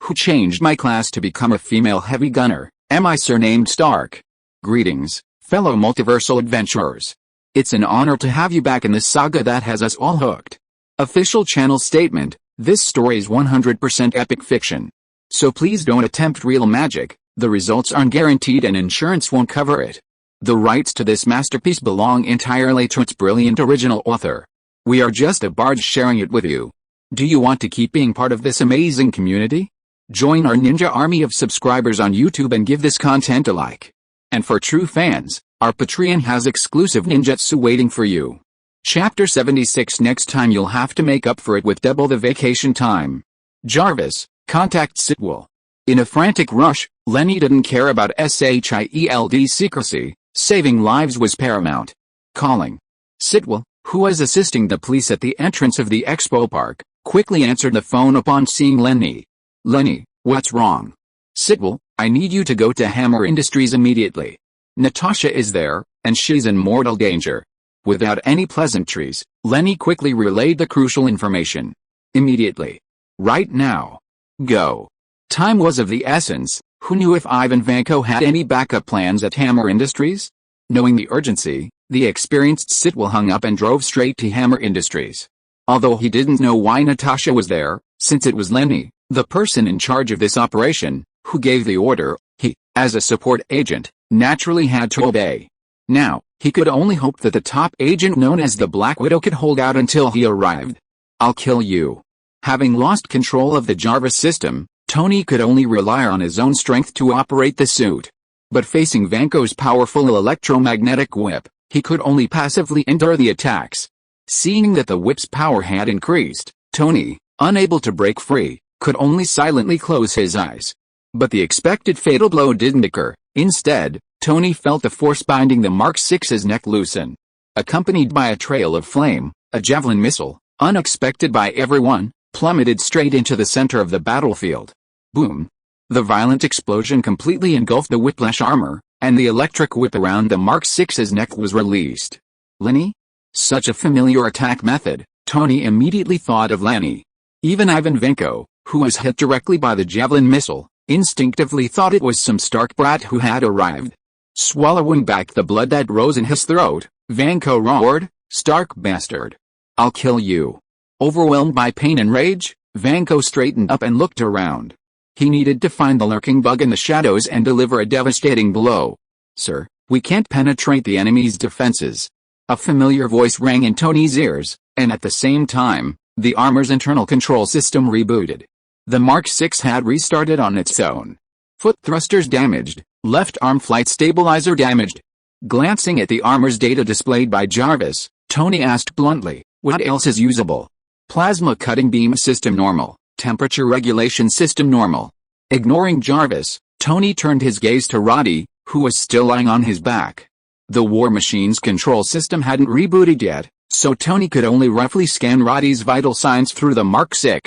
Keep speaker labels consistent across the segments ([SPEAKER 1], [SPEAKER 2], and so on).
[SPEAKER 1] who changed my class to become a female heavy gunner. Am I surnamed Stark? Greetings, fellow multiversal adventurers. It's an honor to have you back in this saga that has us all hooked. Official channel statement: this story is 100% epic fiction. So please don't attempt real magic, the results aren't guaranteed and insurance won't cover it. The rights to this masterpiece belong entirely to its brilliant original author. We are just a barge sharing it with you. Do you want to keep being part of this amazing community? Join our ninja army of subscribers on YouTube and give this content a like. And for true fans, our Patreon has exclusive ninjutsu waiting for you. Chapter 76. Next time you'll have to make up for it with double the vacation time. Jarvis contacts S.H.I.E.L.D. In a frantic rush, Leni didn't care about S.H.I.E.L.D's secrecy. Saving lives was paramount. Calling. S.H.I.E.L.D., who was assisting the police at the entrance of the expo park, quickly answered the phone upon seeing Leni. Leni, what's wrong? S.H.I.E.L.D., I need you to go to Hammer Industries immediately. Natasha is there, and she's in mortal danger. Without any pleasantries, Leni quickly relayed the crucial information. Immediately. Right now. Go. Time was of the essence. Who knew if Ivan Vanko had any backup plans at Hammer Industries? Knowing the urgency, the experienced S.H.I.E.L.D. hung up and drove straight to Hammer Industries. Although he didn't know why Natasha was there, since it was Leni, the person in charge of this operation, who gave the order, he, as a support agent, naturally had to obey. Now, he could only hope that the top agent known as the Black Widow could hold out until he arrived. I'll kill you. Having lost control of the Jarvis system, Tony could only rely on his own strength to operate the suit. But facing Vanko's powerful electromagnetic whip, he could only passively endure the attacks. Seeing that the whip's power had increased, Tony, unable to break free, could only silently close his eyes. But the expected fatal blow didn't occur. Instead, Tony felt the force binding the Mark VI's neck loosen. Accompanied by a trail of flame, a javelin missile, unexpected by everyone, plummeted straight into the center of the battlefield. Boom! The violent explosion completely engulfed the whiplash armor, and the electric whip around the Mark VI's neck was released. Leni? Such a familiar attack method, Tony immediately thought of Leni. Even Ivan Vanko, who was hit directly by the javelin missile, instinctively thought it was some Stark brat who had arrived. Swallowing back the blood that rose in his throat, Vanko roared, "Stark bastard! I'll kill you!" Overwhelmed by pain and rage, Vanko straightened up and looked around. He needed to find the lurking bug in the shadows and deliver a devastating blow. "Sir, we can't penetrate the enemy's defenses." A familiar voice rang in Tony's ears, and at the same time, the armor's internal control system rebooted. The Mark VI had restarted on its own. Foot thrusters damaged, left arm flight stabilizer damaged. Glancing at the armor's data displayed by Jarvis, Tony asked bluntly, "What else is usable?" "Plasma cutting beam system normal, temperature regulation system normal." Ignoring Jarvis, Tony turned his gaze to Roddy, who was still lying on his back. The war machine's control system hadn't rebooted yet, so Tony could only roughly scan Roddy's vital signs through the Mark VI.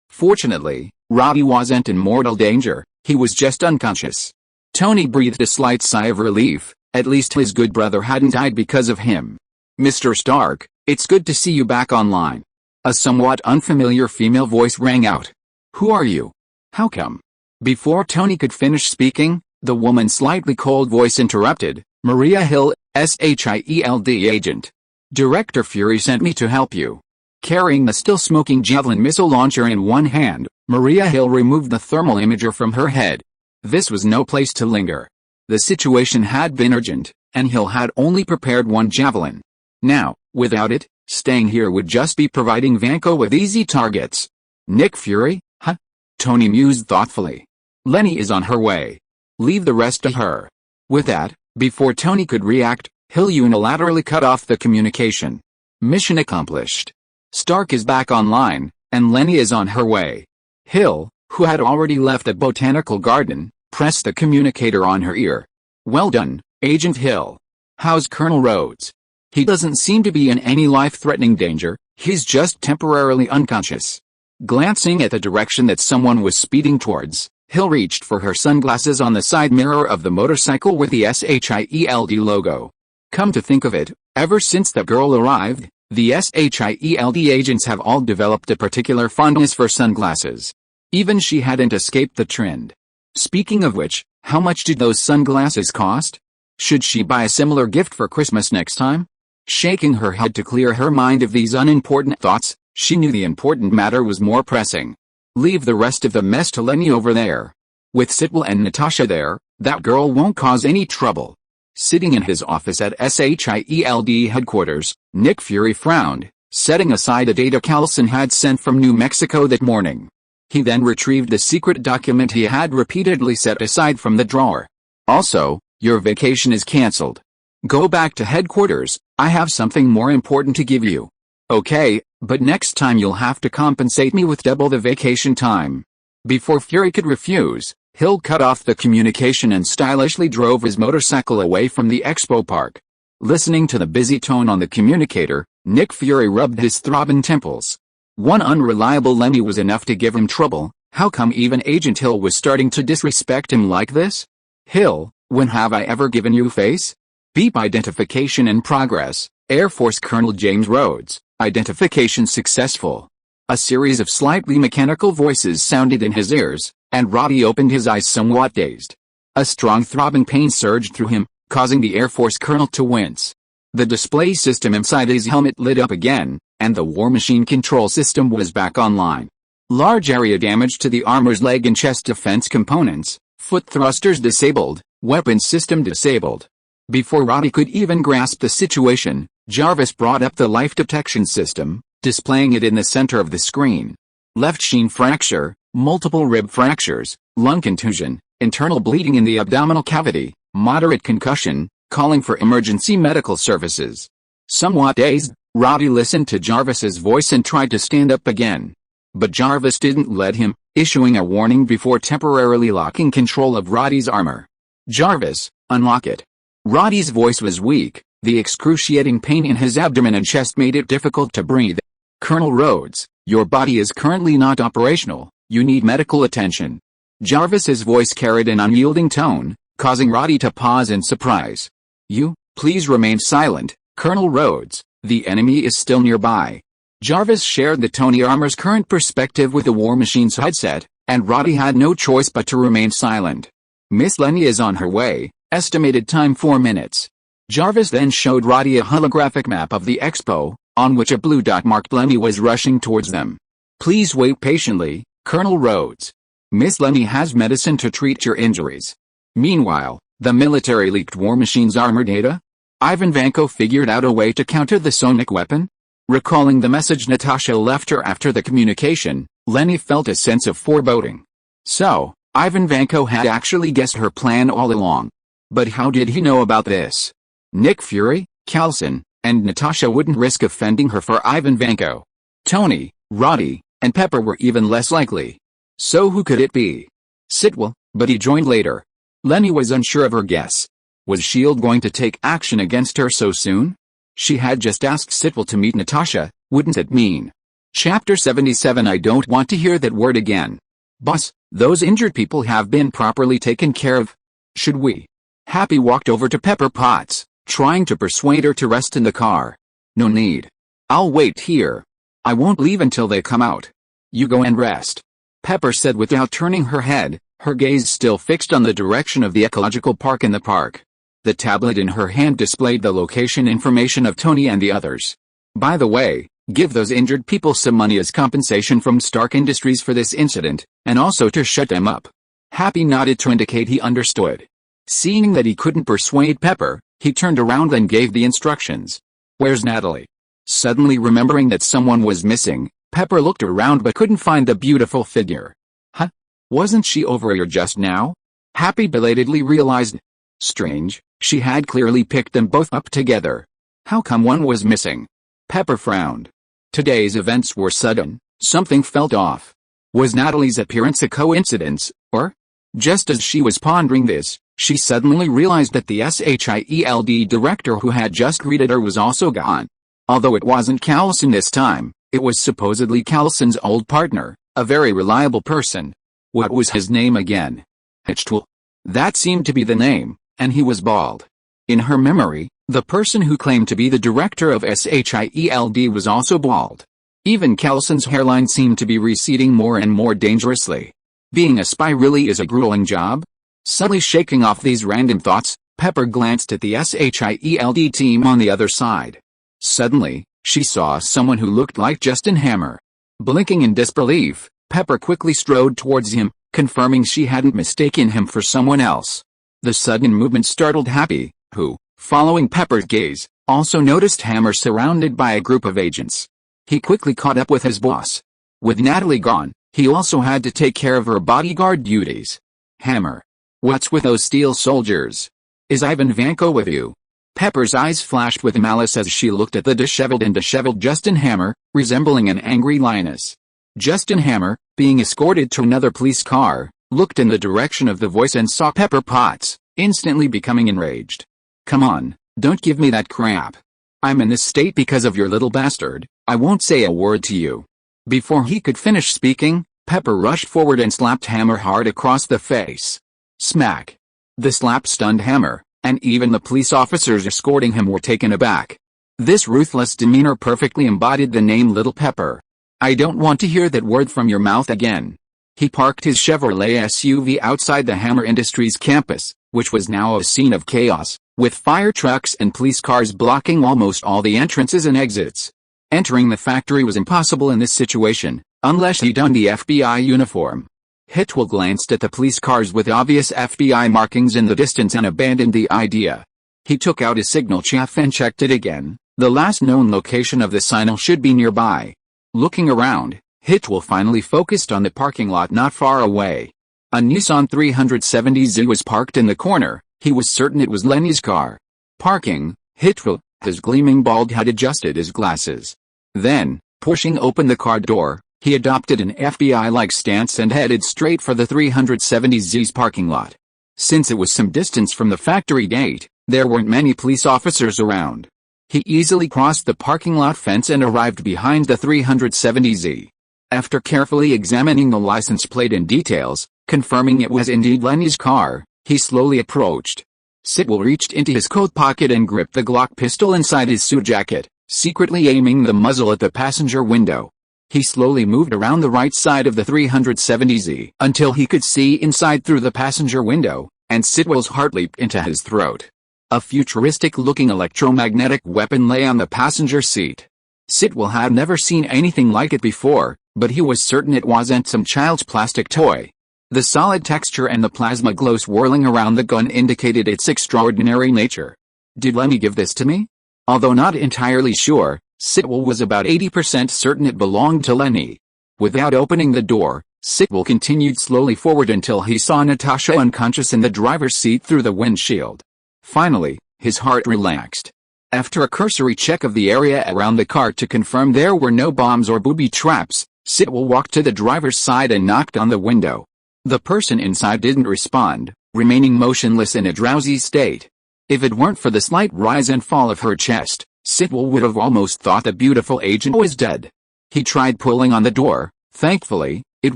[SPEAKER 1] Fortunately, Roddy wasn't in mortal danger, he was just unconscious. Tony breathed a slight sigh of relief, at least his good brother hadn't died because of him. "Mr. Stark, it's good to see you back online." A somewhat unfamiliar female voice rang out. "Who are you? How come?" Before Tony could finish speaking, the woman's slightly cold voice interrupted, "Maria Hill, S.H.I.E.L.D. agent. Director Fury sent me to help you." Carrying the still-smoking javelin missile launcher in one hand, Maria Hill removed the thermal imager from her head. This was no place to linger. The situation had been urgent, and Hill had only prepared one javelin. Now, without it, staying here would just be providing Vanko with easy targets. "Nick Fury, huh?" Tony mused thoughtfully. "Leni is on her way. Leave the rest to her." With that, before Tony could react, Hill unilaterally cut off the communication. Mission accomplished. Stark is back online, and Leni is on her way. Hill, who had already left the botanical garden, pressed the communicator on her ear. "Well done, Agent Hill. How's Colonel Rhodes?" "He doesn't seem to be in any life-threatening danger, he's just temporarily unconscious." Glancing at the direction that someone was speeding towards, Hill reached for her sunglasses on the side mirror of the motorcycle with the S.H.I.E.L.D. logo. Come to think of it, ever since the girl arrived, the S.H.I.E.L.D. agents have all developed a particular fondness for sunglasses. Even she hadn't escaped the trend. Speaking of which, how much did those sunglasses cost? Should she buy a similar gift for Christmas next time? Shaking her head to clear her mind of these unimportant thoughts, she knew the important matter was more pressing. Leave the rest of the mess to Leni over there. With S.H.I.E.L.D and Natasha there, that girl won't cause any trouble. Sitting in his office at S.H.I.E.L.D headquarters, Nick Fury frowned, setting aside a data Callison had sent from New Mexico that morning. He then retrieved the secret document he had repeatedly set aside from the drawer. Also, your vacation is cancelled. Go back to headquarters, I have something more important to give you. Okay, but next time you'll have to compensate me with double the vacation time. Before Fury could refuse, Hill cut off the communication and stylishly drove his motorcycle away from the expo park. Listening to the busy tone on the communicator, Nick Fury rubbed his throbbing temples. One unreliable Leni was enough to give him trouble. How come even Agent Hill was starting to disrespect him like this? Hill, when have I ever given you face? Beep identification in progress. Air Force Colonel James Rhodes, identification successful. A series of slightly mechanical voices sounded in his ears, and Roddy opened his eyes somewhat dazed. A strong throbbing pain surged through him, causing the Air Force Colonel to wince. The display system inside his helmet lit up again, and the War Machine control system was back online. Large area damage to the armor's leg and chest defense components, foot thrusters disabled, weapons system disabled. Before Roddy could even grasp the situation, Jarvis brought up the life detection system, displaying it in the center of the screen. Left shin fracture, multiple rib fractures, lung contusion, internal bleeding in the abdominal cavity, moderate concussion, calling for emergency medical services. Somewhat dazed, Roddy listened to Jarvis's voice and tried to stand up again. But Jarvis didn't let him, issuing a warning before temporarily locking control of Roddy's armor. Jarvis, unlock it. Roddy's voice was weak, the excruciating pain in his abdomen and chest made it difficult to breathe. Colonel Rhodes, your body is currently not operational, you need medical attention. Jarvis's voice carried an unyielding tone, causing Roddy to pause in surprise. You, please remain silent, Colonel Rhodes, the enemy is still nearby. Jarvis shared the Tony Armor's current perspective with the War Machine's headset, and Roddy had no choice but to remain silent. Miss Leni is on her way, estimated time 4 minutes. Jarvis then showed Roddy a holographic map of the expo, on which a blue dot marked Leni was rushing towards them. Please wait patiently, Colonel Rhodes. Miss Leni has medicine to treat your injuries. Meanwhile, the military leaked War Machine's armor data. Ivan Vanko figured out a way to counter the sonic weapon. Recalling the message Natasha left her after the communication, Leni felt a sense of foreboding. So, Ivan Vanko had actually guessed her plan all along. But how did he know about this? Nick Fury, Callison, and Natasha wouldn't risk offending her for Ivan Vanko. Tony, Roddy, and Pepper were even less likely. So who could it be? S.H.I.E.L.D, but he joined later. Leni was unsure of her guess. Was S.H.I.E.L.D going to take action against her so soon? She had just asked S.H.I.E.L.D to meet Natasha, wouldn't it mean? Chapter 77 I don't want to hear that word again. Boss, those injured people have been properly taken care of. Should we? Happy walked over to Pepper Potts, trying to persuade her to rest in the car. No need. I'll wait here. I won't leave until they come out. You go and rest. Pepper said without turning her head, her gaze still fixed on the direction of the ecological park in the park. The tablet in her hand displayed the location information of Tony and the others. By the way, give those injured people some money as compensation from Stark Industries for this incident, and also to shut them up. Happy nodded to indicate he understood. Seeing that he couldn't persuade Pepper, he turned around and gave the instructions. Where's Natalie? Suddenly remembering that someone was missing, Pepper looked around but couldn't find the beautiful figure. Huh? Wasn't she over here just now? Happy belatedly realized. Strange, she had clearly picked them both up together. How come one was missing? Pepper frowned. Today's events were sudden, something felt off. Was Natalie's appearance a coincidence, or? Just as she was pondering this, she suddenly realized that the S.H.I.E.L.D director who had just greeted her was also gone. Although it wasn't Callison this time, it was supposedly Callison's old partner, a very reliable person. What was his name again? H.I.E.L.D. That seemed to be the name, and he was bald. In her memory, the person who claimed to be the director of S.H.I.E.L.D was also bald. Even Kelson's hairline seemed to be receding more and more dangerously. Being a spy really is a grueling job? Subtly shaking off these random thoughts, Pepper glanced at the S.H.I.E.L.D team on the other side. Suddenly, she saw someone who looked like Justin Hammer. Blinking in disbelief, Pepper quickly strode towards him, confirming she hadn't mistaken him for someone else. The sudden movement startled Happy, who, following Pepper's gaze, also noticed Hammer surrounded by a group of agents. He quickly caught up with his boss. With Natalie gone, he also had to take care of her bodyguard duties. Hammer. What's with those steel soldiers? Is Ivan Vanko with you? Pepper's eyes flashed with malice as she looked at the disheveled Justin Hammer, resembling an angry lioness. Justin Hammer, being escorted to another police car, looked in the direction of the voice and saw Pepper Potts, instantly becoming enraged. Come on, don't give me that crap. I'm in this state because of your little bastard. I won't say a word to you. Before he could finish speaking, Pepper rushed forward and slapped Hammer hard across the face. Smack. The slap stunned Hammer, and even the police officers escorting him were taken aback. This ruthless demeanor perfectly embodied the name Little Pepper. I don't want to hear that word from your mouth again. He parked his Chevrolet SUV outside the Hammer Industries campus, which was now a scene of chaos, with fire trucks and police cars blocking almost all the entrances and exits. Entering the factory was impossible in this situation, unless he donned the FBI uniform. H.I.E.L.D glanced at the police cars with obvious FBI markings in the distance and abandoned the idea. He took out his signal chaff and checked it again. The last known location of the signal should be nearby. Looking around, H.I.E.L.D finally focused on the parking lot not far away. A Nissan 370Z was parked in the corner. He was certain it was Leni's car. Parking, H.I.E.L.D, his gleaming bald head, adjusted his glasses. Then, pushing open the car door, he adopted an FBI-like stance and headed straight for the 370Z's parking lot. Since it was some distance from the factory gate, there weren't many police officers around. He easily crossed the parking lot fence and arrived behind the 370Z. After carefully examining the license plate and details, confirming it was indeed Leni's car, he slowly approached. S.H.I.E.L.D reached into his coat pocket and gripped the Glock pistol inside his suit jacket, secretly aiming the muzzle at the passenger window. He slowly moved around the right side of the 370Z until he could see inside through the passenger window, and S.H.I.E.L.D's heart leaped into his throat. A futuristic-looking electromagnetic weapon lay on the passenger seat. S.H.I.E.L.D had never seen anything like it before, but he was certain it wasn't some child's plastic toy. The solid texture and the plasma glow swirling around the gun indicated its extraordinary nature. Did Leni give this to me? Although not entirely sure, S.H.I.E.L.D was about 80% certain it belonged to Leni. Without opening the door, S.H.I.E.L.D continued slowly forward until he saw Natasha unconscious in the driver's seat through the windshield. Finally, his heart relaxed. After a cursory check of the area around the car to confirm there were no bombs or booby traps, S.H.I.E.L.D walked to the driver's side and knocked on the window. The person inside didn't respond, remaining motionless in a drowsy state. If it weren't for the slight rise and fall of her chest, S.H.I.E.L.D would have almost thought the beautiful agent was dead. He tried pulling on the door. Thankfully, it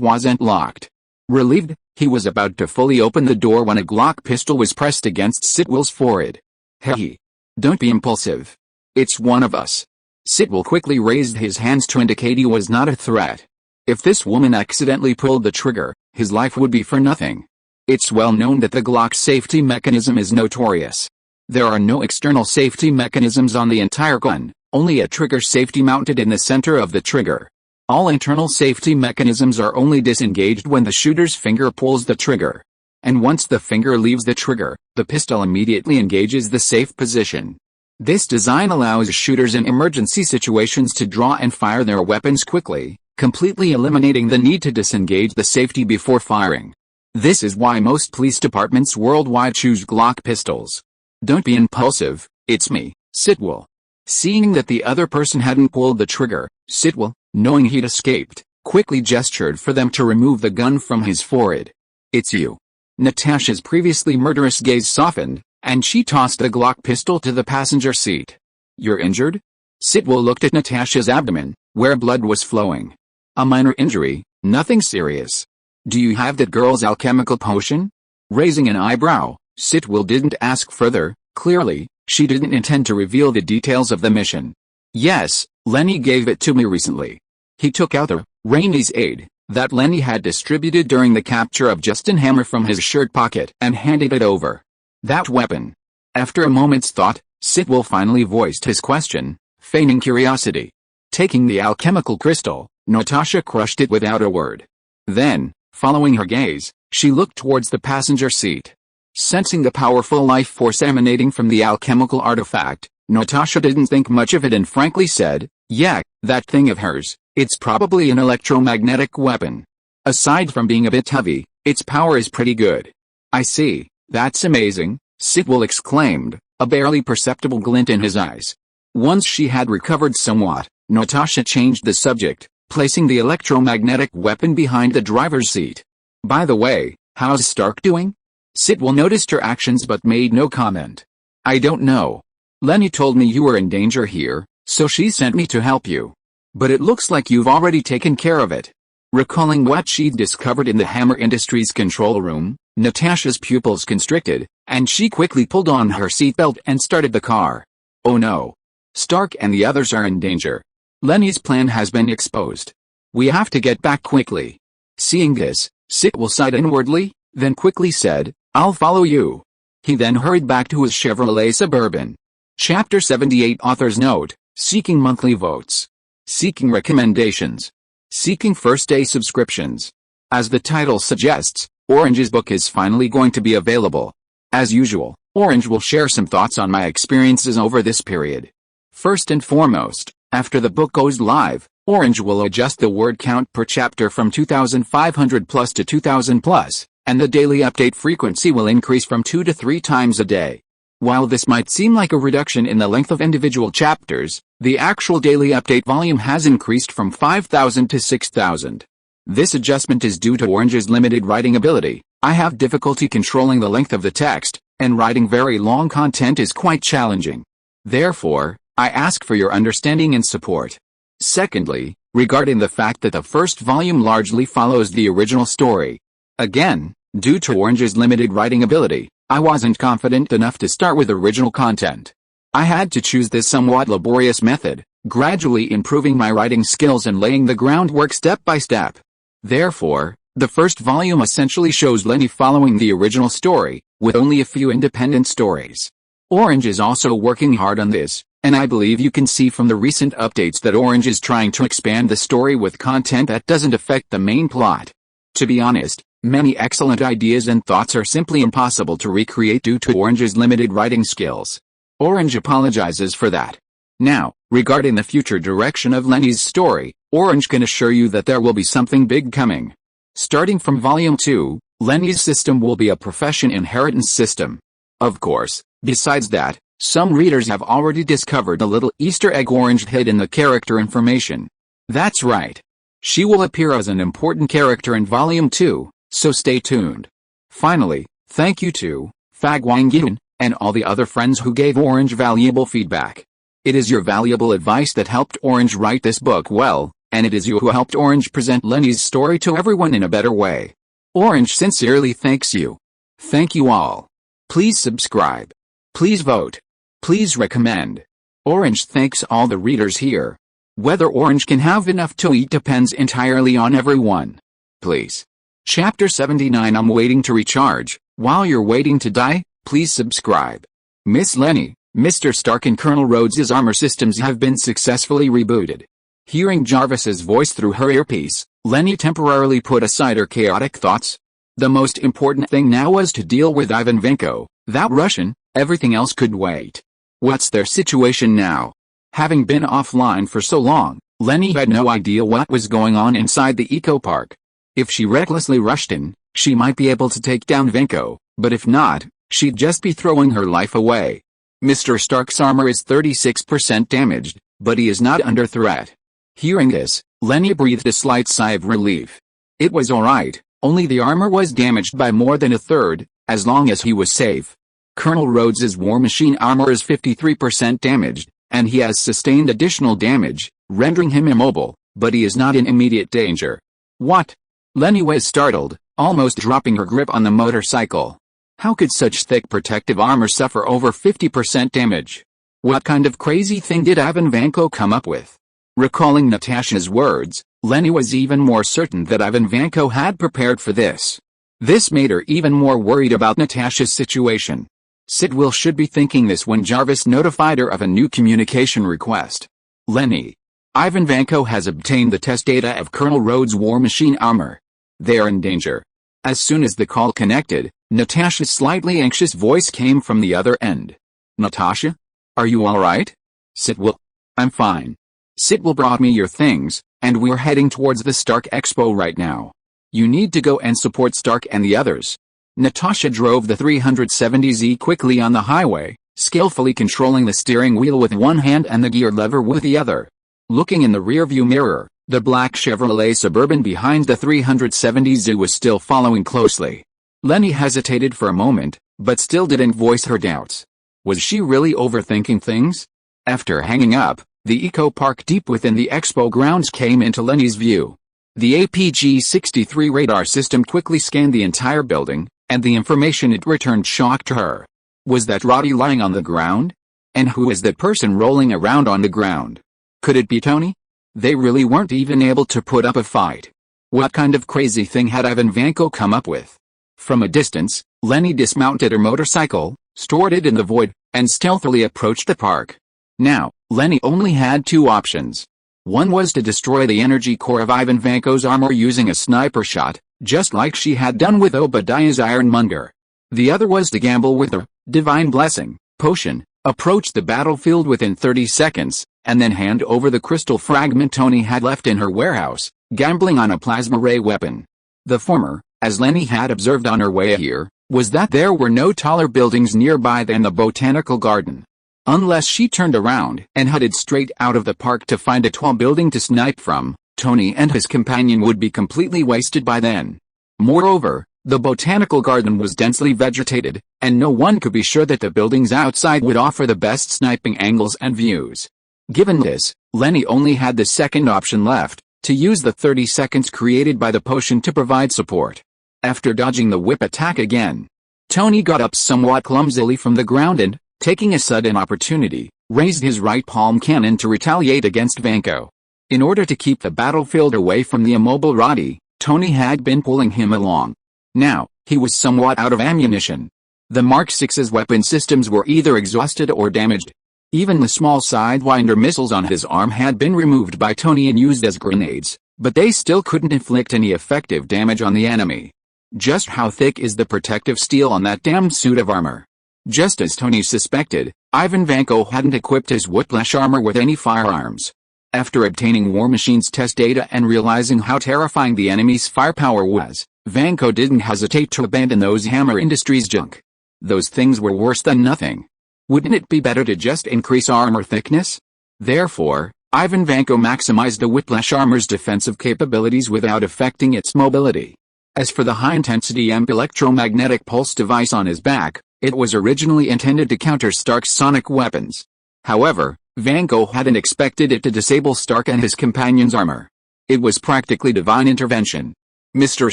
[SPEAKER 1] wasn't locked. Relieved, he was about to fully open the door when a Glock pistol was pressed against S.H.I.E.L.D's forehead. Hey! Don't be impulsive. It's one of us. S.H.I.E.L.D quickly raised his hands to indicate he was not a threat. If this woman accidentally pulled the trigger, his life would be for nothing. It's well known that the Glock's safety mechanism is notorious. There are no external safety mechanisms on the entire gun, only a trigger safety mounted in the center of the trigger. All internal safety mechanisms are only disengaged when the shooter's finger pulls the trigger. And once the finger leaves the trigger, the pistol immediately engages the safe position. This design allows shooters in emergency situations to draw and fire their weapons quickly, completely eliminating the need to disengage the safety before firing. This is why most police departments worldwide choose Glock pistols. Don't be impulsive, it's me, S.H.I.E.L.D. Seeing that the other person hadn't pulled the trigger, S.H.I.E.L.D, knowing he'd escaped, quickly gestured for them to remove the gun from his forehead. It's you. Natasha's previously murderous gaze softened, and she tossed the Glock pistol to the passenger seat. You're injured? S.H.I.E.L.D looked at Natasha's abdomen, where blood was flowing. A minor injury, nothing serious. Do you have that girl's alchemical potion? Raising an eyebrow, S.H.I.E.L.D didn't ask further. Clearly, she didn't intend to reveal the details of the mission. Yes, Leni gave it to me recently. He took out the Rainey's aid that Leni had distributed during the capture of Justin Hammer from his shirt pocket and handed it over. That weapon. After a moment's thought, S.H.I.E.L.D finally voiced his question, feigning curiosity. Taking the alchemical crystal, Natasha crushed it without a word. Then, following her gaze, she looked towards the passenger seat. Sensing the powerful life force emanating from the alchemical artifact, Natasha didn't think much of it and frankly said, "Yeah, that thing of hers, it's probably an electromagnetic weapon. Aside from being a bit heavy, its power is pretty good." "I see, that's amazing," S.H.I.E.L.D exclaimed, a barely perceptible glint in his eyes. Once she had recovered somewhat, Natasha changed the subject, placing the electromagnetic weapon behind the driver's seat. "By the way, how's Stark doing?" S.H.I.E.L.D noticed her actions but made no comment. "I don't know. Leni told me you were in danger here, so she sent me to help you. But it looks like you've already taken care of it." Recalling what she'd discovered in the Hammer Industries control room, Natasha's pupils constricted, and she quickly pulled on her seatbelt and started the car. "Oh no. Stark and the others are in danger. Leni's plan has been exposed. We have to get back quickly." Seeing this, S.H.I.E.L.D sighed inwardly, then quickly said, "I'll follow you." He then hurried back to his Chevrolet Suburban. Chapter 78 Author's Note: Seeking monthly votes. Seeking recommendations. Seeking first-day subscriptions. As the title suggests, Orange's book is finally going to be available. As usual, Orange will share some thoughts on my experiences over this period. First and foremost, after the book goes live, Orange will adjust the word count per chapter from 2,500 plus to 2,000 plus, and the daily update frequency will increase from 2 to 3 times a day. While this might seem like a reduction in the length of individual chapters, the actual daily update volume has increased from 5,000 to 6,000. This adjustment is due to Orange's limited writing ability. I have difficulty controlling the length of the text, and writing very long content is quite challenging. Therefore, I ask for your understanding and support. Secondly, regarding the fact that the first volume largely follows the original story. Again, due to Orange's limited writing ability, I wasn't confident enough to start with original content. I had to choose this somewhat laborious method, gradually improving my writing skills and laying the groundwork step by step. Therefore, the first volume essentially shows Leni following the original story, with only a few independent stories. Orange is also working hard on this, and I believe you can see from the recent updates that Orange is trying to expand the story with content that doesn't affect the main plot. To be honest, many excellent ideas and thoughts are simply impossible to recreate due to Orange's limited writing skills. Orange apologizes for that. Now, regarding the future direction of Leni's story, Orange can assure you that there will be something big coming. Starting from Volume 2, Leni's system will be a profession inheritance system. Of course, besides that, some readers have already discovered a little Easter egg Orange hid in the character information. That's right. She will appear as an important character in Volume 2, so stay tuned. Finally, thank you to Fagwangin and all the other friends who gave Orange valuable feedback. It is your valuable advice that helped Orange write this book well, and it is you who helped Orange present Leni's story to everyone in a better way. Orange sincerely thanks you. Thank you all. Please subscribe. Please vote. Please recommend. Orange thanks all the readers here. Whether Orange can have enough to eat depends entirely on everyone. Please. Chapter 79 I'm waiting to recharge. While you're waiting to die, please subscribe. Miss Leni, Mr. Stark and Colonel Rhodes's armor systems have been successfully rebooted. Hearing Jarvis's voice through her earpiece, Leni temporarily put aside her chaotic thoughts. The most important thing now was to deal with Ivanenko, that Russian. Everything else could wait. What's their situation now? Having been offline for so long, Leni had no idea what was going on inside the eco-park. If she recklessly rushed in, she might be able to take down Venko, but if not, she'd just be throwing her life away. Mr. Stark's armor is 36% damaged, but he is not under threat. Hearing this, Leni breathed a slight sigh of relief. It was alright, only the armor was damaged by more than a third, as long as he was safe. Colonel Rhodes's war machine armor is 53% damaged, and he has sustained additional damage, rendering him immobile, but he is not in immediate danger. What? Leni was startled, almost dropping her grip on the motorcycle. How could such thick protective armor suffer over 50% damage? What kind of crazy thing did Ivanenko come up with? Recalling Natasha's words, Leni was even more certain that Ivan Vanko had prepared for this. This made her even more worried about Natasha's situation. S.H.I.E.L.D should be thinking this when Jarvis notified her of a new communication request. Leni. Ivan Vanko has obtained the test data of Colonel Rhodes' war machine armor. They are in danger. As soon as the call connected, Natasha's slightly anxious voice came from the other end. Natasha? Are you alright? S.H.I.E.L.D. I'm fine. S.H.I.E.L.D brought me your things, and we're heading towards the Stark Expo right now. You need to go and support Stark and the others. Natasha drove the 370Z quickly on the highway, skillfully controlling the steering wheel with one hand and the gear lever with the other. Looking in the rearview mirror, the black Chevrolet Suburban behind the 370Z was still following closely. Leni hesitated for a moment, but still didn't voice her doubts. Was she really overthinking things? After hanging up, the eco park deep within the expo grounds came into Leni's view. The APG-63 radar system quickly scanned the entire building, and the information it returned shocked her. Was that Roddy lying on the ground? And who is that person rolling around on the ground? Could it be Tony? They really weren't even able to put up a fight. What kind of crazy thing had Ivan Vanko come up with? From a distance, Leni dismounted her motorcycle, stored it in the void, and stealthily approached the park. Now, Leni only had two options. One was to destroy the energy core of Ivan Vanko's armor using a sniper shot, just like she had done with Obadiah's Ironmonger. The other was to gamble with the divine blessing potion, approach the battlefield within 30 seconds, and then hand over the crystal fragment Tony had left in her warehouse, gambling on a plasma ray weapon. The former, as Leni had observed on her way here, was that there were no taller buildings nearby than the botanical garden. Unless she turned around and headed straight out of the park to find a tall building to snipe from, Tony and his companion would be completely wasted by then. Moreover, the botanical garden was densely vegetated, and no one could be sure that the buildings outside would offer the best sniping angles and views. Given this, Leni only had the second option left, to use the 30 seconds created by the potion to provide support. After dodging the whip attack again, Tony got up somewhat clumsily from the ground and, taking a sudden opportunity, raised his right palm cannon to retaliate against Vanko. In order to keep the battlefield away from the immobile Roddy, Tony had been pulling him along. Now, he was somewhat out of ammunition. The Mark VI's weapon systems were either exhausted or damaged. Even the small Sidewinder missiles on his arm had been removed by Tony and used as grenades, but they still couldn't inflict any effective damage on the enemy. Just how thick is the protective steel on that damned suit of armor? Just as Tony suspected, Ivan Vanko hadn't equipped his whiplash armor with any firearms. After obtaining War Machine's test data and realizing how terrifying the enemy's firepower was, Vanko didn't hesitate to abandon those Hammer Industries junk. Those things were worse than nothing. Wouldn't it be better to just increase armor thickness? Therefore, Ivan Vanko maximized the whiplash armor's defensive capabilities without affecting its mobility. As for the high-intensity EMP electromagnetic pulse device on his back, it was originally intended to counter Stark's sonic weapons. However, Vanko hadn't expected it to disable Stark and his companion's armor. It was practically divine intervention. Mr.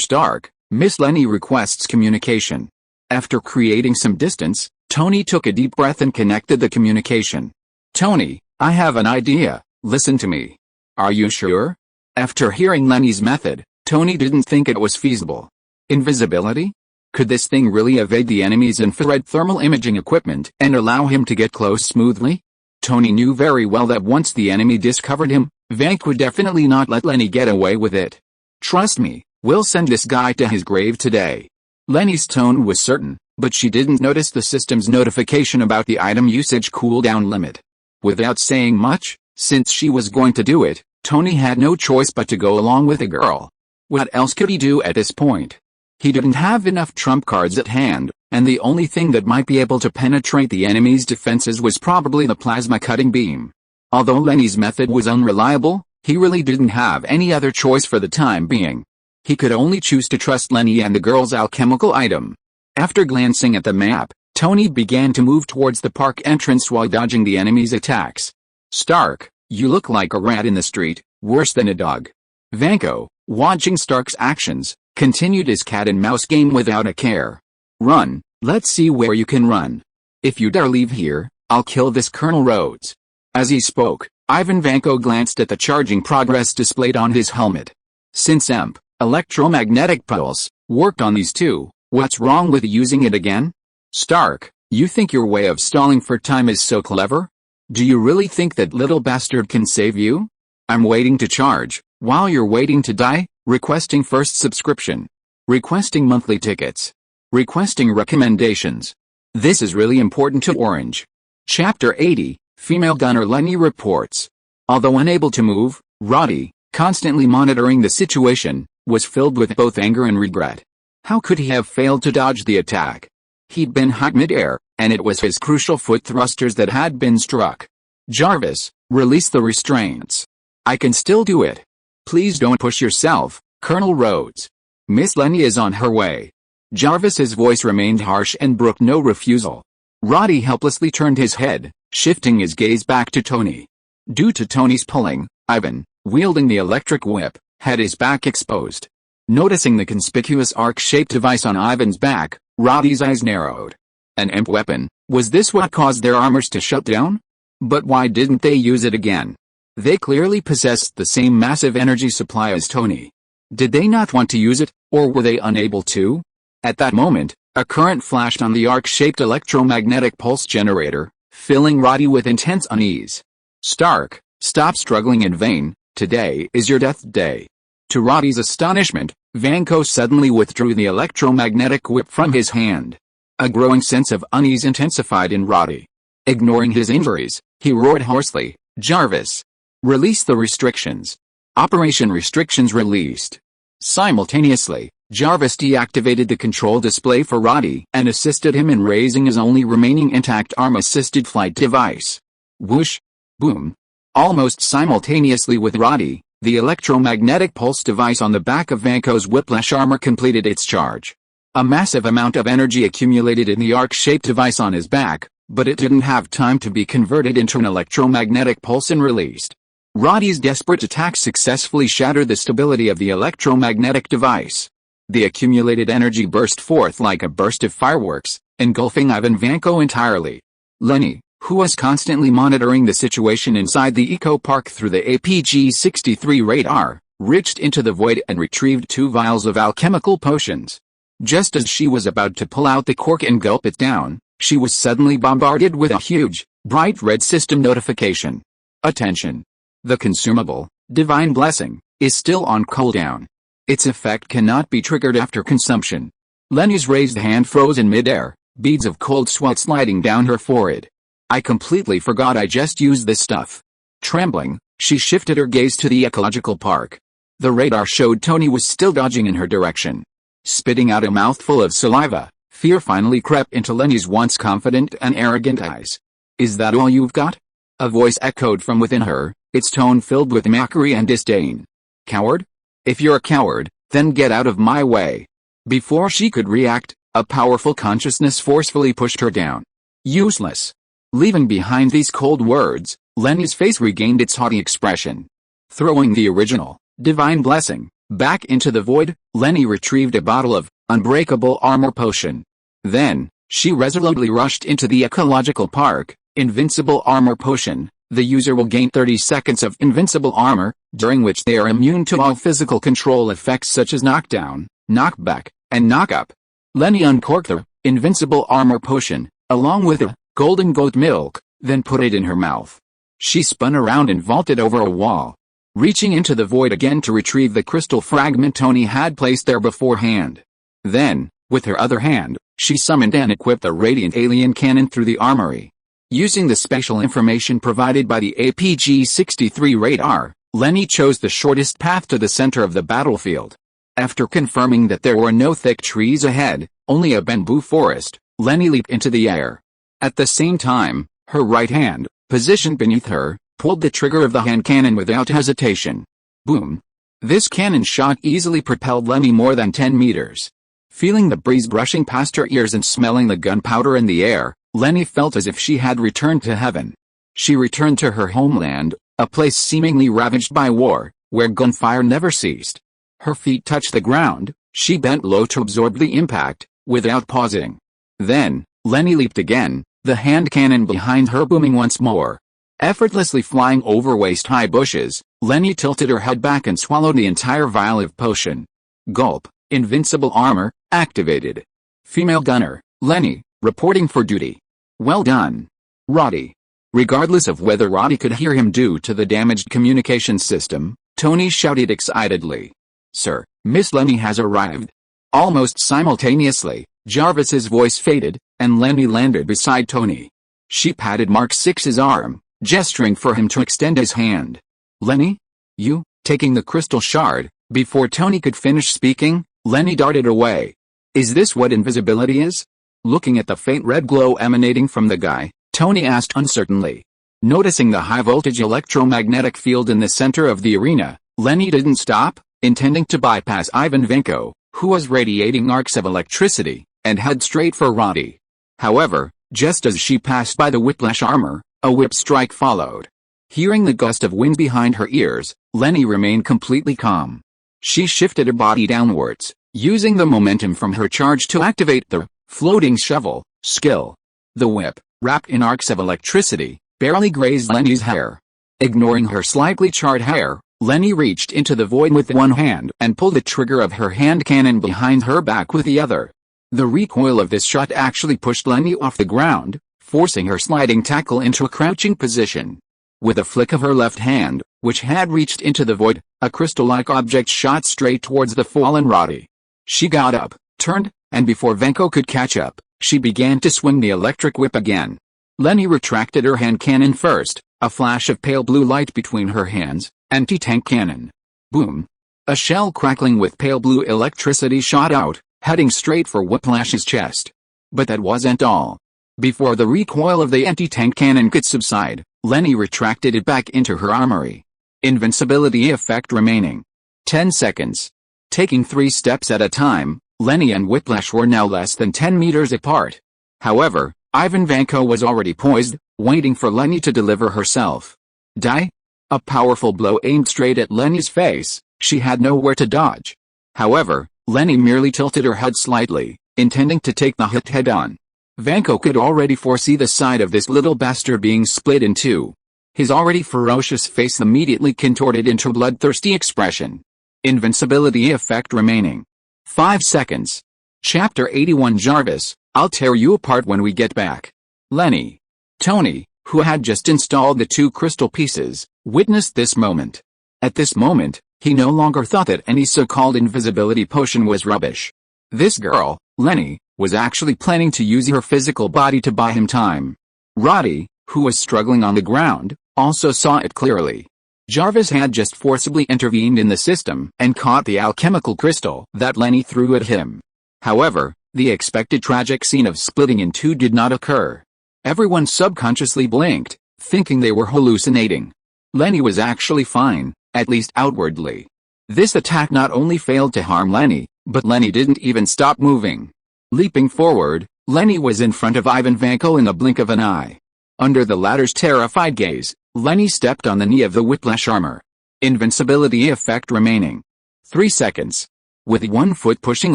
[SPEAKER 1] Stark, Miss Leni requests communication. After creating some distance, Tony took a deep breath and connected the communication. Tony, I have an idea, listen to me. Are you sure? After hearing Leni's method, Tony didn't think it was feasible. Invisibility? Could this thing really evade the enemy's infrared thermal imaging equipment and allow him to get close smoothly? Tony knew very well that once the enemy discovered him, Vank would definitely not let Leni get away with it. Trust me, we'll send this guy to his grave today. Leni's tone was certain, but she didn't notice the system's notification about the item usage cooldown limit. Without saying much, since she was going to do it, Tony had no choice but to go along with the girl. What else could he do at this point? He didn't have enough trump cards at hand, and the only thing that might be able to penetrate the enemy's defenses was probably the plasma cutting beam. Although Leni's method was unreliable, he really didn't have any other choice for the time being. He could only choose to trust Leni and the girl's alchemical item. After glancing at the map, Tony began to move towards the park entrance while dodging the enemy's attacks. Stark, you look like a rat in the street, worse than a dog. Vanko, watching Stark's actions, continued his cat-and-mouse game without a care. Run, let's see where you can run. If you dare leave here, I'll kill this Colonel Rhodes. As he spoke, Ivan Vanko glanced at the charging progress displayed on his helmet. Since EMP, electromagnetic pulse, worked on these two, what's wrong with using it again? Stark, you think your way of stalling for time is so clever? Do you really think that little bastard can save you? I'm waiting to charge, while you're waiting to die, requesting first subscription. Requesting monthly tickets. Requesting recommendations. This is really important to Orange. Chapter 80, Female Gunner Leni reports. Although unable to move, Roddy, constantly monitoring the situation, was filled with both anger and regret. How could he have failed to dodge the attack? He'd been hot mid-air, and it was his crucial foot thrusters that had been struck. Jarvis, release the restraints. I can still do it. Please don't push yourself, Colonel Rhodes. Miss Leni is on her way. Jarvis's voice remained harsh and brooked no refusal. Roddy helplessly turned his head, shifting his gaze back to Tony. Due to Tony's pulling, Ivan, wielding the electric whip, had his back exposed. Noticing the conspicuous arc-shaped device on Ivan's back, Roddy's eyes narrowed. An imp weapon, was this what caused their armors to shut down? But why didn't they use it again? They clearly possessed the same massive energy supply as Tony. Did they not want to use it, or were they unable to? At that moment, a current flashed on the arc-shaped electromagnetic pulse generator, filling Roddy with intense unease. Stark, stop struggling in vain, today is your death day. To Roddy's astonishment, Vanko suddenly withdrew the electromagnetic whip from his hand. A growing sense of unease intensified in Roddy. Ignoring his injuries, he roared hoarsely, Jarvis! Release the restrictions. Operation restrictions released. Simultaneously, Jarvis deactivated the control display for Roddy and assisted him in raising his only remaining intact arm-assisted flight device. Whoosh! Boom! Almost simultaneously with Roddy, the electromagnetic pulse device on the back of Vanko's whiplash armor completed its charge. A massive amount of energy accumulated in the arc-shaped device on his back, but it didn't have time to be converted into an electromagnetic pulse and released. Roddy's desperate attack successfully shattered the stability of the electromagnetic device. The accumulated energy burst forth like a burst of fireworks, engulfing Ivan Vanko entirely. Leni, who was constantly monitoring the situation inside the eco-park through the APG-63 radar, reached into the void and retrieved 2 vials of alchemical potions. Just as she was about to pull out the cork and gulp it down, she was suddenly bombarded with a huge, bright red system notification. Attention! The consumable, Divine Blessing, is still on cooldown. Its effect cannot be triggered after consumption. Leni's raised hand froze in midair, beads of cold sweat sliding down her forehead. I completely forgot I just used this stuff. Trembling, she shifted her gaze to the ecological park. The radar showed Tony was still dodging in her direction. Spitting out a mouthful of saliva, fear finally crept into Leni's once confident and arrogant eyes. Is that all you've got? A voice echoed from within her, its tone filled with mockery and disdain. Coward? If you're a coward, then get out of my way. Before she could react, a powerful consciousness forcefully pushed her down. Useless. Leaving behind these cold words, Leni's face regained its haughty expression. Throwing the original, Divine Blessing, back into the void, Leni retrieved a bottle of unbreakable armor potion. Then, she resolutely rushed into the ecological park. Invincible armor potion. The user will gain 30 seconds of invincible armor, during which they are immune to all physical control effects such as knockdown, knockback, and knockup. Leni uncorked the invincible armor potion, along with the golden goat milk, then put it in her mouth. She spun around and vaulted over a wall, reaching into the void again to retrieve the crystal fragment Tony had placed there beforehand. Then, with her other hand, she summoned and equipped a radiant alien cannon through the armory. Using the spatial information provided by the APG-63 radar, Leni chose the shortest path to the center of the battlefield. After confirming that there were no thick trees ahead, only a bamboo forest, Leni leaped into the air. At the same time, her right hand, positioned beneath her, pulled the trigger of the hand cannon without hesitation. Boom! This cannon shot easily propelled Leni more than 10 meters. Feeling the breeze brushing past her ears and smelling the gunpowder in the air, Leni felt as if she had returned to heaven. She returned to her homeland, a place seemingly ravaged by war, where gunfire never ceased. Her feet touched the ground, she bent low to absorb the impact, without pausing. Then, Leni leaped again, the hand cannon behind her booming once more. Effortlessly flying over waist-high bushes, Leni tilted her head back and swallowed the entire vial of potion. Gulp. Invincible armor, activated. Female gunner, Leni, reporting for duty. Well done. Roddy. Regardless of whether Roddy could hear him due to the damaged communication system, Tony shouted excitedly. Sir, Miss Leni has arrived. Almost simultaneously, Jarvis's voice faded, and Leni landed beside Tony. She patted Mark 6's arm, gesturing for him to extend his hand. Leni? You, taking the crystal shard? Before Tony could finish speaking, Leni darted away. Is this what invisibility is? Looking at the faint red glow emanating from the guy, Tony asked uncertainly. Noticing the high-voltage electromagnetic field in the center of the arena, Leni didn't stop, intending to bypass Ivan Vanko, who was radiating arcs of electricity, and head straight for Roddy. However, just as she passed by the whiplash armor, a whip strike followed. Hearing the gust of wind behind her ears, Leni remained completely calm. She shifted her body downwards, using the momentum from her charge to activate the floating shovel skill. The whip, wrapped in arcs of electricity, barely grazed Leni's hair. Ignoring her slightly charred hair, Leni reached into the void with one hand and pulled the trigger of her hand cannon behind her back with the other. The recoil of this shot actually pushed Leni off the ground, forcing her sliding tackle into a crouching position. With a flick of her left hand, which had reached into the void, a crystal-like object shot straight towards the fallen Roddy. She got up, turned, and before Vanko could catch up, she began to swing the electric whip again. Leni retracted her hand cannon first, a flash of pale blue light between her hands, anti-tank cannon. Boom. A shell crackling with pale blue electricity shot out, heading straight for Whiplash's chest. But that wasn't all. Before the recoil of the anti-tank cannon could subside, Leni retracted it back into her armory. Invincibility effect remaining. 10 seconds. Taking 3 steps at a time, Leni and Whiplash were now less than 10 meters apart. However, Ivan Vanko was already poised, waiting for Leni to deliver herself. Die? A powerful blow aimed straight at Leni's face. She had nowhere to dodge. However, Leni merely tilted her head slightly, intending to take the hit head-on. Vanko could already foresee the side of this little bastard being split in two. His already ferocious face immediately contorted into a bloodthirsty expression. Invincibility effect remaining. 5 seconds. Chapter 81 Jarvis, I'll tear you apart when we get back. Leni. Tony, who had just installed the 2 crystal pieces, witnessed this moment. At this moment, he no longer thought that any so-called invisibility potion was rubbish. This girl, Leni, was actually planning to use her physical body to buy him time. Roddy, who was struggling on the ground, also saw it clearly. Jarvis had just forcibly intervened in the system and caught the alchemical crystal that Leni threw at him. However, the expected tragic scene of splitting in two did not occur. Everyone subconsciously blinked, thinking they were hallucinating. Leni was actually fine, at least outwardly. This attack not only failed to harm Leni, but Leni didn't even stop moving. Leaping forward, Leni was in front of Ivan Vanko in the blink of an eye. Under the latter's terrified gaze, Leni stepped on the knee of the whiplash armor. Invincibility effect remaining. 3 seconds. With one foot pushing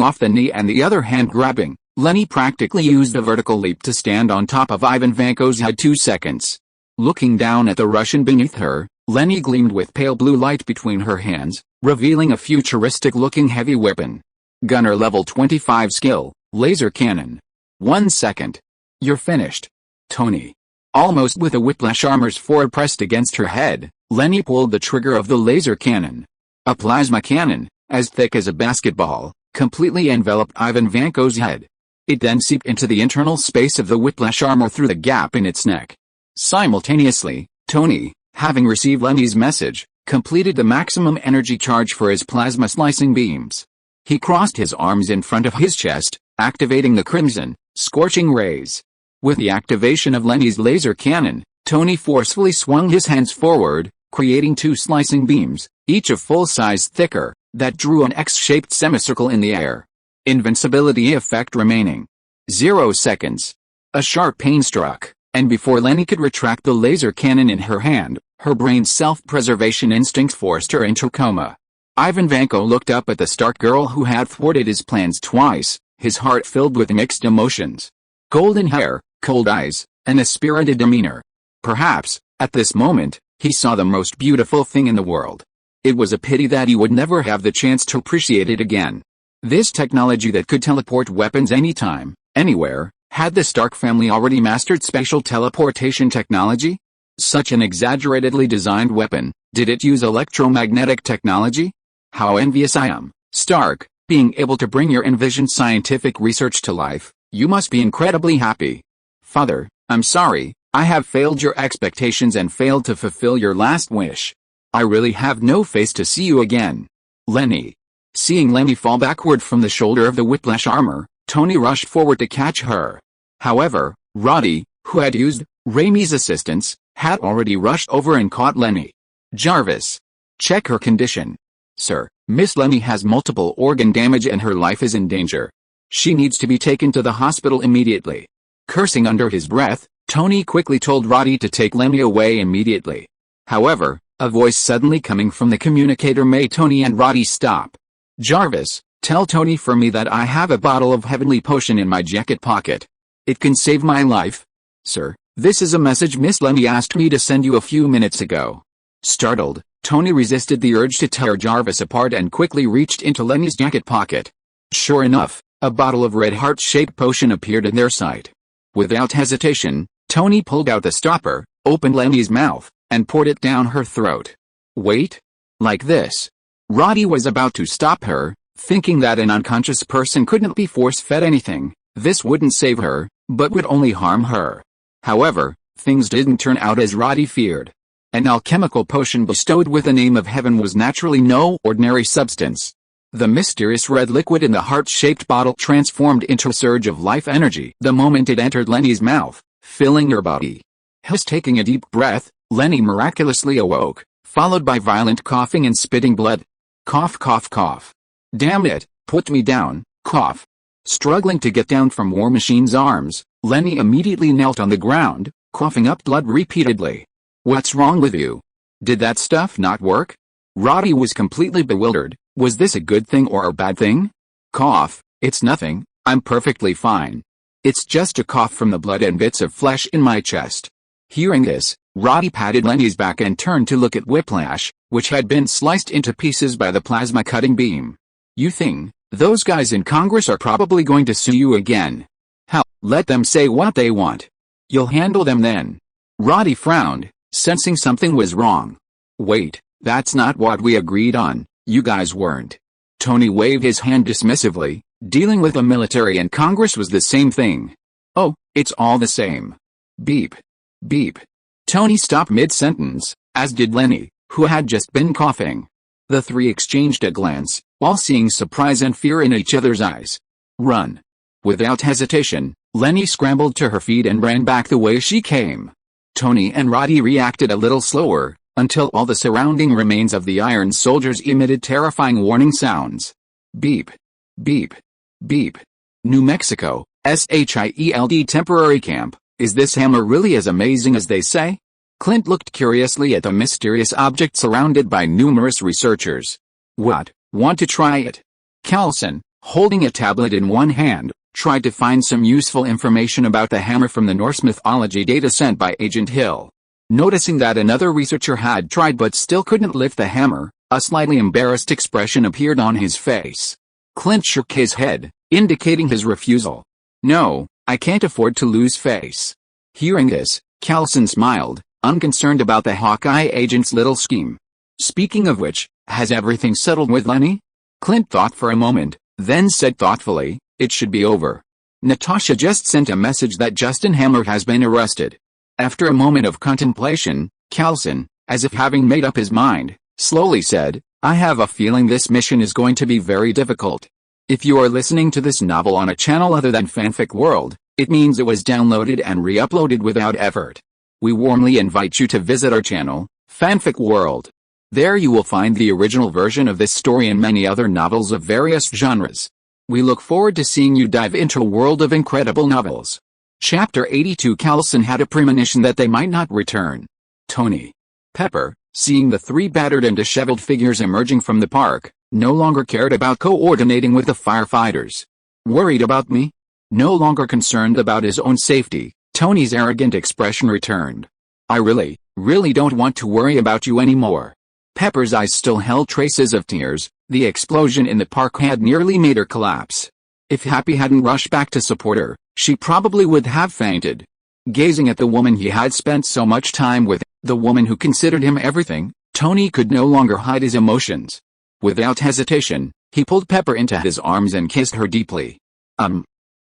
[SPEAKER 1] off the knee and the other hand grabbing, Leni practically used a vertical leap to stand on top of Ivan Vanko's head. 2 seconds. Looking down at the Russian beneath her, Leni gleamed with pale blue light between her hands, revealing a futuristic-looking heavy weapon. Gunner level 25 skill, laser cannon. 1 second. You're finished. Tony. Almost with the whiplash armor's forward pressed against her head, Leni pulled the trigger of the laser cannon. A plasma cannon, as thick as a basketball, completely enveloped Ivan Vanko's head. It then seeped into the internal space of the whiplash armor through the gap in its neck. Simultaneously, Tony, having received Leni's message, completed the maximum energy charge for his plasma slicing beams. He crossed his arms in front of his chest, activating the crimson, scorching rays. With the activation of Leni's laser cannon, Tony forcefully swung his hands forward, creating 2 slicing beams, each a full size thicker, that drew an X-shaped semicircle in the air. Invincibility effect remaining. 0 seconds. A sharp pain struck, and before Leni could retract the laser cannon in her hand, her brain's self-preservation instincts forced her into coma. Ivan Vanko looked up at the Stark girl who had thwarted his plans twice, his heart filled with mixed emotions. Golden hair, cold eyes, and a spirited demeanor. Perhaps, At this moment, he saw the most beautiful thing in the world. It was a pity that he would never have the chance to appreciate it again. This technology that could teleport weapons anytime, anywhere, had the Stark family already mastered spatial teleportation technology? Such an exaggeratedly designed weapon, did it use electromagnetic technology? How envious I am, Stark, being able to bring your envisioned scientific research to life. You must be incredibly happy. Father, I'm sorry, I have failed your expectations and failed to fulfill your last wish. I really have no face to see you again. Leni. Seeing Leni fall backward from the shoulder of the whiplash armor, Tony rushed forward to catch her. However, Roddy, who had used Raimi's assistance, had already rushed over and caught Leni. Jarvis. Check her condition. Sir, Miss Leni has multiple organ damage and her life is in danger. She needs to be taken to the hospital immediately. Cursing under his breath, Tony quickly told Roddy to take Leni away immediately. However, a voice suddenly coming from the communicator made Tony and Roddy stop. Jarvis, tell Tony for me that I have a bottle of heavenly potion in my jacket pocket. It can save my life. Sir, this is a message Miss Leni asked me to send you a few minutes ago. Startled, Tony resisted the urge to tear Jarvis apart and quickly reached into Leni's jacket pocket. Sure enough, a bottle of red heart-shaped potion appeared in their sight. Without hesitation, Tony pulled out the stopper, opened Leni's mouth, and poured it down her throat. Wait? Like this? Roddy was about to stop her, thinking that an unconscious person couldn't be force-fed anything. This wouldn't save her, but would only harm her. However, things didn't turn out as Roddy feared. An alchemical potion bestowed with the name of heaven was naturally no ordinary substance. The mysterious red liquid in the heart-shaped bottle transformed into a surge of life energy the moment it entered Leni's mouth, filling her body. Taking a deep breath, Leni miraculously awoke, followed by violent coughing and spitting blood. Cough, cough, cough. Damn it, put me down, cough. Struggling to get down from War Machine's arms, Leni immediately knelt on the ground, coughing up blood repeatedly. What's wrong with you? Did that stuff not work? Roddy was completely bewildered. Was this a good thing or a bad thing? Cough, it's nothing, I'm perfectly fine. It's just a cough from the blood and bits of flesh in my chest. Hearing this, Roddy patted Leni's back and turned to look at Whiplash, which had been sliced into pieces by the plasma cutting beam. You think, those guys in Congress are probably going to sue you again. Hell, let them say what they want. You'll handle them then. Roddy frowned, sensing something was wrong. Wait, that's not what we agreed on, you guys weren't. Tony waved his hand dismissively, dealing with the military and Congress was the same thing. Oh, it's all the same. Beep. Beep. Tony stopped mid-sentence, as did Leni, who had just been coughing. The three exchanged a glance, while seeing surprise and fear in each other's eyes. Run. Without hesitation, Leni scrambled to her feet and ran back the way she came. Tony and Roddy reacted a little slower, until all the surrounding remains of the Iron Soldiers emitted terrifying warning sounds. Beep. Beep. Beep. New Mexico, S.H.I.E.L.D. temporary camp. Is this hammer really as amazing as they say? Clint looked curiously at the mysterious object surrounded by numerous researchers. What, want to try it? Carlson, holding a tablet in one hand, tried to find some useful information about the hammer from the Norse mythology data sent by Agent Hill. Noticing that another researcher had tried but still couldn't lift the hammer, a slightly embarrassed expression appeared on his face. Clint shook his head, indicating his refusal. No, I can't afford to lose face. Hearing this, Carlson smiled, unconcerned about the Hawkeye agent's little scheme. Speaking of which, has everything settled with Leni? Clint thought for a moment, then said thoughtfully, it should be over. Natasha just sent a message that Justin Hammer has been arrested. After a moment of contemplation, Carlson, as if having made up his mind, slowly said, I have a feeling this mission is going to be very difficult. If you are listening to this novel on a channel other than Fanfic World, it means it was downloaded and re-uploaded without effort. We warmly invite you to visit our channel, Fanfic World. There you will find the original version of this story and many other novels of various genres. We look forward to seeing you dive into a world of incredible novels. Chapter 82. Carlson had a premonition that they might not return. Tony. Pepper, seeing the three battered and disheveled figures emerging from the park, no longer cared about coordinating with the firefighters. Worried about me? No longer concerned about his own safety, Tony's arrogant expression returned. I really, Really don't want to worry about you anymore. Pepper's eyes still held traces of tears. The explosion in the park had nearly made her collapse. If Happy hadn't rushed back to support her, she probably would have fainted. Gazing at the woman he had spent so much time with, the woman who considered him everything, Tony could no longer hide his emotions. Without hesitation, he pulled Pepper into his arms and kissed her deeply.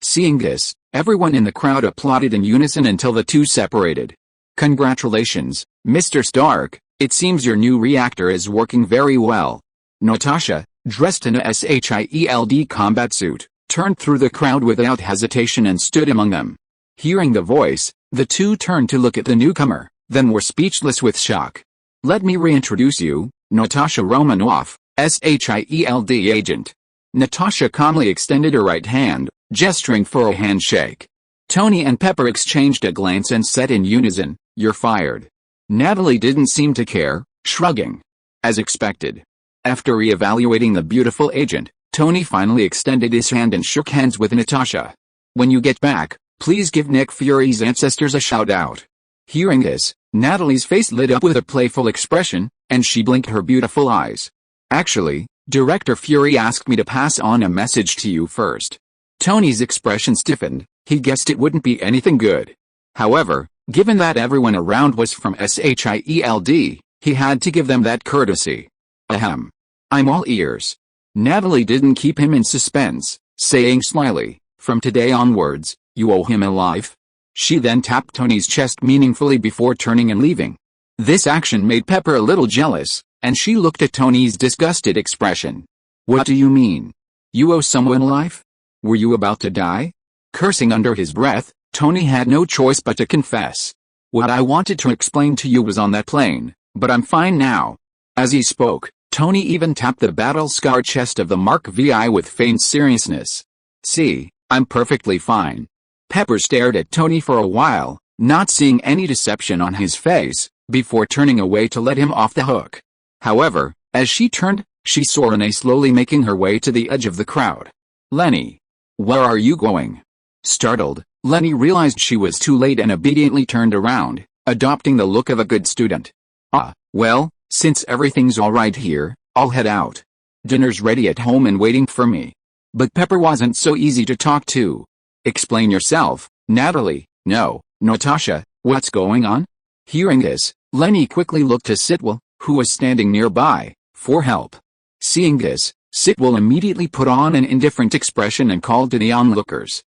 [SPEAKER 1] Seeing this, everyone in the crowd applauded in unison until the two separated. Congratulations, Mr. Stark, it seems your new reactor is working very well. Natasha, dressed in a S.H.I.E.L.D. combat suit, turned through the crowd without hesitation and stood among them. Hearing the voice, the two turned to look at the newcomer, then were speechless with shock. Let me reintroduce you, Natasha Romanoff, S.H.I.E.L.D. agent. Natasha calmly extended her right hand, gesturing for a handshake. Tony and Pepper exchanged a glance and said in unison, "You're fired." Natalie didn't seem to care, shrugging. As expected. After re-evaluating the beautiful agent, Tony finally extended his hand and shook hands with Natasha. "When you get back, please give Nick Fury's ancestors a shout-out." Hearing this, Natalie's face lit up with a playful expression, and she blinked her beautiful eyes. "Actually, Director Fury asked me to pass on a message to you first." Tony's expression stiffened. He guessed it wouldn't be anything good. However, given that everyone around was from S.H.I.E.L.D., he had to give them that courtesy. "Ahem. I'm all ears." Natalie didn't keep him in suspense, saying slyly, "From today onwards, you owe him a life." She then tapped Tony's chest meaningfully before turning and leaving. This action made Pepper a little jealous, and she looked at Tony's disgusted expression. "What do you mean? You owe someone a life? Were you about to die?" Cursing under his breath, Tony had no choice but to confess. "What I wanted to explain to you was on that plane, but I'm fine now." As he spoke, Tony even tapped the battle-scarred chest of the Mark VI with feigned seriousness. "See, I'm perfectly fine." Pepper stared at Tony for a while, not seeing any deception on his face, before turning away to let him off the hook. However, as she turned, she saw Renee slowly making her way to the edge of the crowd. "Leni. Where are you going?" Startled, Leni realized she was too late and obediently turned around, adopting the look of a good student. Well, since everything's alright here, I'll head out. Dinner's ready at home and waiting for me." But Pepper wasn't so easy to talk to. "Explain yourself, Natalie." "No, Natasha, what's going on?" Hearing this, Leni quickly looked to Sitwell, who was standing nearby, for help. Seeing this, Sitwell immediately put on an indifferent expression and called to the onlookers.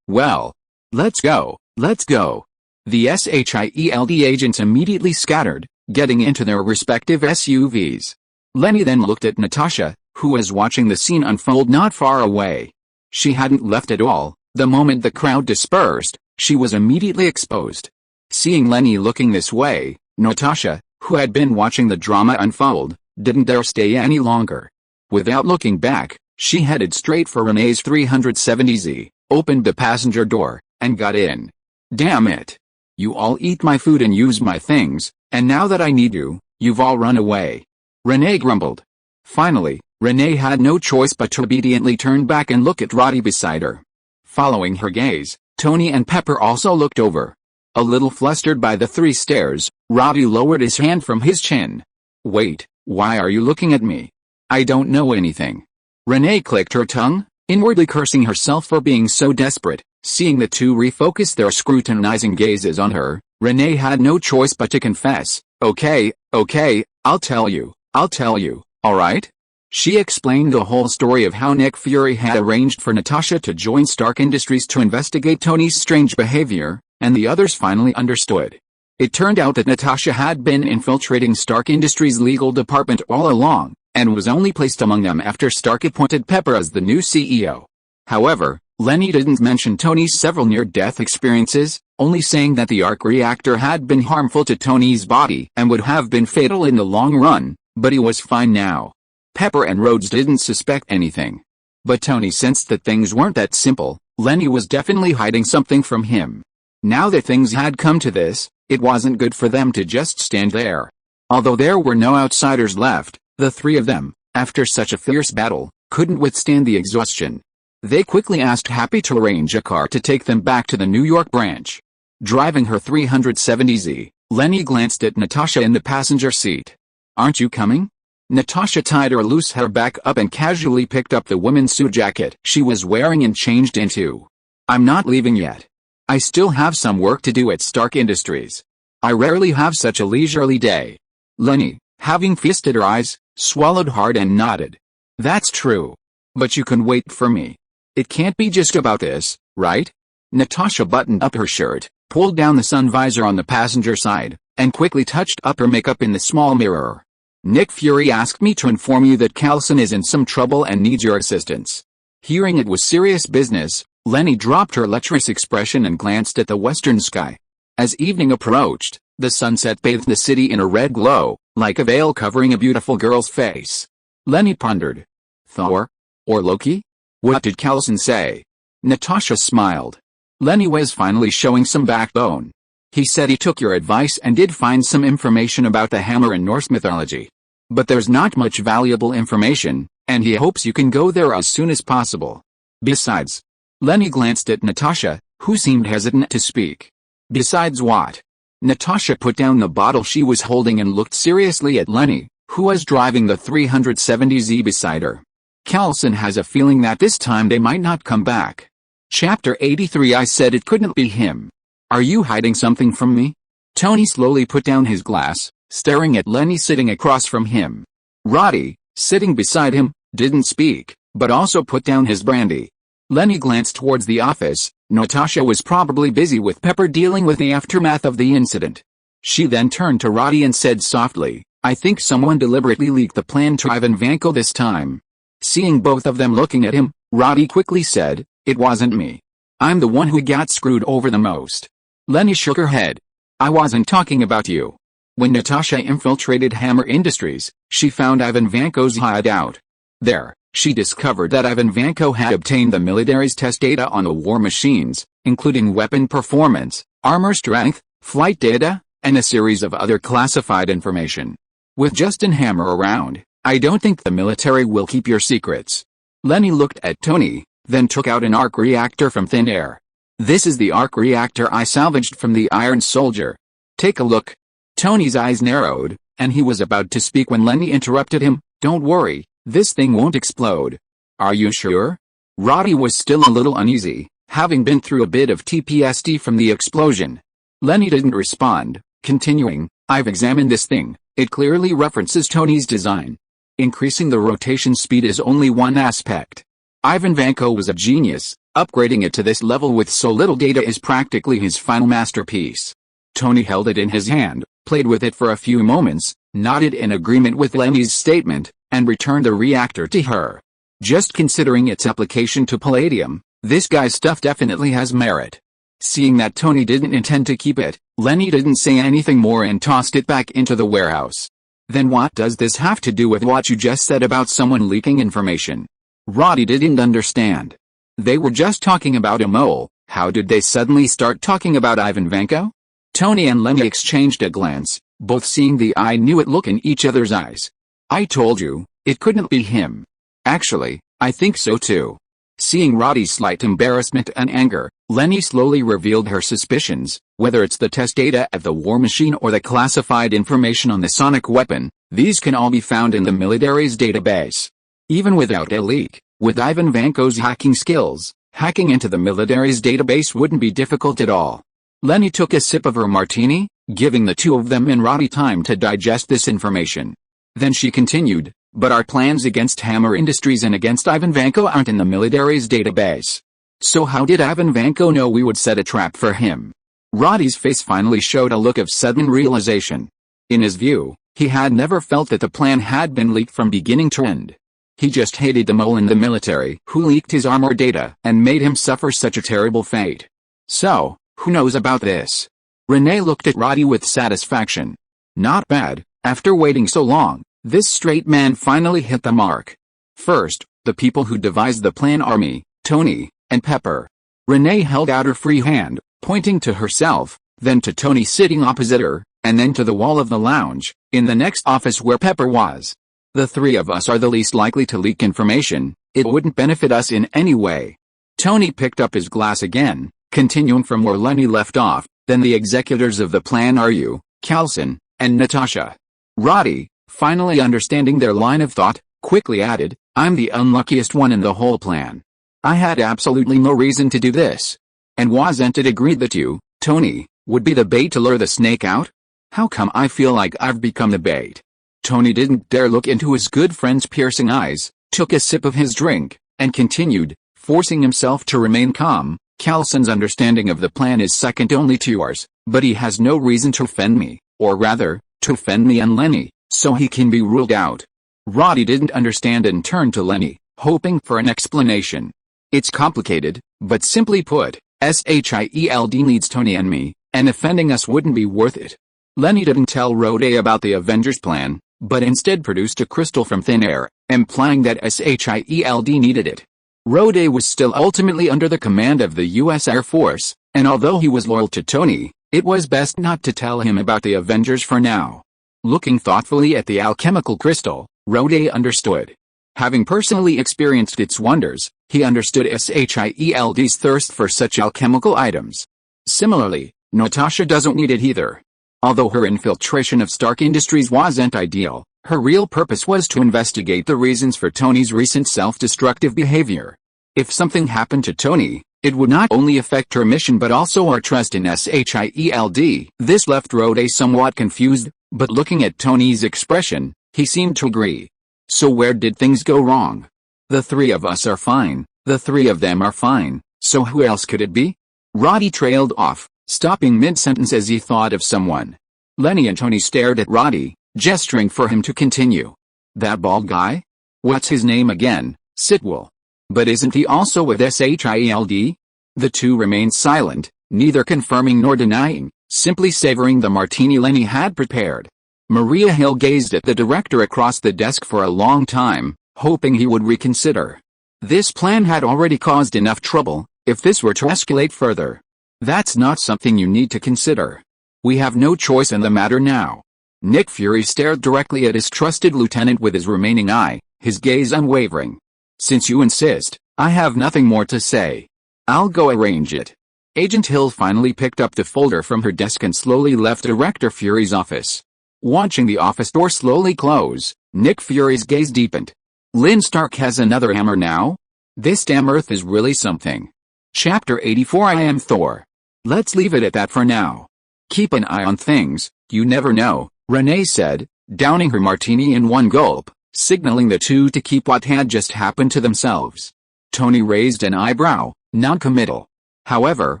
[SPEAKER 1] Well. Let's go, let's go." The S.H.I.E.L.D. agents immediately scattered, getting into their respective SUVs. Leni then looked at Natasha, who was watching the scene unfold not far away. She hadn't left at all. The moment the crowd dispersed, she was immediately exposed. Seeing Leni looking this way, Natasha, who had been watching the drama unfold, didn't dare stay any longer. Without looking back, she headed straight for Renee's 370Z, opened the passenger door, and got in. "Damn it. You all eat my food and use my things, and now that I need you, you've all run away," Renee grumbled. Finally, Renee had no choice but to obediently turn back and look at Roddy beside her. Following her gaze, Tony and Pepper also looked over. A little flustered by the three stares, Roddy lowered his hand from his chin. "Wait, why are you looking at me? I don't know anything." Renee clicked her tongue, inwardly cursing herself for being so desperate. Seeing the two refocus their scrutinizing gazes on her, Renee had no choice but to confess, Okay, I'll tell you, alright?" She explained the whole story of how Nick Fury had arranged for Natasha to join Stark Industries to investigate Tony's strange behavior, and the others finally understood. It turned out that Natasha had been infiltrating Stark Industries' legal department all along, and was only placed among them after Stark appointed Pepper as the new CEO. However, Leni didn't mention Tony's several near-death experiences, only saying that the arc reactor had been harmful to Tony's body and would have been fatal in the long run, but he was fine now. Pepper and Rhodes didn't suspect anything. But Tony sensed that things weren't that simple. Leni was definitely hiding something from him. Now that things had come to this, it wasn't good for them to just stand there. Although there were no outsiders left, the three of them, after such a fierce battle, couldn't withstand the exhaustion. They quickly asked Happy to arrange a car to take them back to the New York branch. Driving her 370Z, Leni glanced at Natasha in the passenger seat. "Aren't you coming?" Natasha tied her loose hair back up and casually picked up the women's suit jacket she was wearing and changed into. "I'm not leaving yet. I still have some work to do at Stark Industries. I rarely have such a leisurely day." Leni, having feasted her eyes, swallowed hard and nodded. "That's true. But you can wait for me. It can't be just about this, right?" Natasha buttoned up her shirt, pulled down the sun visor on the passenger side, and quickly touched up her makeup in the small mirror. "Nick Fury asked me to inform you that Carlson is in some trouble and needs your assistance." Hearing it was serious business, Leni dropped her lecherous expression and glanced at the western sky. As evening approached, the sunset bathed the city in a red glow, like a veil covering a beautiful girl's face. Leni pondered. Thor? Or Loki? What did Carlson say? Natasha smiled. Leni was finally showing some backbone. "He said he took your advice and did find some information about the hammer in Norse mythology. But there's not much valuable information, and he hopes you can go there as soon as possible. Besides..." Leni glanced at Natasha, who seemed hesitant to speak. "Besides what?" Natasha put down the bottle she was holding and looked seriously at Leni, who was driving the 370Z beside her. "Carlson has a feeling that this time they might not come back." Chapter 83. I said it couldn't be him. "Are you hiding something from me?" Tony slowly put down his glass, staring at Leni sitting across from him. Roddy, sitting beside him, didn't speak, but also put down his brandy. Leni glanced towards the office. Natasha was probably busy with Pepper dealing with the aftermath of the incident. She then turned to Roddy and said softly, "I think someone deliberately leaked the plan to Ivan Vanko this time." Seeing both of them looking at him, Roddy quickly said, "It wasn't me. I'm the one who got screwed over the most." Leni shook her head. "I wasn't talking about you." When Natasha infiltrated Hammer Industries, she found Ivan Vanko's hideout. There, she discovered that Ivan Vanko had obtained the military's test data on the war machines, including weapon performance, armor strength, flight data, and a series of other classified information. With Justin Hammer around, I don't think the military will keep your secrets. Leni looked at Tony, then took out an arc reactor from thin air. "This is the arc reactor I salvaged from the Iron Soldier. Take a look." Tony's eyes narrowed, and he was about to speak when Leni interrupted him. "Don't worry, this thing won't explode." "Are you sure?" Roddy was still a little uneasy, having been through a bit of PTSD from the explosion. Leni didn't respond, continuing, "I've examined this thing. It clearly references Tony's design. Increasing the rotation speed is only one aspect. Ivan Vanko was a genius. Upgrading it to this level with so little data is practically his final masterpiece." Tony held it in his hand, played with it for a few moments, nodded in agreement with Leni's statement, and returned the reactor to her. "Just considering its application to palladium, this guy's stuff definitely has merit." Seeing that Tony didn't intend to keep it, Leni didn't say anything more and tossed it back into the warehouse. "Then what does this have to do with what you just said about someone leaking information?" Roddy didn't understand. They were just talking about a mole. How did they suddenly start talking about Ivan Vanko? Tony and Leni exchanged a glance, both seeing the I knew it look in each other's eyes. "I told you, it couldn't be him." "Actually, I think so too." Seeing Roddy's slight embarrassment and anger, Leni slowly revealed her suspicions. "Whether it's the test data at the war machine or the classified information on the sonic weapon, these can all be found in the military's database. Even without a leak, with Ivan Vanko's hacking skills, hacking into the military's database wouldn't be difficult at all." Leni took a sip of her martini, giving the two of them and Roddy time to digest this information. Then she continued, "But our plans against Hammer Industries and against Ivan Vanko aren't in the military's database. So how did Ivan Vanko know we would set a trap for him?" Roddy's face finally showed a look of sudden realization. In his view, he had never felt that the plan had been leaked from beginning to end. He just hated the mole in the military who leaked his armor data and made him suffer such a terrible fate. "So, who knows about this?" Renee looked at Roddy with satisfaction. "Not bad, after waiting so long, this straight man finally hit the mark. First, the people who devised the plan are me, Tony, and Pepper." Renee held out her free hand, pointing to herself, then to Tony sitting opposite her, and then to the wall of the lounge, in the next office where Pepper was. "The three of us are the least likely to leak information. It wouldn't benefit us in any way." Tony picked up his glass again, continuing from where Leni left off. "Then the executors of the plan are you, Coulson, and Natasha. Roddy, finally understanding their line of thought, quickly added, "I'm the unluckiest one in the whole plan. I had absolutely no reason to do this. And wasn't it agreed that you, Tony, would be the bait to lure the snake out? How come I feel like I've become the bait?" Tony didn't dare look into his good friend's piercing eyes, took a sip of his drink, and continued, forcing himself to remain calm. "Coulson's understanding of the plan is second only to yours, but he has no reason to offend me, or rather, to offend me and Leni, so he can be ruled out." Roddy didn't understand and turned to Leni, hoping for an explanation. "It's complicated, but simply put, S.H.I.E.L.D needs Tony and me, and offending us wouldn't be worth it." Leni didn't tell Rhoda about the Avengers plan, but instead produced a crystal from thin air, implying that S.H.I.E.L.D needed it. Rhoda was still ultimately under the command of the U.S. Air Force, and although he was loyal to Tony, it was best not to tell him about the Avengers for now. Looking thoughtfully at the alchemical crystal, Rhoda understood. Having personally experienced its wonders, he understood S.H.I.E.L.D's thirst for such alchemical items. Similarly, Natasha doesn't need it either. Although her infiltration of Stark Industries wasn't ideal, her real purpose was to investigate the reasons for Tony's recent self-destructive behavior. If something happened to Tony, it would not only affect her mission but also our trust in S.H.I.E.L.D. This left Rhoda somewhat confused, but looking at Tony's expression, he seemed to agree. "So where did things go wrong? The three of us are fine, the three of them are fine, so who else could it be?" Roddy trailed off, stopping mid-sentence as he thought of someone. Leni and Tony stared at Roddy, gesturing for him to continue. "That bald guy? What's his name again? Sitwell. But isn't he also with S.H.I.E.L.D? The two remained silent, neither confirming nor denying, simply savoring the martini Leni had prepared. Maria Hill gazed at the director across the desk for a long time, hoping he would reconsider. This plan had already caused enough trouble. If this were to escalate further, that's not something you need to consider. We have no choice in the matter now. Nick Fury stared directly at his trusted lieutenant with his remaining eye, his gaze unwavering. "Since you insist, I have nothing more to say. I'll go arrange it." Agent Hill finally picked up the folder from her desk and slowly left Director Fury's office. Watching the office door slowly close, Nick Fury's gaze deepened. "Lynn Stark has another hammer now? This damn Earth is really something." Chapter 84 I Am Thor. Let's leave it at that for now. "Keep an eye on things, you never know," Renee said, downing her martini in one gulp, signaling the two to keep what had just happened to themselves. Tony raised an eyebrow, non-committal. However,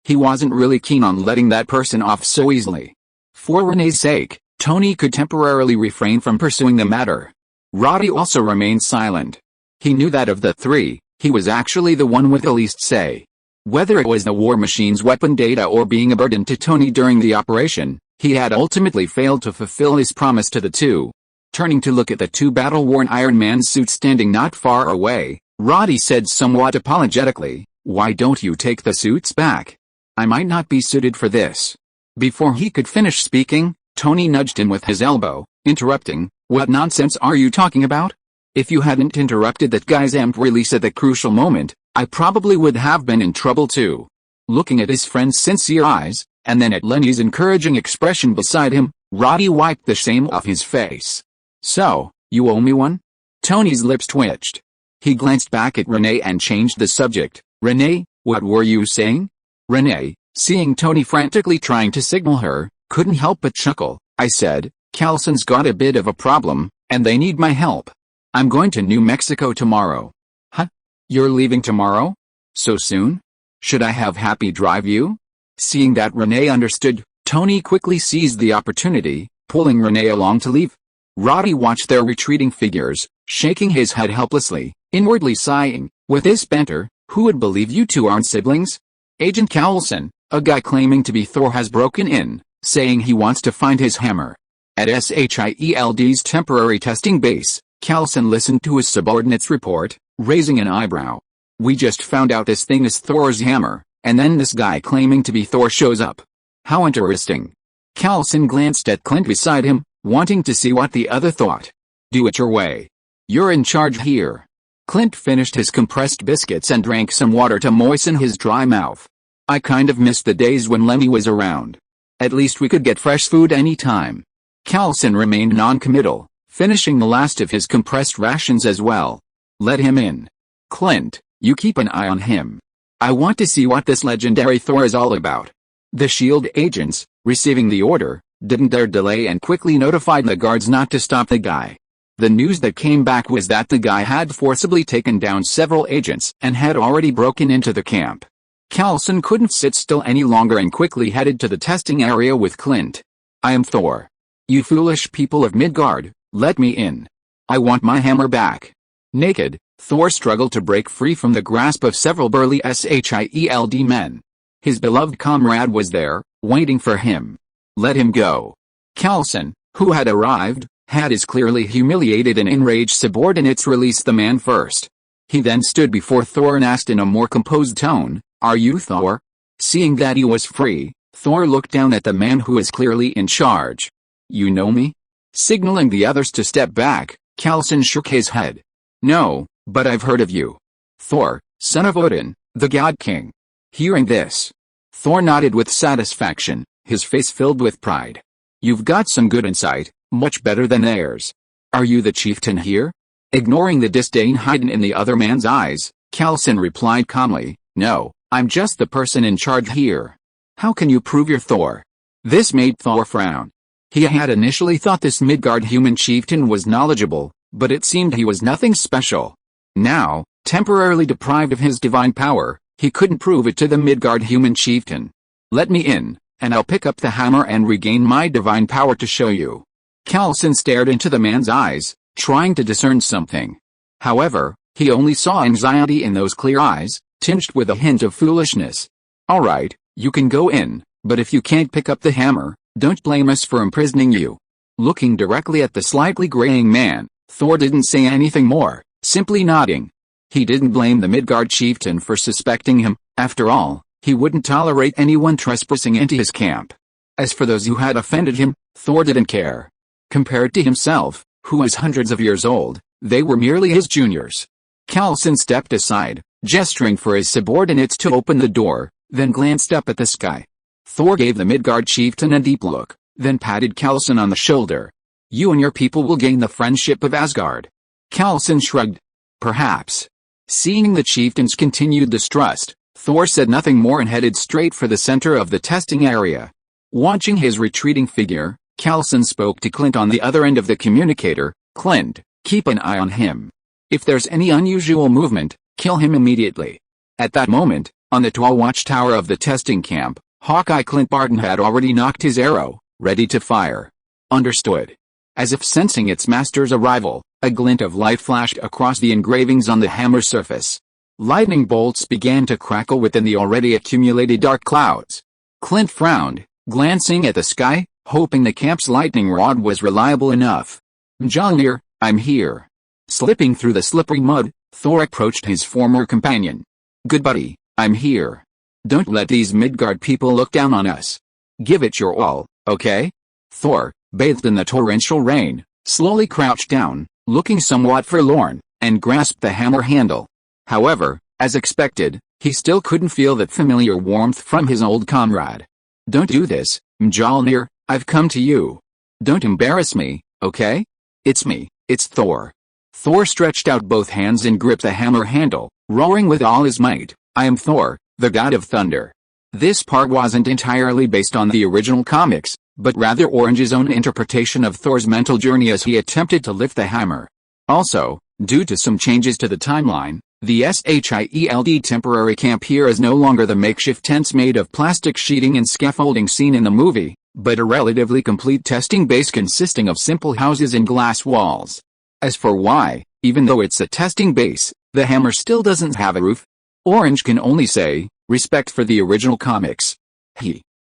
[SPEAKER 1] he wasn't really keen on letting that person off so easily. For Renee's sake, Tony could temporarily refrain from pursuing the matter. Roddy also remained silent. He knew that of the three, he was actually the one with the least say. Whether it was the war machine's weapon data or being a burden to Tony during the operation, he had ultimately failed to fulfill his promise to the two. Turning to look at the two battle-worn Iron Man suits standing not far away, Roddy said somewhat apologetically, "Why don't you take the suits back? I might not be suited for this." Before he could finish speaking, Tony nudged him with his elbow, interrupting, "What nonsense are you talking about? If you hadn't interrupted that guy's amp release at the crucial moment, I probably would have been in trouble too." Looking at his friend's sincere eyes, and then at Leni's encouraging expression beside him, Roddy wiped the shame off his face. "So, you owe me one?" Tony's lips twitched. He glanced back at Renee and changed the subject. "Renee, what were you saying?" Renee, seeing Tony frantically trying to signal her, couldn't help but chuckle. "I said, Coulson's got a bit of a problem, and they need my help. I'm going to New Mexico tomorrow." "Huh? You're leaving tomorrow? So soon? Should I have Happy drive you?" Seeing that Renee understood, Tony quickly seized the opportunity, pulling Renee along to leave. Roddy watched their retreating figures, shaking his head helplessly, inwardly sighing, "With this banter, who would believe you two aren't siblings? Agent Coulson, a guy claiming to be Thor, has broken in, saying he wants to find his hammer." At S.H.I.E.L.D's temporary testing base, Coulson listened to his subordinate's report, raising an eyebrow. "We just found out this thing is Thor's hammer, and then this guy claiming to be Thor shows up. How interesting." Coulson glanced at Clint beside him, wanting to see what the other thought. "Do it your way. You're in charge here." Clint finished his compressed biscuits and drank some water to moisten his dry mouth. "I kind of missed the days when Leni was around. At least we could get fresh food anytime. Coulson remained non-committal, finishing the last of his compressed rations as well. Let him in. Clint, you keep an eye on him. I want to see what this legendary Thor is all about. The S.H.I.E.L.D. agents, receiving the order, didn't dare delay and quickly notified the guards not to stop the guy. The news that came back was that the guy had forcibly taken down several agents and had already broken into the camp. Coulson couldn't sit still any longer and quickly headed to the testing area with Clint. I am Thor. You foolish people of Midgard, let me in. I want my hammer back. Naked, Thor struggled to break free from the grasp of several burly S.H.I.E.L.D. men. His beloved comrade was there, waiting for him. Let him go. Coulson, who had arrived, had his clearly humiliated and enraged subordinates release the man first. He then stood before Thor and asked in a more composed tone, "Are you Thor?" Seeing that he was free, Thor looked down at the man who was clearly in charge. "You know me?" Signaling the others to step back, Coulson shook his head. "No, but I've heard of you. Thor, son of Odin, the God King." Hearing this, Thor nodded with satisfaction, his face filled with pride. "You've got some good insight, much better than theirs. Are you the chieftain here?" Ignoring the disdain hidden in the other man's eyes, Coulson replied calmly, "No, I'm just the person in charge here." "How can you prove you're Thor?" This made Thor frown. He had initially thought this Midgard human chieftain was knowledgeable, but it seemed he was nothing special. Now, temporarily deprived of his divine power, he couldn't prove it to the Midgard human chieftain. "Let me in, and I'll pick up the hammer and regain my divine power to show you." Coulson stared into the man's eyes, trying to discern something. However, he only saw anxiety in those clear eyes, tinged with a hint of foolishness. "All right, you can go in, but if you can't pick up the hammer, don't blame us for imprisoning you." Looking directly at the slightly graying man, Thor didn't say anything more, simply nodding. He didn't blame the Midgard chieftain for suspecting him. After all, he wouldn't tolerate anyone trespassing into his camp. As for those who had offended him, Thor didn't care. Compared to himself, who was hundreds of years old, they were merely his juniors. Coulson stepped aside, gesturing for his subordinates to open the door, then glanced up at the sky. Thor gave the Midgard chieftain a deep look, then patted Coulson on the shoulder. "You and your people will gain the friendship of Asgard." Coulson shrugged. "Perhaps." Seeing the chieftain's continued distrust, Thor said nothing more and headed straight for the center of the testing area. Watching his retreating figure, Coulson spoke to Clint on the other end of the communicator. "Clint, keep an eye on him. If there's any unusual movement, kill him immediately." At that moment, on the tall watchtower of the testing camp, Hawkeye Clint Barton had already knocked his arrow, ready to fire. "Understood." As if sensing its master's arrival, a glint of light flashed across the engravings on the hammer's surface. Lightning bolts began to crackle within the already accumulated dark clouds. Clint frowned, glancing at the sky, hoping the camp's lightning rod was reliable enough. "Mjolnir, I'm here." Slipping through the slippery mud, Thor approached his former companion. "Good buddy, I'm here. Don't let these Midgard people look down on us. Give it your all, okay?" Thor, bathed in the torrential rain, slowly crouched down, looking somewhat forlorn, and grasped the hammer handle. However, as expected, he still couldn't feel that familiar warmth from his old comrade. "Don't do this, Mjolnir, I've come to you. Don't embarrass me, okay? It's me, it's Thor." Thor stretched out both hands and gripped the hammer handle, roaring with all his might, "I am Thor, the god of thunder." This part wasn't entirely based on the original comics, but rather Orange's own interpretation of Thor's mental journey as he attempted to lift the hammer. Also, due to some changes to the timeline, the S.H.I.E.L.D. temporary camp here is no longer the makeshift tents made of plastic sheeting and scaffolding seen in the movie, but a relatively complete testing base consisting of simple houses and glass walls. As for why, even though it's a testing base, the hammer still doesn't have a roof, Orange can only say, respect for the original comics.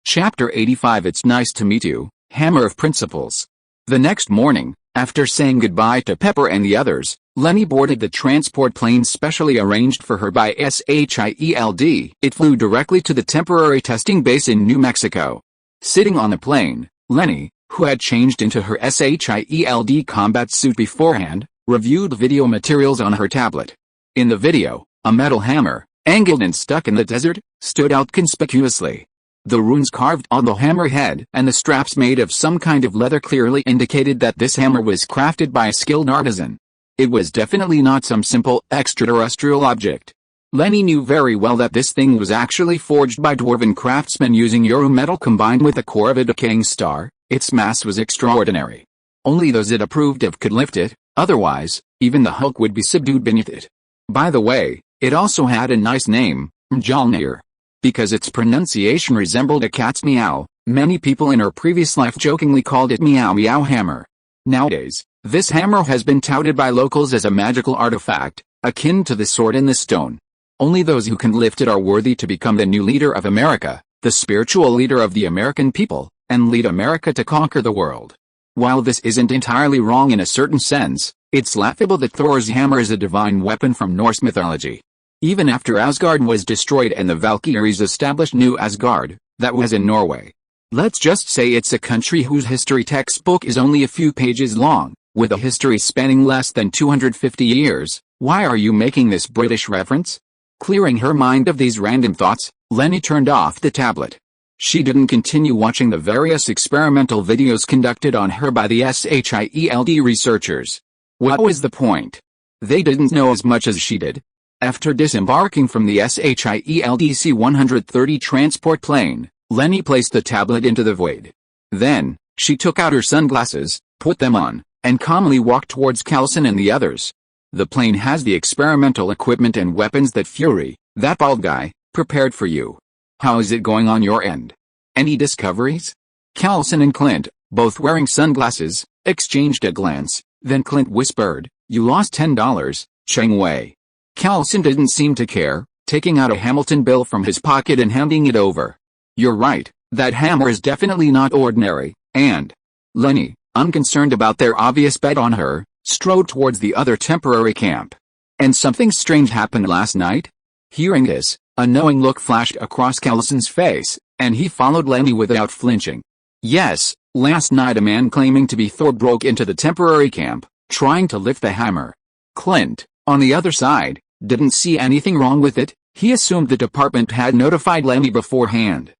[SPEAKER 1] Chapter 85. It's nice to meet you, Hammer of Principles. The next morning, after saying goodbye to Pepper and the others, Leni boarded the transport plane specially arranged for her by S.H.I.E.L.D. It flew directly to the temporary testing base in New Mexico. Sitting on the plane, Leni, who had changed into her S.H.I.E.L.D. combat suit beforehand, reviewed video materials on her tablet. In the video, a metal hammer, angled and stuck in the desert, stood out conspicuously. The runes carved on the hammer head and the straps made of some kind of leather clearly indicated that this hammer was crafted by a skilled artisan. It was definitely not some simple, extraterrestrial object. Leni knew very well that this thing was actually forged by dwarven craftsmen using Euro metal combined with the core of a decaying star. Its mass was extraordinary. Only those it approved of could lift it, otherwise, even the Hulk would be subdued beneath it. By the way, it also had a nice name, Mjolnir. Because its pronunciation resembled a cat's meow, many people in her previous life jokingly called it Meow Meow Hammer. Nowadays, this hammer has been touted by locals as a magical artifact, akin to the sword in the stone. Only those who can lift it are worthy to become the new leader of America, the spiritual leader of the American people, and lead America to conquer the world. While this isn't entirely wrong in a certain sense, it's laughable that Thor's hammer is a divine weapon from Norse mythology. Even after Asgard was destroyed and the Valkyries established New Asgard, that was in Norway. Let's just say it's a country whose history textbook is only a few pages long, with a history spanning less than 250 years. Why are you making this British reference? Clearing her mind of these random thoughts, Leni turned off the tablet. She didn't continue watching the various experimental videos conducted on her by the S.H.I.E.L.D researchers. What was the point? They didn't know as much as she did. After disembarking from the S.H.I.E.L.D C-130 transport plane, Leni placed the tablet into the void. Then, she took out her sunglasses, put them on, and calmly walked towards Coulson and the others. The plane has the experimental equipment and weapons that Fury, that bald guy, prepared for you. How is it going on your end? Any discoveries? Coulson and Clint, both wearing sunglasses, exchanged a glance, then Clint whispered, "You lost $10, Cheng Wei." Coulson didn't seem to care, taking out a Hamilton bill from his pocket and handing it over. "You're right, that hammer is definitely not ordinary," and Leni, unconcerned about their obvious bet on her, strode towards the other temporary camp. "And something strange happened last night?" Hearing this, a knowing look flashed across Coulson's face, and he followed Leni without flinching. "Yes, last night a man claiming to be Thor broke into the temporary camp, trying to lift the hammer." Clint, on the other side, didn't see anything wrong with it. He assumed the department had notified Leni beforehand.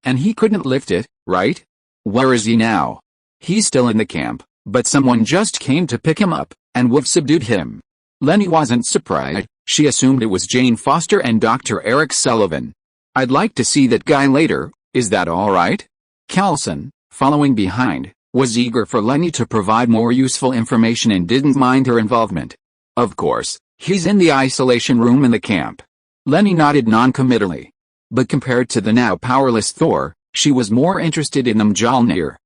[SPEAKER 1] And he couldn't lift it, right? Where is he now? He's still in the camp, but someone just came to pick him up, and would have subdued him. Leni wasn't surprised. She assumed it was Jane Foster and Dr. Eric Sullivan. "I'd like to see that guy later, is that all right?" Coulson, following behind, was eager for Leni to provide more useful information and didn't mind her involvement. "Of course, he's in the isolation room in the camp." Leni nodded non-committally. But compared to the now powerless Thor, she was more interested in the Mjolnir.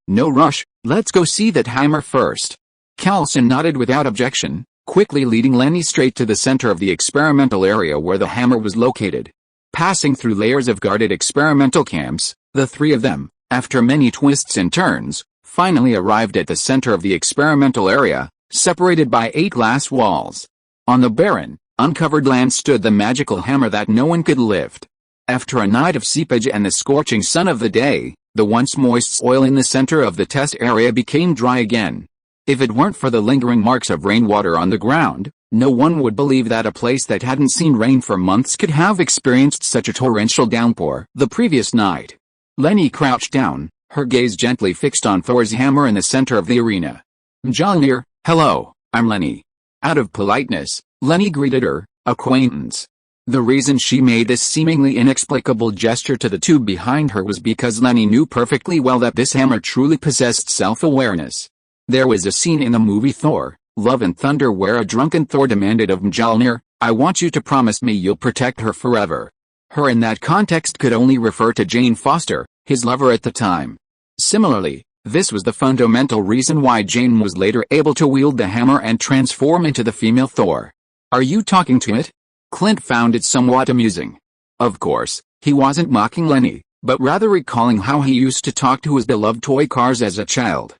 [SPEAKER 1] No rush, let's go see that hammer first." Coulson nodded without objection, quickly leading Leni straight to the center of the experimental area where the hammer was located. Passing through layers of guarded experimental camps, the three of them, after many twists and turns, finally arrived at the center of the experimental area, separated by 8 glass walls. On the barren, uncovered land stood the magical hammer that no one could lift. After a night of seepage and the scorching sun of the day, the once moist soil in the center of the test area became dry again. If it weren't for the lingering marks of rainwater on the ground, no one would believe that a place that hadn't seen rain for months could have experienced such a torrential downpour the previous night. Leni crouched down, her gaze gently fixed on Thor's hammer in the center of the arena. "Mjolnir, hello, I'm Leni." Out of politeness, Leni greeted her acquaintance. The reason she made this seemingly inexplicable gesture to the two behind her was because Leni knew perfectly well that this hammer truly possessed self-awareness. There was a scene in the movie Thor, Love and Thunder where a drunken Thor demanded of Mjolnir, "I want you to promise me you'll protect her forever." Her in that context could only refer to Jane Foster, his lover at the time. Similarly, this was the fundamental reason why Jane was later able to wield the hammer and transform into the female Thor. "Are you talking to it?" Clint found it somewhat amusing. Of course, he wasn't mocking Leni, but rather recalling how he used to talk to his beloved toy cars as a child.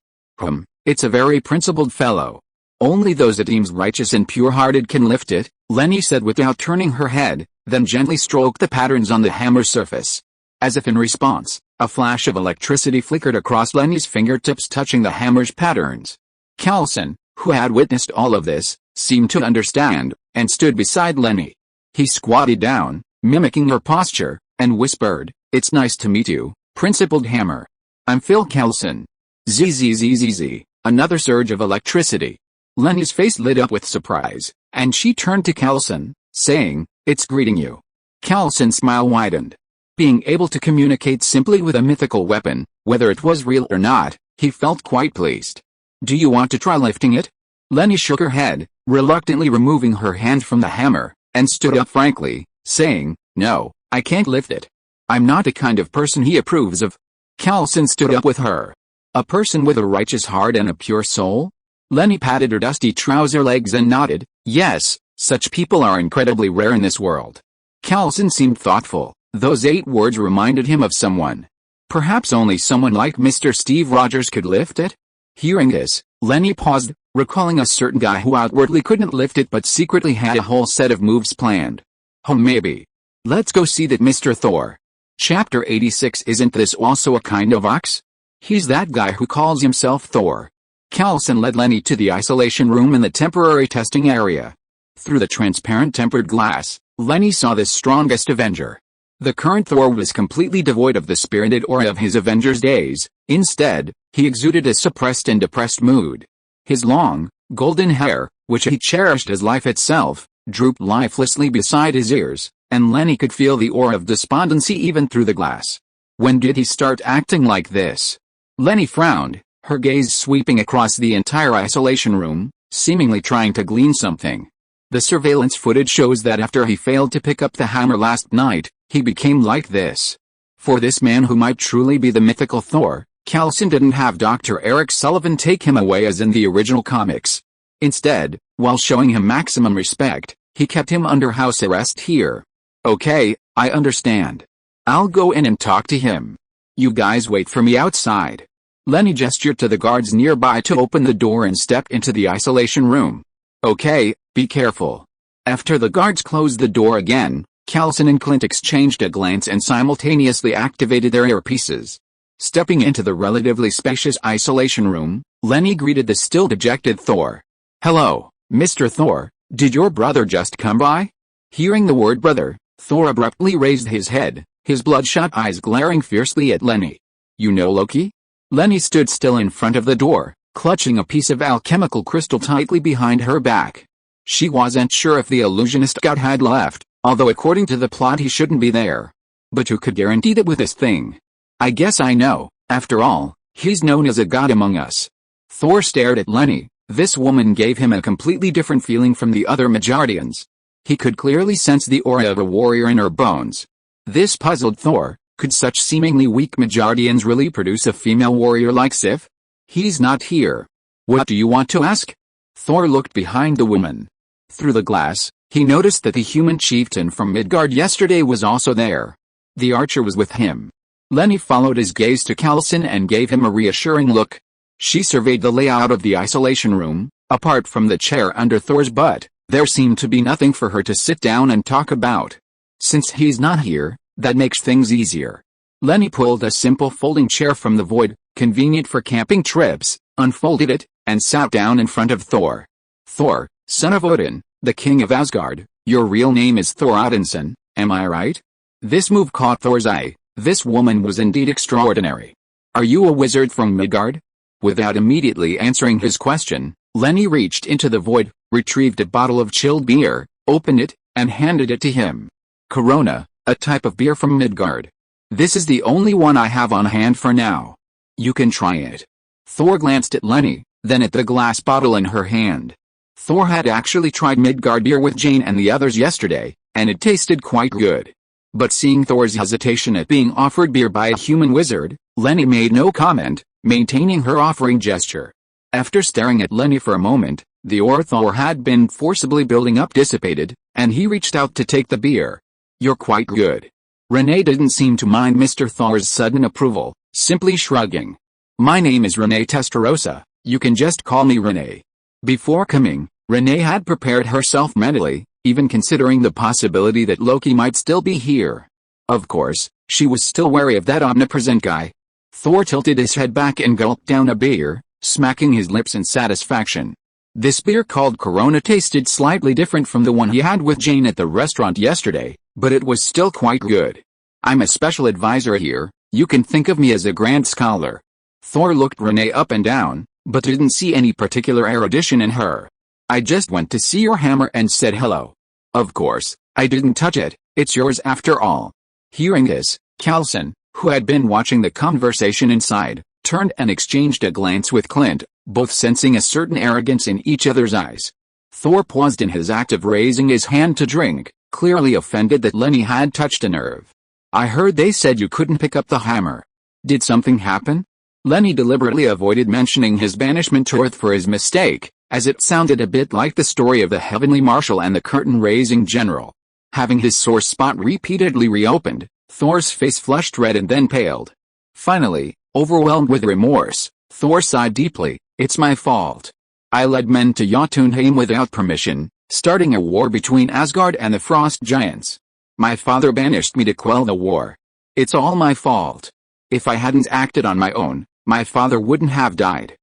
[SPEAKER 1] It's a very principled fellow. Only those that seems righteous and pure-hearted can lift it, Leni said without turning her head, then gently stroked the patterns on the hammer surface. As if in response, a flash of electricity flickered across Leni's fingertips touching the hammer's patterns. Coulson, who had witnessed all of this, seemed to understand, and stood beside Leni. He squatted down, mimicking her posture, and whispered, It's nice to meet you, Principal Hammer. I'm Phil Kelson. Zzzzzzz. Another surge of electricity. Leni's face lit up with surprise, and she turned to Kelson, saying, "It's greeting you." Kelson's smile widened. Being able to communicate simply with a mythical weapon, whether it was real or not, he felt quite pleased. "Do you want to try lifting it?" Leni shook her head, reluctantly removing her hand from the hammer, and stood up frankly, saying, "No, I can't lift it. I'm not the kind of person he approves of." Kelson stood up with her. "A person with a righteous heart and a pure soul?" Leni patted her dusty trouser legs and nodded, "Yes, such people are incredibly rare in this world." Kelson seemed thoughtful. Those 8 words reminded him of someone. Perhaps only someone like Mr. Steve Rogers could lift it? Hearing this, Leni paused, recalling a certain guy who outwardly couldn't lift it but secretly had a whole set of moves planned. Oh, maybe. Let's go see that Mr. Thor. Chapter 86. Isn't this also a kind of ox? He's that guy who calls himself Thor. Kelson led Leni to the isolation room in the temporary testing area. Through the transparent tempered glass, Leni saw the strongest Avenger. The current Thor was completely devoid of the spirited aura of his Avengers days. Instead, he exuded a suppressed and depressed mood. His long, golden hair, which he cherished as life itself, drooped lifelessly beside his ears, and Leni could feel the aura of despondency even through the glass. When did he start acting like this? Leni frowned, her gaze sweeping across the entire isolation room, seemingly trying to glean something. The surveillance footage shows that after he failed to pick up the hammer last night, he became like this. For this man who might truly be the mythical Thor, Kelson didn't have Dr. Eric Sullivan take him away as in the original comics. Instead, while showing him maximum respect, he kept him under house arrest here. "Okay, I understand. I'll go in and talk to him. You guys wait for me outside." Leni gestured to the guards nearby to open the door and step into the isolation room. "Okay, be careful." After the guards closed the door again, Kelson and Clint exchanged a glance and simultaneously activated their earpieces. Stepping into the relatively spacious isolation room, Leni greeted the still dejected Thor. "Hello, Mr. Thor, did your brother just come by?" Hearing the word brother, Thor abruptly raised his head, his bloodshot eyes glaring fiercely at Leni. "You know Loki?" Leni stood still in front of the door, clutching a piece of alchemical crystal tightly behind her back. She wasn't sure if the illusionist god had left, although according to the plot he shouldn't be there. But who could guarantee that with this thing? "I guess I know, after all, he's known as a god among us." Thor stared at Leni. This woman gave him a completely different feeling from the other Midgardians. He could clearly sense the aura of a warrior in her bones. This puzzled Thor. Could such seemingly weak Midgardians really produce a female warrior like Sif? "He's not here. What do you want to ask?" Thor looked behind the woman. Through the glass, he noticed that the human chieftain from Midgard yesterday was also there. The archer was with him. Leni followed his gaze to Kelson and gave him a reassuring look. She surveyed the layout of the isolation room. Apart from the chair under Thor's butt, there seemed to be nothing for her to sit down and talk about. Since he's not here, that makes things easier. Leni pulled a simple folding chair from the void, convenient for camping trips, unfolded it, and sat down in front of Thor. "Thor, son of Odin, the king of Asgard, your real name is Thor Odinson, am I right?" This move caught Thor's eye. This woman was indeed extraordinary. "Are you a wizard from Midgard?" Without immediately answering his question, Leni reached into the void, retrieved a bottle of chilled beer, opened it, and handed it to him. "Corona, a type of beer from Midgard. This is the only one I have on hand for now. You can try it." Thor glanced at Leni, then at the glass bottle in her hand. Thor had actually tried Midgard beer with Jane and the others yesterday, and it tasted quite good. But seeing Thor's hesitation at being offered beer by a human wizard, Leni made no comment, maintaining her offering gesture. After staring at Leni for a moment, the aura Thor had been forcibly building up dissipated, and he reached out to take the beer. "You're quite good." Renee didn't seem to mind Mr. Thor's sudden approval, simply shrugging. "My name is Leni Testarossa, you can just call me Renee." Before coming, Renee had prepared herself mentally, even considering the possibility that Loki might still be here. Of course, she was still wary of that omnipresent guy. Thor tilted his head back and gulped down a beer, smacking his lips in satisfaction. This beer called Corona tasted slightly different from the one he had with Jane at the restaurant yesterday, but it was still quite good. I'm a special advisor here, you can think of me as a grand scholar. Thor looked Renee up and down, but didn't see any particular erudition in her. I just went to see your hammer and said hello. Of course, I didn't touch it, it's yours after all. Hearing this, Coulson, who had been watching the conversation inside, turned and exchanged a glance with Clint, both sensing a certain arrogance in each other's eyes. Thor paused in his act of raising his hand to drink, clearly offended that Leni had touched a nerve. I heard they said you couldn't pick up the hammer. Did something happen? Leni deliberately avoided mentioning his banishment to Earth for his mistake, as it sounded a bit like the story of the Heavenly Marshal and the curtain-raising general. Having his sore spot repeatedly reopened, Thor's face flushed red and then paled. Finally, overwhelmed with remorse, Thor sighed deeply. It's my fault. I led men to Jotunheim without permission, starting a war between Asgard and the Frost Giants. My father banished me to quell the war. It's all my fault. If I hadn't acted on my own, my father wouldn't have died.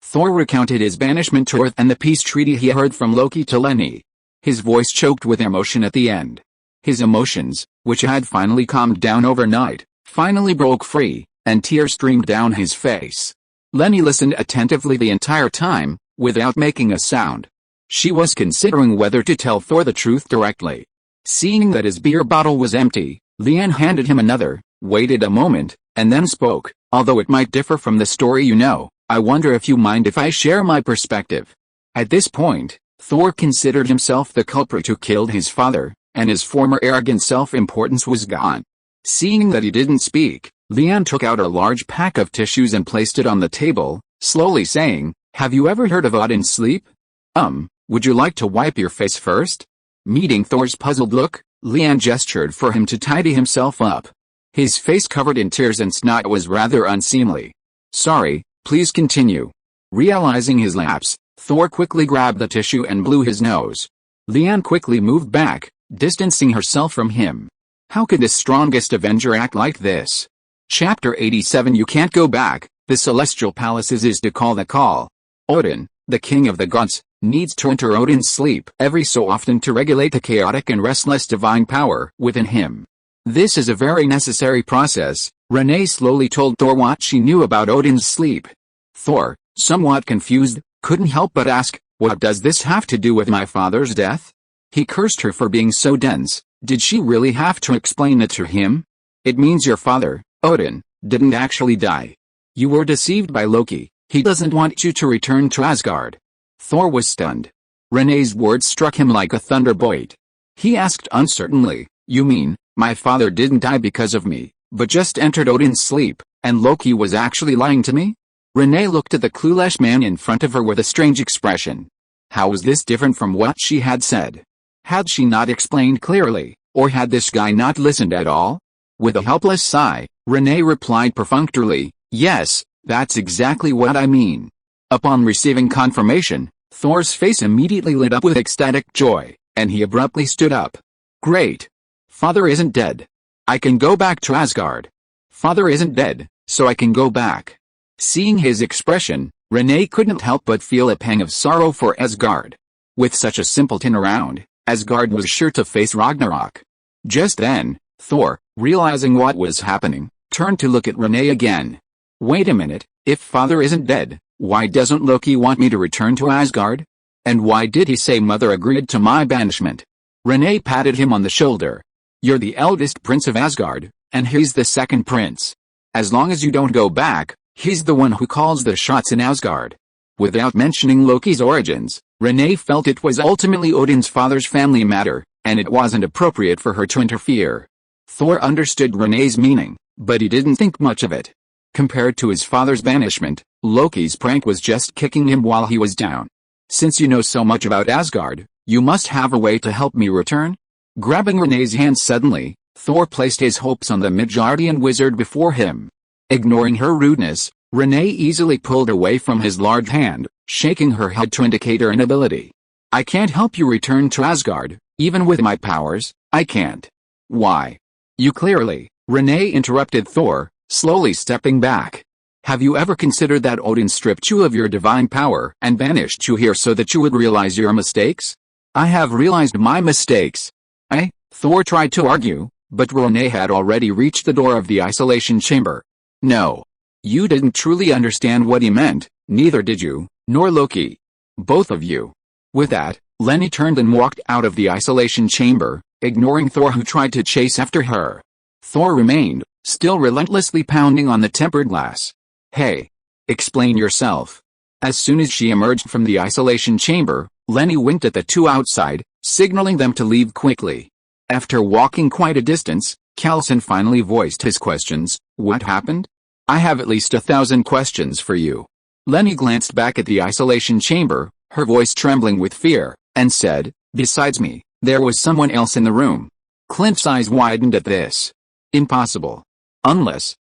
[SPEAKER 1] Thor recounted his banishment to Earth and the peace treaty he heard from Loki to Leni. His voice choked with emotion at the end. His emotions, which had finally calmed down overnight, finally broke free, and tears streamed down his face. Leni listened attentively the entire time, without making a sound. She was considering whether to tell Thor the truth directly. Seeing that his beer bottle was empty, Leanne handed him another, waited a moment, and then spoke. Although it might differ from the story you know, I wonder if you mind if I share my perspective. At this point, Thor considered himself the culprit who killed his father, and his former arrogant self-importance was gone. Seeing that he didn't speak, Leanne took out a large pack of tissues and placed it on the table, slowly saying, "Have you ever heard of Odin's sleep? Would you like to wipe your face first?" Meeting Thor's puzzled look, Leanne gestured for him to tidy himself up. His face covered in tears and snot was rather unseemly. "Sorry, please continue." Realizing his lapse, Thor quickly grabbed the tissue and blew his nose. Leanne quickly moved back, distancing herself from him. How could the strongest Avenger act like this? Chapter 87. You can't go back. The celestial palaces is to call the call. Odin, the king of the gods, needs to enter Odin's sleep every so often to regulate the chaotic and restless divine power within him. This is a very necessary process. Renee slowly told Thor what she knew about Odin's sleep. Thor, somewhat confused, couldn't help but ask, "What does this have to do with my father's death?" He cursed her for being so dense. Did she really have to explain it to him? "It means your father, Odin, didn't actually die. You were deceived by Loki. He doesn't want you to return to Asgard." Thor was stunned. Renee's words struck him like a thunderbolt. He asked uncertainly, "You mean, my father didn't die because of me, but just entered Odin's sleep, and Loki was actually lying to me?" Renee looked at the clueless man in front of her with a strange expression. How was this different from what she had said? Had she not explained clearly, or had this guy not listened at all? With a helpless sigh, Renee replied perfunctorily, "Yes, that's exactly what I mean." Upon receiving confirmation, Thor's face immediately lit up with ecstatic joy, and he abruptly stood up. "Great! Father isn't dead. I can go back to Asgard. Father isn't dead, so I can go back." Seeing his expression, Renee couldn't help but feel a pang of sorrow for Asgard. With such a simpleton around, Asgard was sure to face Ragnarok. Just then, Thor, realizing what was happening, turned to look at Renee again. "Wait a minute, if father isn't dead, why doesn't Loki want me to return to Asgard? And why did he say mother agreed to my banishment?" Renee patted him on the shoulder. "You're the eldest prince of Asgard, and he's the second prince. As long as you don't go back, he's the one who calls the shots in Asgard." Without mentioning Loki's origins, Renee felt it was ultimately Odin's father's family matter, and it wasn't appropriate for her to interfere. Thor understood Renee's meaning, but he didn't think much of it. Compared to his father's banishment, Loki's prank was just kicking him while he was down. "Since you know so much about Asgard, you must have a way to help me return?" Grabbing Renee's hand suddenly, Thor placed his hopes on the Midgardian wizard before him. Ignoring her rudeness, Renee easily pulled away from his large hand, shaking her head to indicate her inability. "I can't help you return to Asgard, even with my powers, I can't." "Why? You clearly," Renee interrupted Thor, slowly stepping back. "Have you ever considered that Odin stripped you of your divine power and banished you here so that you would realize your mistakes?" "I have realized my mistakes." Thor tried to argue, but Renee had already reached the door of the isolation chamber. No. You didn't truly understand what he meant, neither did you, nor Loki. Both of you. With that, Leni turned and walked out of the isolation chamber, ignoring Thor, who tried to chase after her. Thor remained, still relentlessly pounding on the tempered glass. Hey. Explain yourself. As soon as she emerged from the isolation chamber, Leni winked at the two outside, signaling them to leave quickly. After walking quite a distance, Coulson finally voiced his questions. What happened? I have at least 1,000 questions for you. Leni glanced back at the isolation chamber, her voice trembling with fear, and said, besides me, there was someone else in the room. Clint's eyes widened at this. Impossible. Unless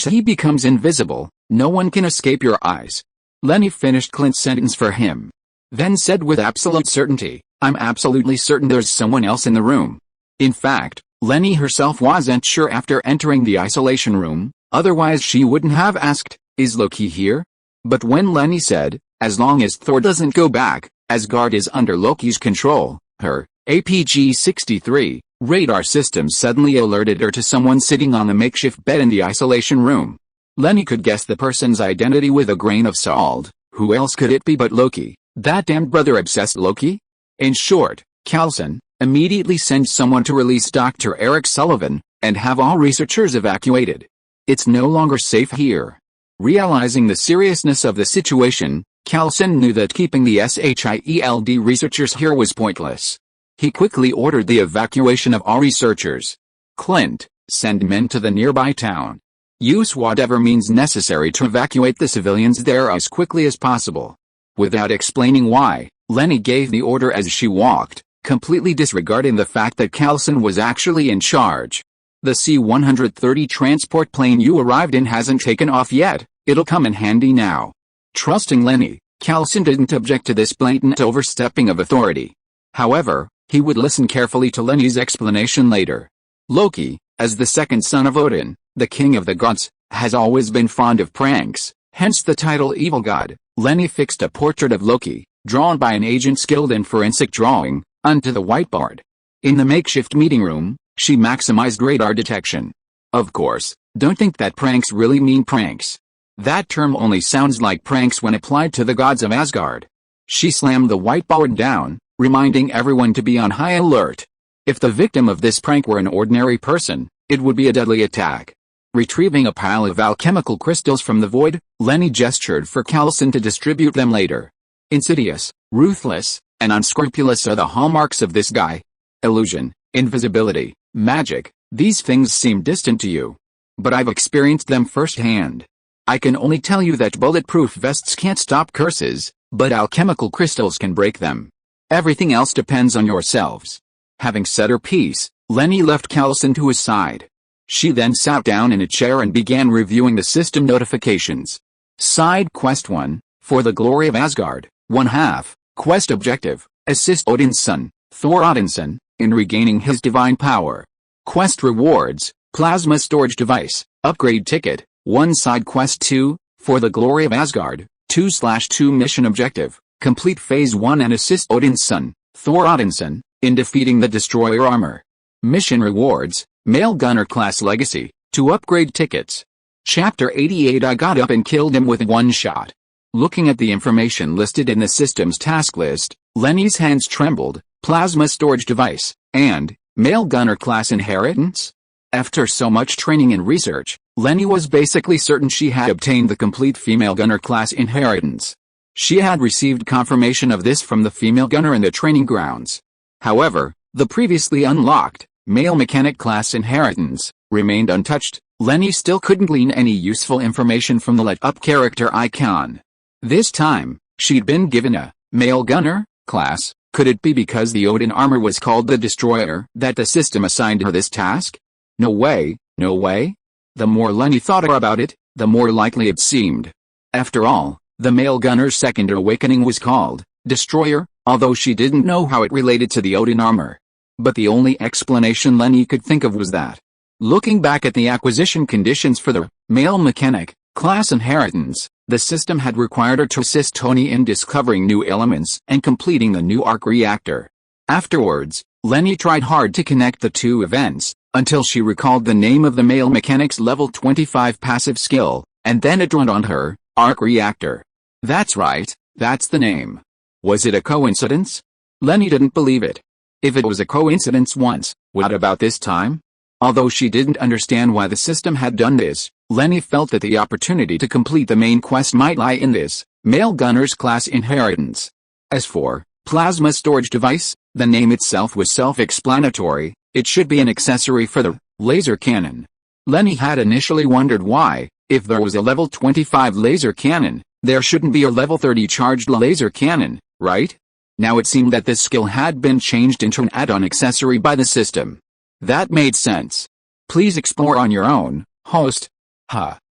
[SPEAKER 1] he becomes invisible, no one can escape your eyes. Leni finished Clint's sentence for him. Then said with absolute certainty, I'm absolutely certain there's someone else in the room. In fact, Leni herself wasn't sure after entering the isolation room, otherwise she wouldn't have asked, is Loki here? But when Leni said, as long as Thor doesn't go back, Asgard is under Loki's control, her APG-63 radar system suddenly alerted her to someone sitting on a makeshift bed in the isolation room. Leni could guess the person's identity with a grain of salt. Who else could it be but Loki, that damned brother-obsessed Loki? In short, Coulson immediately sent someone to release Dr. Eric Sullivan, and have all researchers evacuated. It's no longer safe here. Realizing the seriousness of the situation, Coulson knew that keeping the S.H.I.E.L.D. researchers here was pointless. He quickly ordered the evacuation of all researchers. Clint, send men to the nearby town. Use whatever means necessary to evacuate the civilians there as quickly as possible. Without explaining why, Leni gave the order as she walked, completely disregarding the fact that Coulson was actually in charge. The C-130 transport plane you arrived in hasn't taken off yet, it'll come in handy now. Trusting Leni, Coulson didn't object to this blatant overstepping of authority. However, he would listen carefully to Leni's explanation later. Loki, as the second son of Odin, the king of the gods, has always been fond of pranks, hence the title Evil God. Leni fixed a portrait of Loki, drawn by an agent skilled in forensic drawing, onto the whiteboard. In the makeshift meeting room, she maximized radar detection. Of course, don't think that pranks really mean pranks. That term only sounds like pranks when applied to the gods of Asgard. She slammed the whiteboard down, reminding everyone to be on high alert. If the victim of this prank were an ordinary person, it would be a deadly attack. Retrieving a pile of alchemical crystals from the void, Leni gestured for Coulson to distribute them later. Insidious, ruthless, and unscrupulous are the hallmarks of this guy. Illusion, invisibility, magic, these things seem distant to you. But I've experienced them firsthand. I can only tell you that bulletproof vests can't stop curses, but alchemical crystals can break them. Everything else depends on yourselves. Having said her piece, Leni left Coulson to his side. She then sat down in a chair and began reviewing the system notifications. Side Quest 1, For the Glory of Asgard, 1/2, Quest Objective, Assist Odin's son, Thor Odinson, in regaining his divine power. Quest Rewards, Plasma Storage Device, Upgrade Ticket, 1 Side Quest 2, For the Glory of Asgard, 2/2 Mission Objective, Complete Phase 1 and Assist Odin's son, Thor Odinson, in defeating the Destroyer Armor. Mission Rewards, Male Gunner Class Legacy, 2 Upgrade Tickets. Chapter 88 I got up and killed him with one shot. Looking at the information listed in the system's task list, Leni's hands trembled. Plasma Storage Device, and Male Gunner Class Inheritance? After so much training and research, Leni was basically certain she had obtained the complete Female Gunner Class Inheritance. She had received confirmation of this from the female gunner in the training grounds. However, the previously unlocked Male Mechanic Class Inheritance remained untouched. Leni still couldn't glean any useful information from the lit-up character icon. This time, she'd been given a Male Gunner class. Could it be because the Odin armor was called the Destroyer that the system assigned her this task? No way, no way. The more Leni thought about it, the more likely it seemed. After all, the Male Gunner's second awakening was called Destroyer, although she didn't know how it related to the Odin armor. But the only explanation Leni could think of was that. Looking back at the acquisition conditions for the Male Mechanic Class Inheritance, the system had required her to assist Tony in discovering new elements and completing the new arc reactor. Afterwards, Leni tried hard to connect the two events, until she recalled the name of the male mechanic's level 25 passive skill, and then it dawned on her, arc reactor. That's right, that's the name. Was it a coincidence? Leni didn't believe it. If it was a coincidence once, what about this time? Although she didn't understand why the system had done this, Leni felt that the opportunity to complete the main quest might lie in this, male gunner's class inheritance. As for plasma storage device, the name itself was self-explanatory. It should be an accessory for the laser cannon. Leni had initially wondered why, if there was a level 25 laser cannon, there shouldn't be a level 30 charged laser cannon, right? Now it seemed that this skill had been changed into an add-on accessory by the system. That made sense. Please explore on your own, host.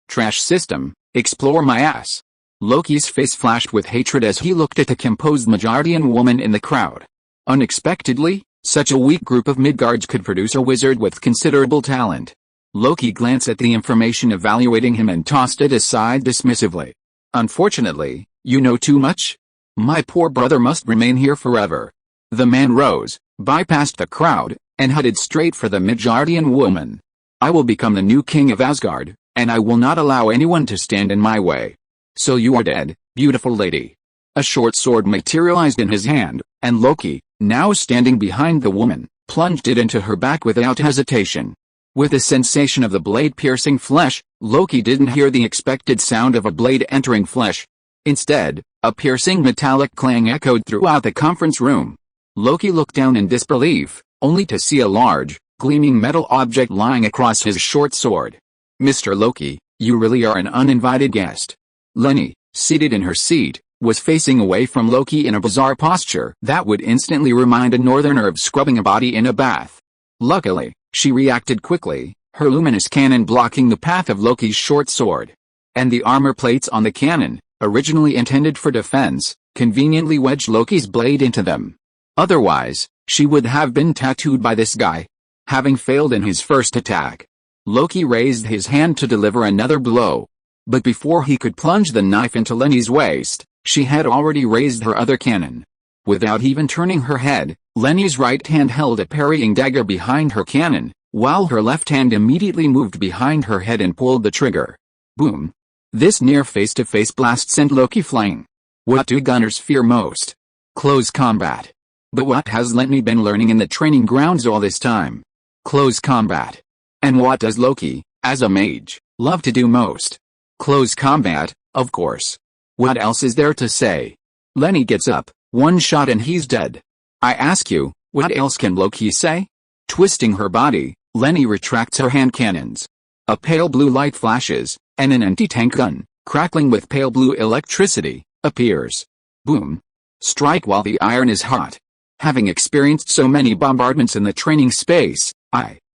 [SPEAKER 1] Trash system, explore my ass. Loki's face flashed with hatred as he looked at the composed Midgardian woman in the crowd. Unexpectedly, such a weak group of Midgards could produce a wizard with considerable talent. Loki glanced at the information evaluating him and tossed it aside dismissively. Unfortunately, you know too much? My poor brother must remain here forever. The man rose, bypassed the crowd, and headed straight for the Midgardian woman. I will become the new king of Asgard, and I will not allow anyone to stand in my way. So you are dead, beautiful lady. A short sword materialized in his hand, and Loki, now standing behind the woman, plunged it into her back without hesitation. With the sensation of the blade piercing flesh, Loki didn't hear the expected sound of a blade entering flesh. Instead, a piercing metallic clang echoed throughout the conference room. Loki looked down in disbelief, only to see a large, gleaming metal object lying across his short sword. Mr. Loki, you really are an uninvited guest. Leni, seated in her seat, was facing away from Loki in a bizarre posture that would instantly remind a northerner of scrubbing a body in a bath. Luckily, she reacted quickly, her luminous cannon blocking the path of Loki's short sword. And the armor plates on the cannon, originally intended for defense, conveniently wedged Loki's blade into them. Otherwise, she would have been tattooed by this guy. Having failed in his first attack, Loki raised his hand to deliver another blow. But before he could plunge the knife into Leni's waist, she had already raised her other cannon. Without even turning her head, Leni's right hand held a parrying dagger behind her cannon, while her left hand immediately moved behind her head and pulled the trigger. Boom! This near face-to-face blast sent Loki flying. What do gunners fear most? Close combat. But what has Leni been learning in the training grounds all this time? Close combat. And what does Loki, as a mage, love to do most? Close combat, of course. What else is there to say? Leni gets up, one shot and he's dead. I ask you, what else can Loki say? Twisting her body, Leni retracts her hand cannons. A pale blue light flashes, and an anti-tank gun, crackling with pale blue electricity, appears. Boom. Strike while the iron is hot. Having experienced so many bombardments in the training space,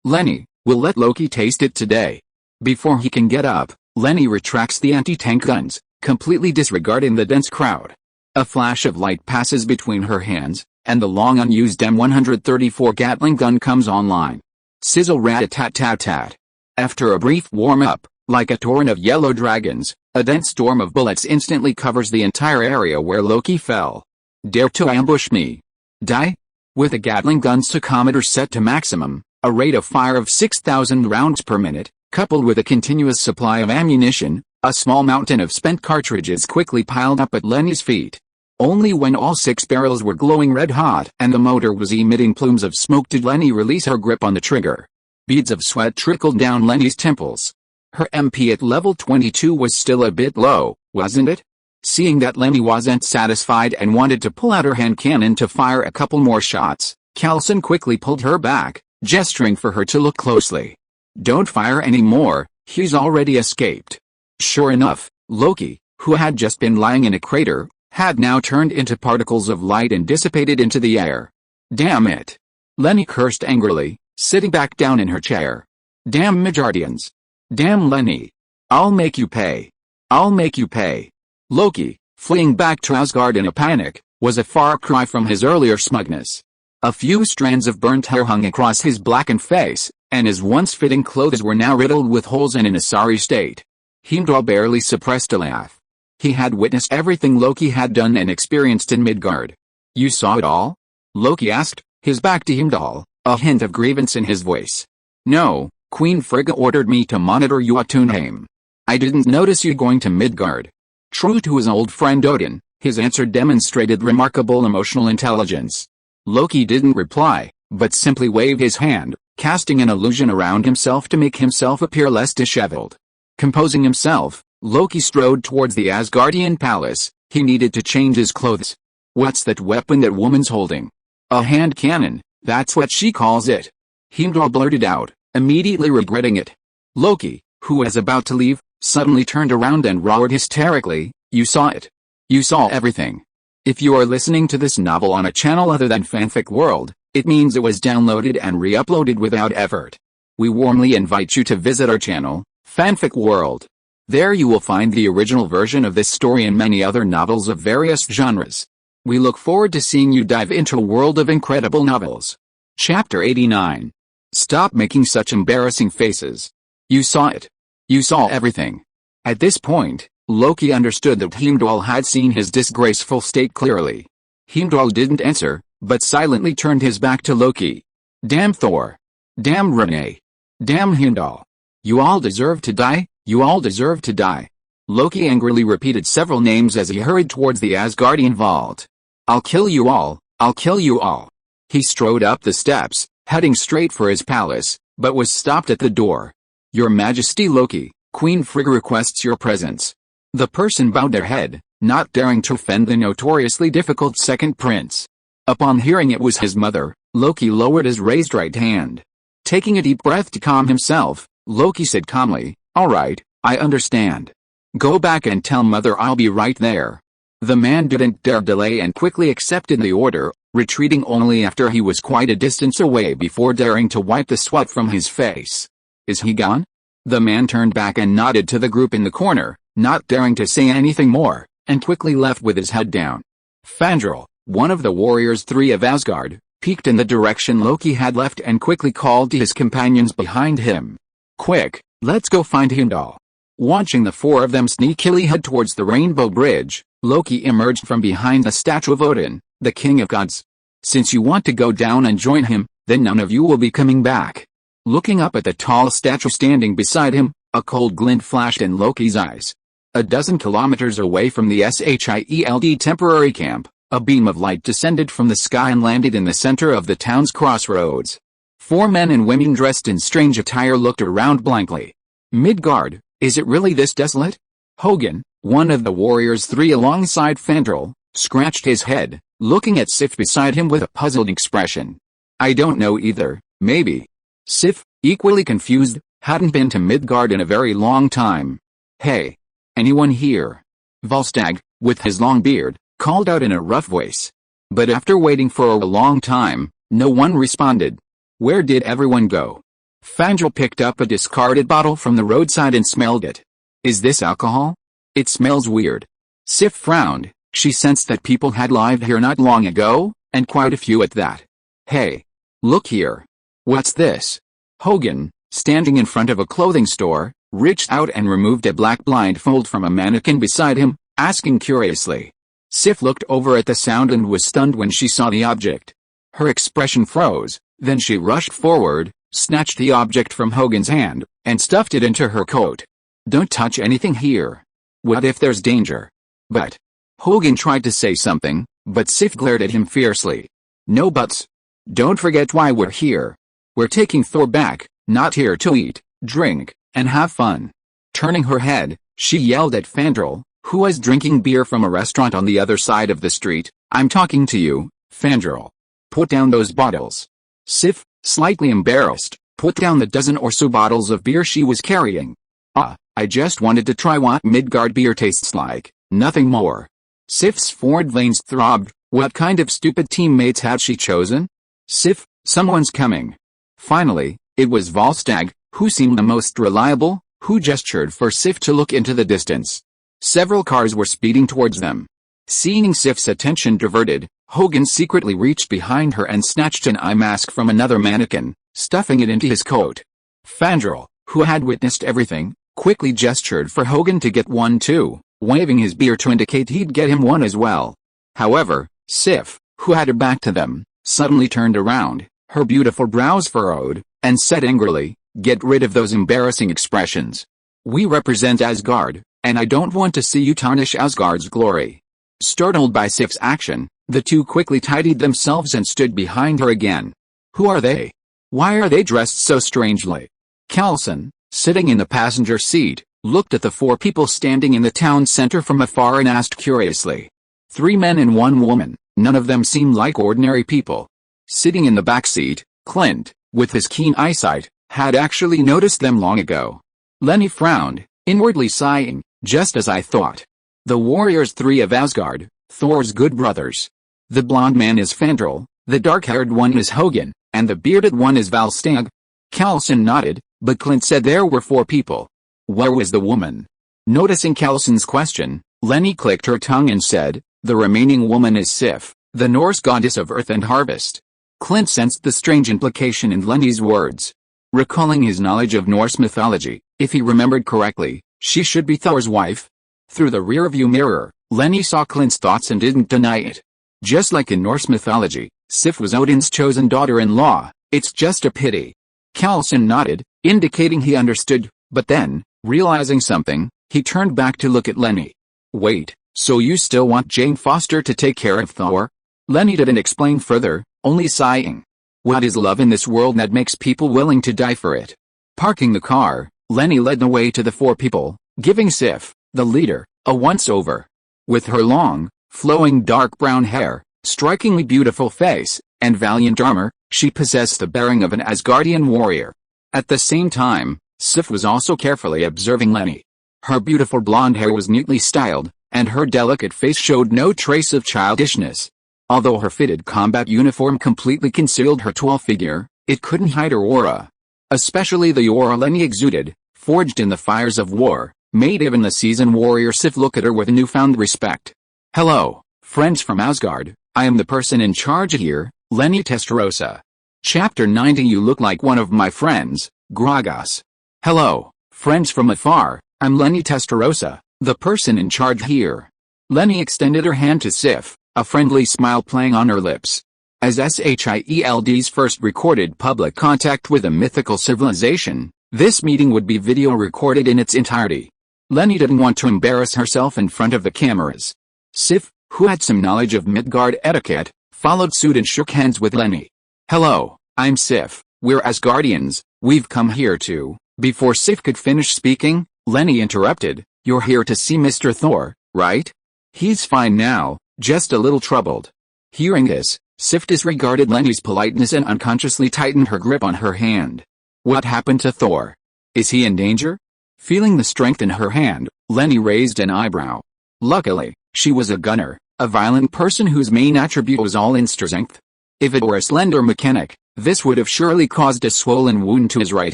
[SPEAKER 1] Leni, will let Loki taste it today. Before he can get up, Leni retracts the anti-tank guns, completely disregarding the dense crowd. A flash of light passes between her hands, and the long unused M134 Gatling gun comes online. Sizzle rat-a-tat-tat-tat. After a brief warm-up, like a torrent of yellow dragons, a dense storm of bullets instantly covers the entire area where Loki fell. Dare to ambush me? Die? With a Gatling gun's tachometer set to maximum, a rate of fire of 6,000 rounds per minute, coupled with a continuous supply of ammunition, a small mountain of spent cartridges quickly piled up at Leni's feet. Only when all 6 barrels were glowing red hot and the motor was emitting plumes of smoke did Leni release her grip on the trigger. Beads of sweat trickled down Leni's temples. Her MP at level 22 was still a bit low, wasn't it? Seeing that Leni wasn't satisfied and wanted to pull out her hand cannon to fire a couple more shots, Coulson quickly pulled her back, gesturing for her to look closely. Don't fire anymore, he's already escaped. Sure enough, Loki, who had just been lying in a crater, had now turned into particles of light and dissipated into the air. Damn it! Leni cursed angrily, sitting back down in her chair. Damn Midgardians! Damn Leni! I'll make you pay! I'll make you pay! Loki, fleeing back to Asgard in a panic, was a far cry from his earlier smugness. A few strands of burnt hair hung across his blackened face, and his once fitting clothes were now riddled with holes and in a sorry state. Heimdall barely suppressed a laugh. He had witnessed everything Loki had done and experienced in Midgard. You saw it all? Loki asked, his back to Heimdall, a hint of grievance in his voice. No, Queen Frigga ordered me to monitor you at Tunheim. I didn't notice you going to Midgard. True to his old friend Odin, his answer demonstrated remarkable emotional intelligence. Loki didn't reply, but simply waved his hand, casting an illusion around himself to make himself appear less disheveled. Composing himself, Loki strode towards the Asgardian palace. He needed to change his clothes. What's that weapon that woman's holding? A hand cannon, that's what she calls it. Heimdall blurted out, immediately regretting it. Loki, who was about to leave, suddenly turned around and roared hysterically, "You saw it. You saw everything. If you are listening to this novel on a channel other than Fanfic World, it means it was downloaded and re-uploaded without effort. We warmly invite you to visit our channel, Fanfic World. There you will find the original version of this story and many other novels of various genres. We look forward to seeing you dive into a world of incredible novels." Chapter 89. Stop making such embarrassing faces. You saw it. You saw everything. At this point, Loki understood that Heimdall had seen his disgraceful state clearly. Heimdall didn't answer, but silently turned his back to Loki. Damn Thor. Damn Renee. Damn Heimdall. You all deserve to die, you all deserve to die. Loki angrily repeated several names as he hurried towards the Asgardian vault. I'll kill you all, I'll kill you all. He strode up the steps, heading straight for his palace, but was stopped at the door. Your Majesty Loki, Queen Frigga requests your presence. The person bowed their head, not daring to offend the notoriously difficult second prince. Upon hearing it was his mother, Loki lowered his raised right hand. Taking a deep breath to calm himself, Loki said calmly, "All right, I understand. Go back and tell mother I'll be right there." The man didn't dare delay and quickly accepted the order, retreating only after he was quite a distance away before daring to wipe the sweat from his face. Is he gone? The man turned back and nodded to the group in the corner, not daring to say anything more, and quickly left with his head down. Fandral, one of the warriors 3 of Asgard, peeked in the direction Loki had left and quickly called to his companions behind him. Quick, let's go find Heimdall. Watching the 4 of them sneakily head towards the Rainbow Bridge, Loki emerged from behind the statue of Odin, the king of gods. Since you want to go down and join him, then none of you will be coming back. Looking up at the tall statue standing beside him, a cold glint flashed in Loki's eyes. A dozen kilometers away from the S.H.I.E.L.D. temporary camp, a beam of light descended from the sky and landed in the center of the town's crossroads. 4 men and women dressed in strange attire looked around blankly. Midgard, is it really this desolate? Hogun, one of the warriors 3 alongside Fandral, scratched his head, looking at Sif beside him with a puzzled expression. I don't know either, maybe. Sif, equally confused, hadn't been to Midgard in a very long time. Hey. Anyone here? Volstagg, with his long beard, called out in a rough voice. But after waiting for a long time, no one responded. Where did everyone go? Fandral picked up a discarded bottle from the roadside and smelled it. Is this alcohol? It smells weird. Sif frowned. She sensed that people had lived here not long ago, and quite a few at that. Hey. Look here. What's this? Hogun, standing in front of a clothing store, reached out and removed a black blindfold from a mannequin beside him, asking curiously. Sif looked over at the sound and was stunned when she saw the object. Her expression froze, then she rushed forward, snatched the object from Hogun's hand, and stuffed it into her coat. Don't touch anything here. What if there's danger? But. Hogun tried to say something, but Sif glared at him fiercely. No buts. Don't forget why we're here. We're taking Thor back, not here to eat, drink, and have fun. Turning her head, she yelled at Fandral, who was drinking beer from a restaurant on the other side of the street. I'm talking to you, Fandral. Put down those bottles. Sif, slightly embarrassed, put down the dozen or so bottles of beer she was carrying. I just wanted to try what Midgard beer tastes like, nothing more. Sif's forward veins throbbed. What kind of stupid teammates had she chosen? Sif, someone's coming. Finally, it was Volstagg, who seemed the most reliable, who gestured for Sif to look into the distance. Several cars were speeding towards them. Seeing Sif's attention diverted, Hogun secretly reached behind her and snatched an eye mask from another mannequin, stuffing it into his coat. Fandral, who had witnessed everything, quickly gestured for Hogun to get one too, waving his beer to indicate he'd get him one as well. However, Sif, who had her back to them, suddenly turned around, her beautiful brows furrowed, and said angrily, "Get rid of those embarrassing expressions. We represent Asgard, and I don't want to see you tarnish Asgard's glory." Startled by Sif's action, the two quickly tidied themselves and stood behind her again. Who are they? Why are they dressed so strangely? Coulson, sitting in the passenger seat, looked at the four people standing in the town center from afar and asked curiously. 3 men and 1 woman, none of them seemed like ordinary people. Sitting in the back seat, Clint, with his keen eyesight, had actually noticed them long ago. Leni frowned, inwardly sighing, "Just as I thought. The warriors 3 of Asgard, Thor's good brothers. The blonde man is Fandral, the dark-haired one is Hogun, and the bearded one is Valstag." Coulson nodded, but Clint said there were 4 people. Where was the woman? Noticing Coulson's question, Leni clicked her tongue and said, "The remaining woman is Sif, the Norse goddess of earth and harvest." Clint sensed the strange implication in Leni's words. Recalling his knowledge of Norse mythology, if he remembered correctly, she should be Thor's wife. Through the rearview mirror, Leni saw Clint's thoughts and didn't deny it. Just like in Norse mythology, Sif was Odin's chosen daughter-in-law. It's just a pity. Coulson nodded, indicating he understood, but then, realizing something, he turned back to look at Leni. "Wait, so you still want Jane Foster to take care of Thor?" Leni didn't explain further, only sighing. What is love in this world that makes people willing to die for it? Parking the car, Leni led the way to the 4 people, giving Sif, the leader, a once-over. With her long, flowing dark brown hair, strikingly beautiful face, and valiant armor, she possessed the bearing of an Asgardian warrior. At the same time, Sif was also carefully observing Leni. Her beautiful blonde hair was neatly styled, and her delicate face showed no trace of childishness. Although her fitted combat uniform completely concealed her tall figure, it couldn't hide her aura. Especially the aura Leni exuded, forged in the fires of war, made even the seasoned warrior Sif look at her with newfound respect. "Hello, friends from Asgard, I am the person in charge here, Leni Testarossa. Chapter 90. You look like one of my friends, Gragas. Hello, friends from afar, I'm Leni Testarossa, the person in charge here." Leni extended her hand to Sif, a friendly smile playing on her lips. As S.H.I.E.L.D's first recorded public contact with a mythical civilization, this meeting would be video recorded in its entirety. Leni didn't want to embarrass herself in front of the cameras. Sif, who had some knowledge of Midgard etiquette, followed suit and shook hands with Leni. "Hello, I'm Sif, we're Asgardians, we've come here to..." Before Sif could finish speaking, Leni interrupted, "You're here to see Mr. Thor, right? He's fine now, just a little troubled." Hearing this, Sif disregarded Leni's politeness and unconsciously tightened her grip on her hand. "What happened to Thor? Is he in danger?" Feeling the strength in her hand, Leni raised an eyebrow. Luckily, she was a gunner, a violent person whose main attribute was all in strength. If it were a slender mechanic, this would have surely caused a swollen wound to his right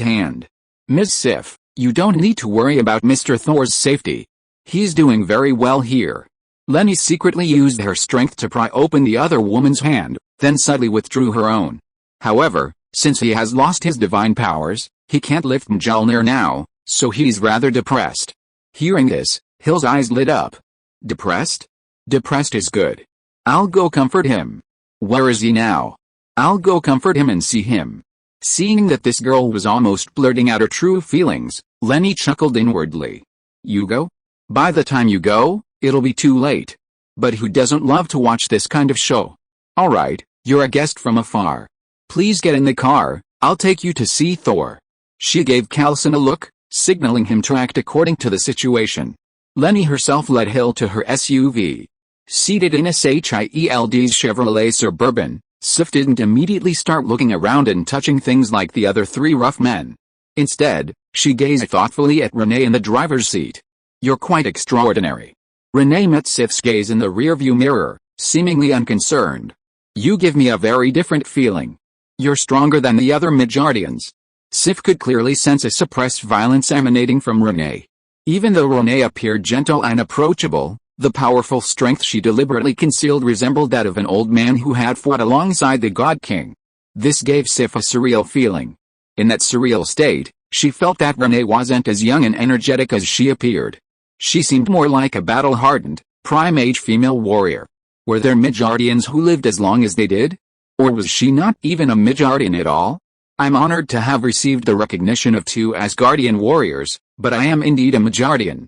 [SPEAKER 1] hand. "Miss Sif, you don't need to worry about Mr. Thor's safety. He's doing very well here." Leni secretly used her strength to pry open the other woman's hand, then subtly withdrew her own. However, since he has lost his divine powers, he can't lift Mjolnir now, so he's rather depressed. Hearing this, Hill's eyes lit up. "Depressed? Depressed is good. I'll go comfort him." "Where is he now?" "I'll go comfort him and see him." Seeing that this girl was almost blurting out her true feelings, Leni chuckled inwardly. "You go? By the time you go, it'll be too late. But who doesn't love to watch this kind of show? Alright, you're a guest from afar. Please get in the car, I'll take you to see Thor." She gave Coulson a look, signaling him to act according to the situation. Leni herself led Hill to her SUV. Seated in S.H.I.E.L.D's Chevrolet Suburban, Sif didn't immediately start looking around and touching things like the other 3 rough men. Instead, she gazed thoughtfully at Renee in the driver's seat. "You're quite extraordinary." Renee met Sif's gaze in the rearview mirror, seemingly unconcerned. "You give me a very different feeling. You're stronger than the other Midgardians." Sif could clearly sense a suppressed violence emanating from Renee. Even though Renee appeared gentle and approachable, the powerful strength she deliberately concealed resembled that of an old man who had fought alongside the God King. This gave Sif a surreal feeling. In that surreal state, she felt that Renee wasn't as young and energetic as she appeared. She seemed more like a battle-hardened, prime-age female warrior. Were there Midgardians who lived as long as they did? Or was she not even a Midgardian at all? I'm honored to have received the recognition of 2 Asgardian warriors, but I am indeed a Majardian.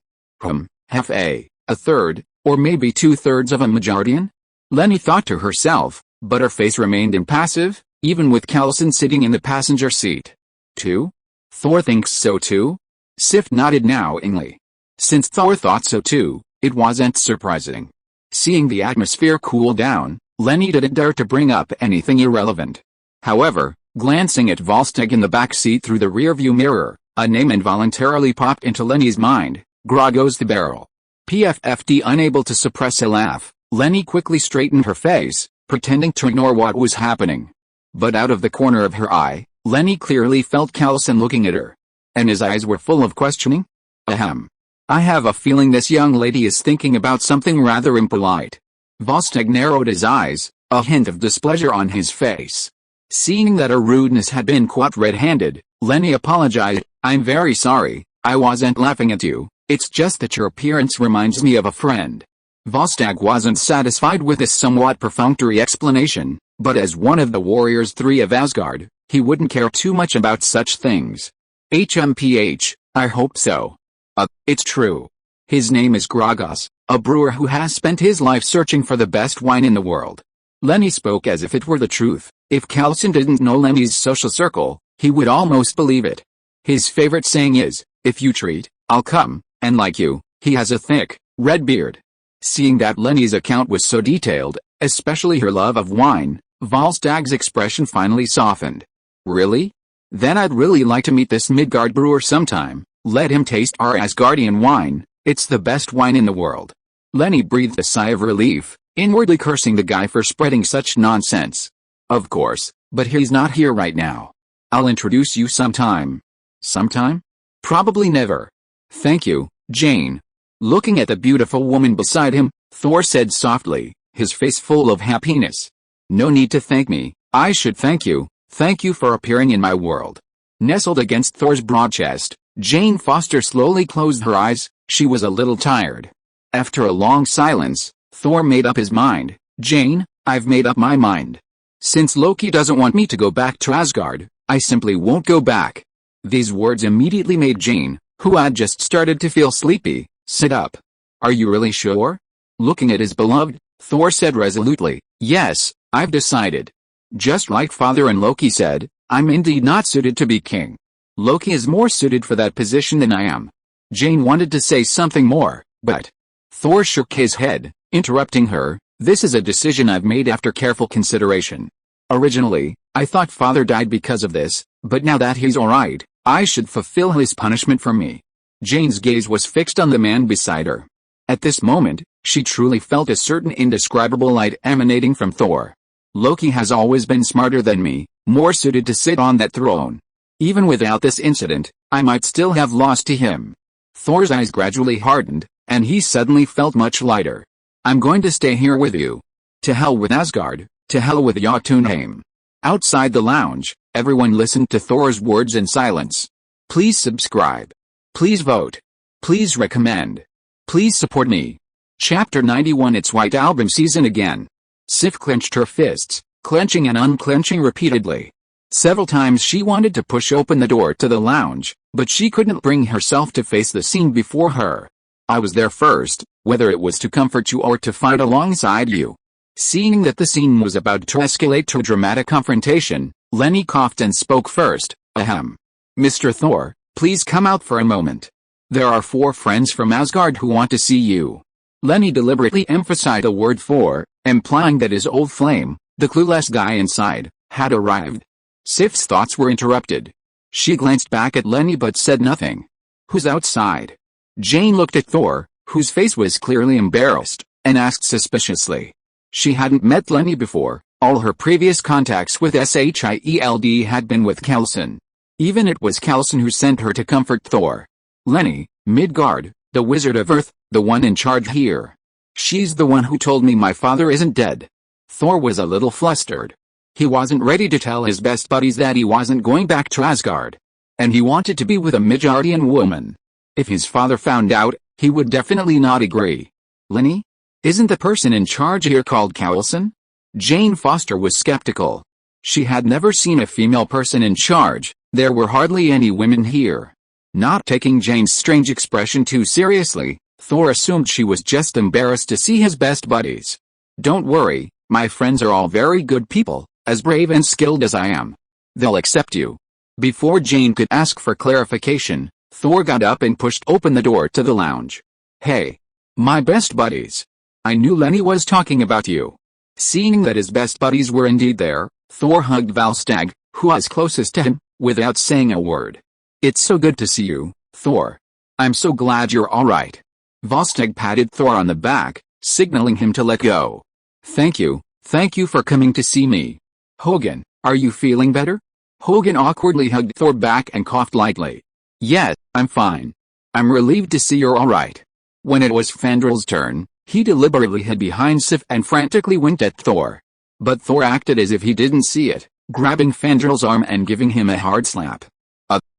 [SPEAKER 1] Half a third, or maybe 2/3 of a Majardian? Leni thought to herself, but her face remained impassive, even with Callison sitting in the passenger seat. 2? Thor thinks so too? Sif nodded knowingly. Since Thor thought so too, it wasn't surprising. Seeing the atmosphere cool down, Leni didn't dare to bring up anything irrelevant. However, glancing at Volstagg in the back seat through the rearview mirror, a name involuntarily popped into Leni's mind: Grogos the Barrel. PFFD. Unable to suppress a laugh, Leni quickly straightened her face, pretending to ignore what was happening. But out of the corner of her eye, Leni clearly felt Callison looking at her. And his eyes were full of questioning. Ahem. I have a feeling this young lady is thinking about something rather impolite. Volstagg narrowed his eyes, a hint of displeasure on his face. Seeing that her rudeness had been caught red-handed, Leni apologized. I'm very sorry, I wasn't laughing at you, it's just that your appearance reminds me of a friend. Volstagg wasn't satisfied with this somewhat perfunctory explanation, but as one of the Warriors 3 of Asgard, he wouldn't care too much about such things. HMPH, I hope so. It's true. His name is Grogos, a brewer who has spent his life searching for the best wine in the world. Leni spoke as if it were the truth. If Callison didn't know Leni's social circle, he would almost believe it. His favorite saying is, if you treat, I'll come, and like you, he has a thick, red beard. Seeing that Leni's account was so detailed, especially her love of wine, Volstagg's expression finally softened. Really? Then I'd really like to meet this Midgard brewer sometime. Let him taste our Asgardian wine, it's the best wine in the world. Leni breathed a sigh of relief, inwardly cursing the guy for spreading such nonsense. Of course, but he's not here right now. I'll introduce you sometime. Sometime? Probably never. Thank you, Jane. Looking at the beautiful woman beside him, Thor said softly, his face full of happiness. No need to thank me, I should thank you for appearing in my world. Nestled against Thor's broad chest, Jane Foster slowly closed her eyes. She was a little tired. After a long silence, Thor made up his mind. Jane, I've made up my mind. Since Loki doesn't want me to go back to Asgard, I simply won't go back. These words immediately made Jane, who had just started to feel sleepy, sit up. Are you really sure? Looking at his beloved, Thor said resolutely, yes, I've decided. Just like Father and Loki said, I'm indeed not suited to be king. Loki is more suited for that position than I am. Jane wanted to say something more, but Thor shook his head, interrupting her. This is a decision I've made after careful consideration. Originally, I thought Father died because of this, but now that he's alright, I should fulfill his punishment for me. Jane's gaze was fixed on the man beside her. At this moment, she truly felt a certain indescribable light emanating from Thor. Loki has always been smarter than me, more suited to sit on that throne. Even without this incident, I might still have lost to him. Thor's eyes gradually hardened, and he suddenly felt much lighter. I'm going to stay here with you. To hell with Asgard, to hell with Jotunheim. Outside the lounge, everyone listened to Thor's words in silence. Please subscribe. Please vote. Please recommend. Please support me. Chapter 91. It's White Album season again. Sif clenched her fists, clenching and unclenching repeatedly. Several times she wanted to push open the door to the lounge, but she couldn't bring herself to face the scene before her. I was there first, whether it was to comfort you or to fight alongside you. Seeing that the scene was about to escalate to a dramatic confrontation, Leni coughed and spoke first. Ahem. Mr. Thor, please come out for a moment. There are 4 friends from Asgard who want to see you. Leni deliberately emphasized the word 4, implying that his old flame, the clueless guy inside, had arrived. Sif's thoughts were interrupted. She glanced back at Leni but said nothing. Who's outside? Jane looked at Thor, whose face was clearly embarrassed, and asked suspiciously. She hadn't met Leni before, all her previous contacts with S.H.I.E.L.D. had been with Callison. Even it was Callison who sent her to comfort Thor. Leni, Midgard, the Wizard of Earth, the one in charge here. She's the one who told me my father isn't dead. Thor was a little flustered. He wasn't ready to tell his best buddies that he wasn't going back to Asgard. And he wanted to be with a Midgardian woman. If his father found out, he would definitely not agree. Leni? Isn't the person in charge here called Callison? Jane Foster was skeptical. She had never seen a female person in charge. There were hardly any women here. Not taking Jane's strange expression too seriously, Thor assumed she was just embarrassed to see his best buddies. "Don't worry, my friends are all very good people, as brave and skilled as I am. They'll accept you." Before Jane could ask for clarification, Thor got up and pushed open the door to the lounge. "Hey, my best buddies. I knew Leni was talking about you." Seeing that his best buddies were indeed there, Thor hugged Valstag, who was closest to him, without saying a word. "It's so good to see you, Thor. I'm so glad you're alright." Valstag patted Thor on the back, signaling him to let go. Thank you for coming to see me. Hogan, are you feeling better?" Hogan awkwardly hugged Thor back and coughed lightly. "Yes, I'm fine. I'm relieved to see you're alright." When it was Fandrel's turn, he deliberately hid behind Sif and frantically winked at Thor. But Thor acted as if he didn't see it, grabbing Fandrel's arm and giving him a hard slap.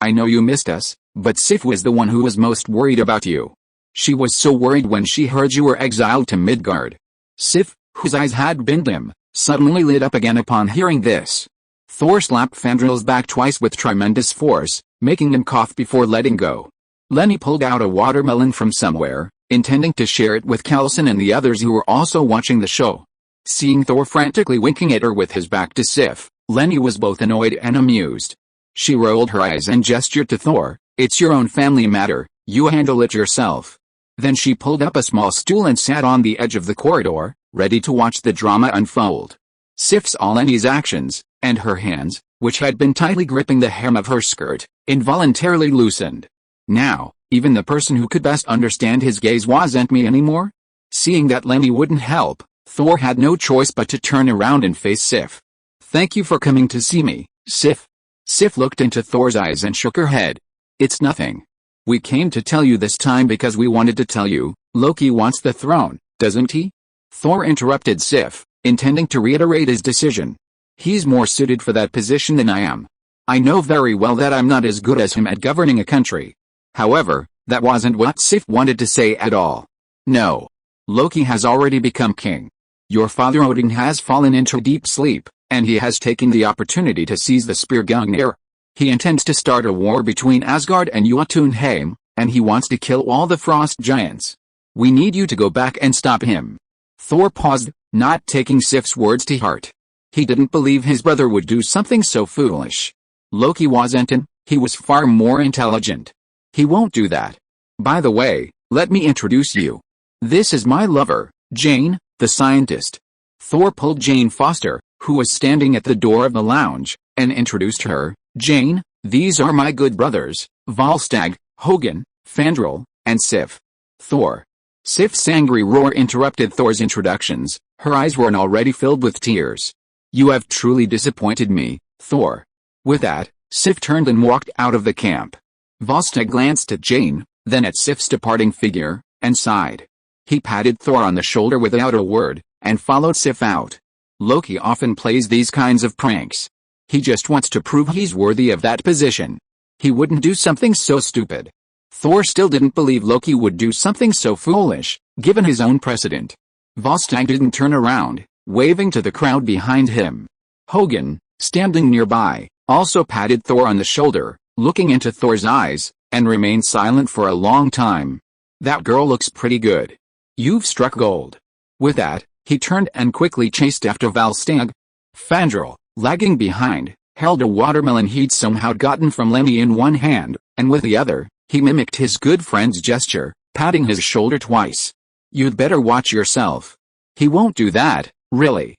[SPEAKER 1] I know you missed us, but Sif was the one who was most worried about you. She was so worried when she heard you were exiled to Midgard." Sif, whose eyes had been dim, suddenly lit up again upon hearing this. Thor slapped Fandrel's back twice with tremendous force, making him cough before letting go. Leni pulled out a watermelon from somewhere, intending to share it with Callison and the others who were also watching the show. Seeing Thor frantically winking at her with his back to Sif, Leni was both annoyed and amused. She rolled her eyes and gestured to Thor, "It's your own family matter, you handle it yourself." Then she pulled up a small stool and sat on the edge of the corridor, ready to watch the drama unfold. Sif saw Leni's actions, and her hands, which had been tightly gripping the hem of her skirt, involuntarily loosened. Now, even the person who could best understand his gaze wasn't me anymore? Seeing that Leni wouldn't help, Thor had no choice but to turn around and face Sif. "Thank you for coming to see me, Sif." Sif looked into Thor's eyes and shook her head. "It's nothing. We came to tell you this time because we wanted to tell you, Loki wants the throne, doesn't he?" Thor interrupted Sif, intending to reiterate his decision. "He's more suited for that position than I am. I know very well that I'm not as good as him at governing a country." However, that wasn't what Sif wanted to say at all. "No. Loki has already become king. Your father Odin has fallen into deep sleep, and he has taken the opportunity to seize the Speargungnir. He intends to start a war between Asgard and Jotunheim, and he wants to kill all the frost giants. We need you to go back and stop him." Thor paused, not taking Sif's words to heart. He didn't believe his brother would do something so foolish. Loki wasn't him, he was far more intelligent. He won't do that. "By the way, let me introduce you. This is my lover, Jane, the scientist." Thor pulled Jane Foster, who was standing at the door of the lounge, and introduced her. "Jane, these are my good brothers, Valstag, Hogan, Fandrel, and Sif." Thor. Sif's angry roar interrupted Thor's introductions. Her eyes were already filled with tears. "You have truly disappointed me, Thor." With that, Sif turned and walked out of the camp. Valstag glanced at Jane, then at Sif's departing figure, and sighed. He patted Thor on the shoulder without a word, and followed Sif out. Loki often plays these kinds of pranks. He just wants to prove he's worthy of that position. He wouldn't do something so stupid. Thor still didn't believe Loki would do something so foolish, given his own precedent. Valstag didn't turn around, waving to the crowd behind him. Hogan, standing nearby, also patted Thor on the shoulder, looking into Thor's eyes, and remained silent for a long time. "That girl looks pretty good. You've struck gold." With that, he turned and quickly chased after Valstag. Fandrel, lagging behind, held a watermelon he'd somehow gotten from Leni in one hand, and with the other, he mimicked his good friend's gesture, patting his shoulder twice. "You'd better watch yourself. He won't do that, really."